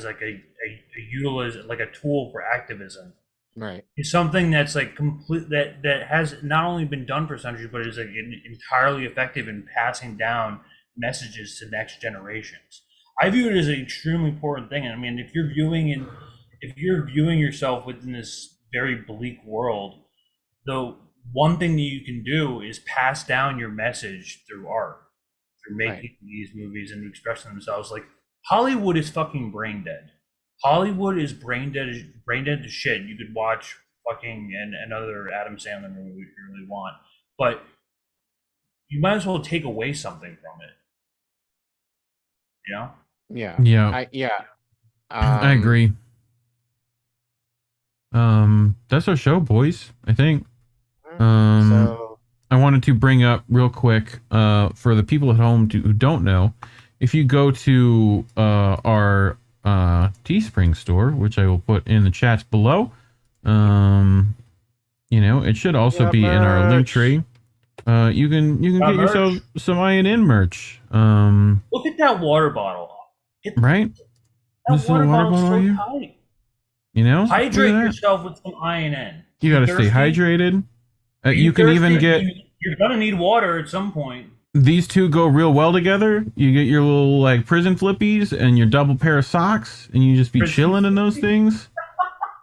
like a tool for activism, is something that's like that has not only been done for centuries, but is like entirely effective in passing down messages to next generations. I view it as an extremely important thing. And I mean, if you're viewing yourself within this very bleak world, the one thing that you can do is pass down your message through art, through making these movies and expressing themselves. Like, Hollywood is fucking brain dead. Hollywood is brain dead to shit. You could watch fucking another Adam Sandler movie if you really want, but you might as well take away something from it. You know? I agree. That's our show, boys. I think. I wanted to bring up real quick, for the people at home who don't know, if you go to our Teespring store, which I will put in the chats below, you know, it should also be in our link tree. You can get yourself some INN merch. Look at that water bottle. Right? That water bottle's so tight. You know? Hydrate yourself with some INN. You gotta stay hydrated. You can even get... You're gonna need water at some point. These two go real well together. You get your little like prison flippies and your double pair of socks, and you just be chilling in those things.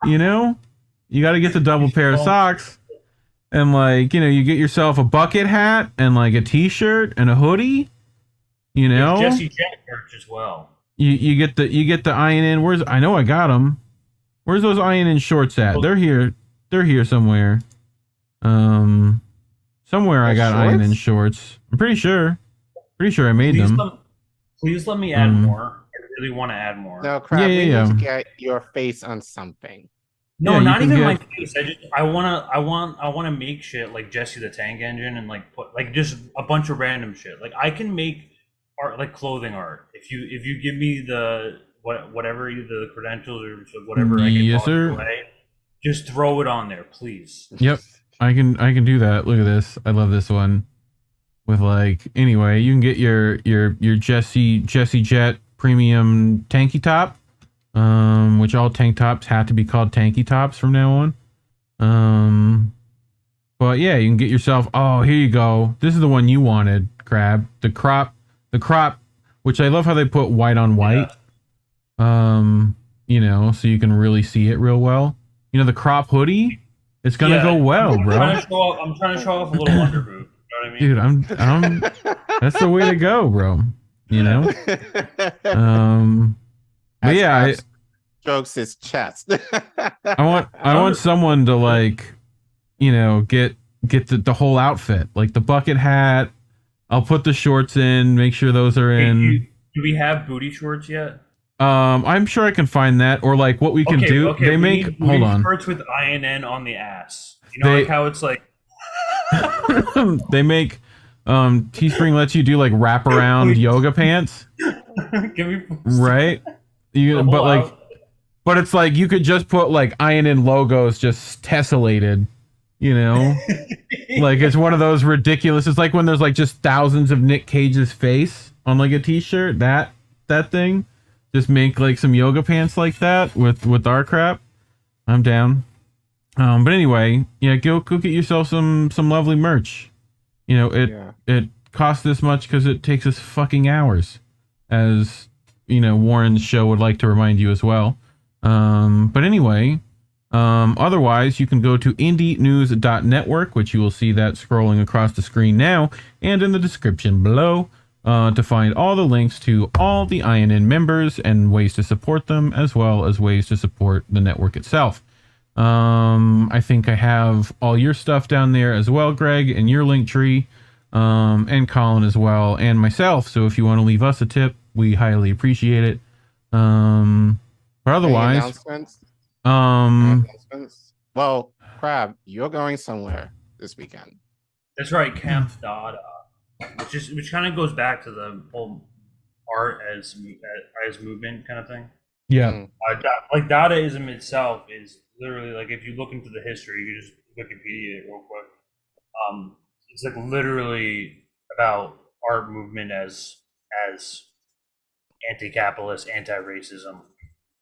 You know? You gotta get the double pair of socks. And like, you know, you get yourself a bucket hat and like a t-shirt and a hoodie. You know? There's Jesse Jet merch as well. You get the INN. I know I got them. Where's those INN shorts at? They're here somewhere. Somewhere I got INN shorts. I'm pretty sure I made them. Please let me add more. I really want to add more. No, crap. We need to get your face on something. No, not even my face. I want to make shit like Jesse the Tank Engine and like put like just a bunch of random shit. Like I can make art, like clothing art. If you give me the whatever, either the credentials or whatever, I can talk away. Just throw it on there, please. Yep, I can do that. Look at this. I love this one. With like, anyway, you can get your Jesse Jet premium tanky top. which all tank tops have to be called tanky tops from now on. But yeah, you can get yourself, oh, here you go. This is the one you wanted, Crab. The crop, which I love how they put white on white. You know, so you can really see it real well. You know, the crop hoodie, it's gonna go well, bro. I'm trying to show off a little underboob. You know what I mean? Dude, I'm that's the way to go, bro. You know? But yeah, strokes his chest. I want someone to, like, you know, get the whole outfit, like the bucket hat. I'll put the shorts in, make sure those are in. Do we have booty shorts yet? I'm sure I can find that, or like what we can do. Okay, they make hold on. Shorts with INN on the ass. You know, like how it's like. They make Teespring lets you do like wraparound yoga pants. Right? But it's like you could just put like INN logos just tessellated, you know? Like it's one of those ridiculous. It's like when there's like just thousands of Nick Cage's face on like a t-shirt. That thing. Just make like some yoga pants like that with our crap. I'm down. But anyway, yeah, go get yourself some lovely merch. You know, it costs this much because it takes us fucking hours, as you know, Warren's show would like to remind you as well. But anyway, otherwise you can go to indienews.network, which you will see that scrolling across the screen now and in the description below, to find all the links to all the INN members and ways to support them, as well as ways to support the network itself. I think I have all your stuff down there as well, Greg, and your link tree, and Collin as well, and myself. So if you want to leave us a tip, we highly appreciate it. But otherwise, announcements? Well, Crab, you're going somewhere this weekend. That's right, Camp Dada, which kind of goes back to the whole art as movement kind of thing. Yeah. Like Dadaism itself is literally, like, if you look into the history, you just Wikipedia it real quick. It's like literally about art movement as anti-capitalist, anti-racism,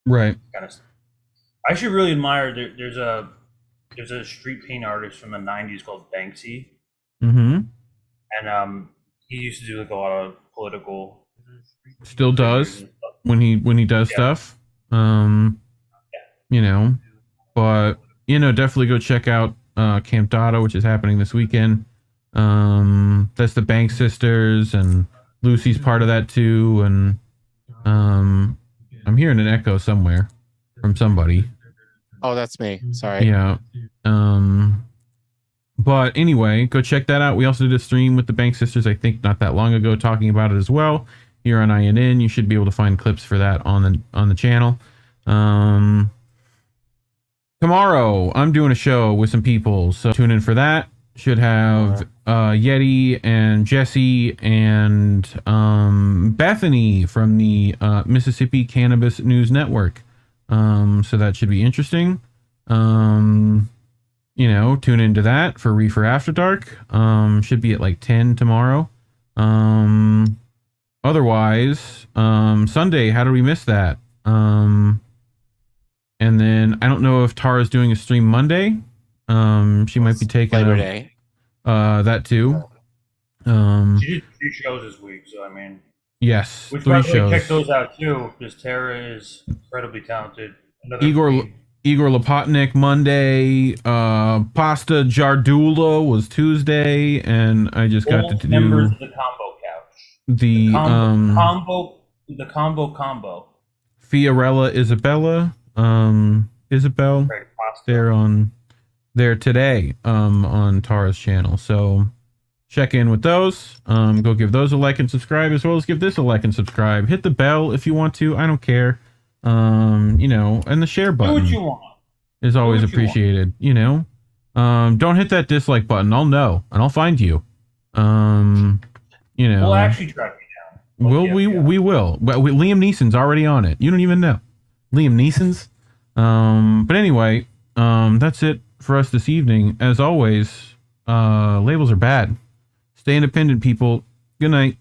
right? Kind of stuff. I actually really admire. There's a street paint artist from the '90s called Banksy, and he used to do like a lot of political. Still does when he does stuff. You know, but you know, definitely go check out Camp Dada, which is happening this weekend. That's the Bank sisters, and Lucy's part of that too. And I'm hearing an echo somewhere from somebody. Oh, that's me. Sorry. Yeah. But anyway, go check that out. We also did a stream with the Bank sisters, I think not that long ago, talking about it as well. Here on INN, you should be able to find clips for that on the channel. Tomorrow, I'm doing a show with some people, so tune in for that. Should have Yeti and Jesse and Bethany from the Mississippi Cannabis News Network. So that should be interesting. You know, tune into that for Reefer After Dark. Should be at like 10 tomorrow. Otherwise, Sunday, how did we miss that? And then I don't know if Tara's doing a stream Monday. She might be taking Labor Day. That too. She did 3 shows this week, so I mean. Yes, which 3 by the way, shows. check those out too, because Tara is incredibly talented. Igor Lopatnik Monday. Pasta Jardula was Tuesday, and I just got to do members of the Combo Couch. The combo. Fiorella Isabella. Isabel. They're on there today. On Tara's channel. So check in with those. Go give those a like and subscribe, as well as give this a like and subscribe. Hit the bell if you want to. I don't care. You know, and the share button. Do what you want. Is always appreciated. You know, don't hit that dislike button. I'll know and I'll find you. You know, we'll actually track you down. We will. But Liam Neeson's already on it. You don't even know. Liam Neeson's. But anyway, that's it for us this evening. As always, labels are bad. Stay independent, people. Good night.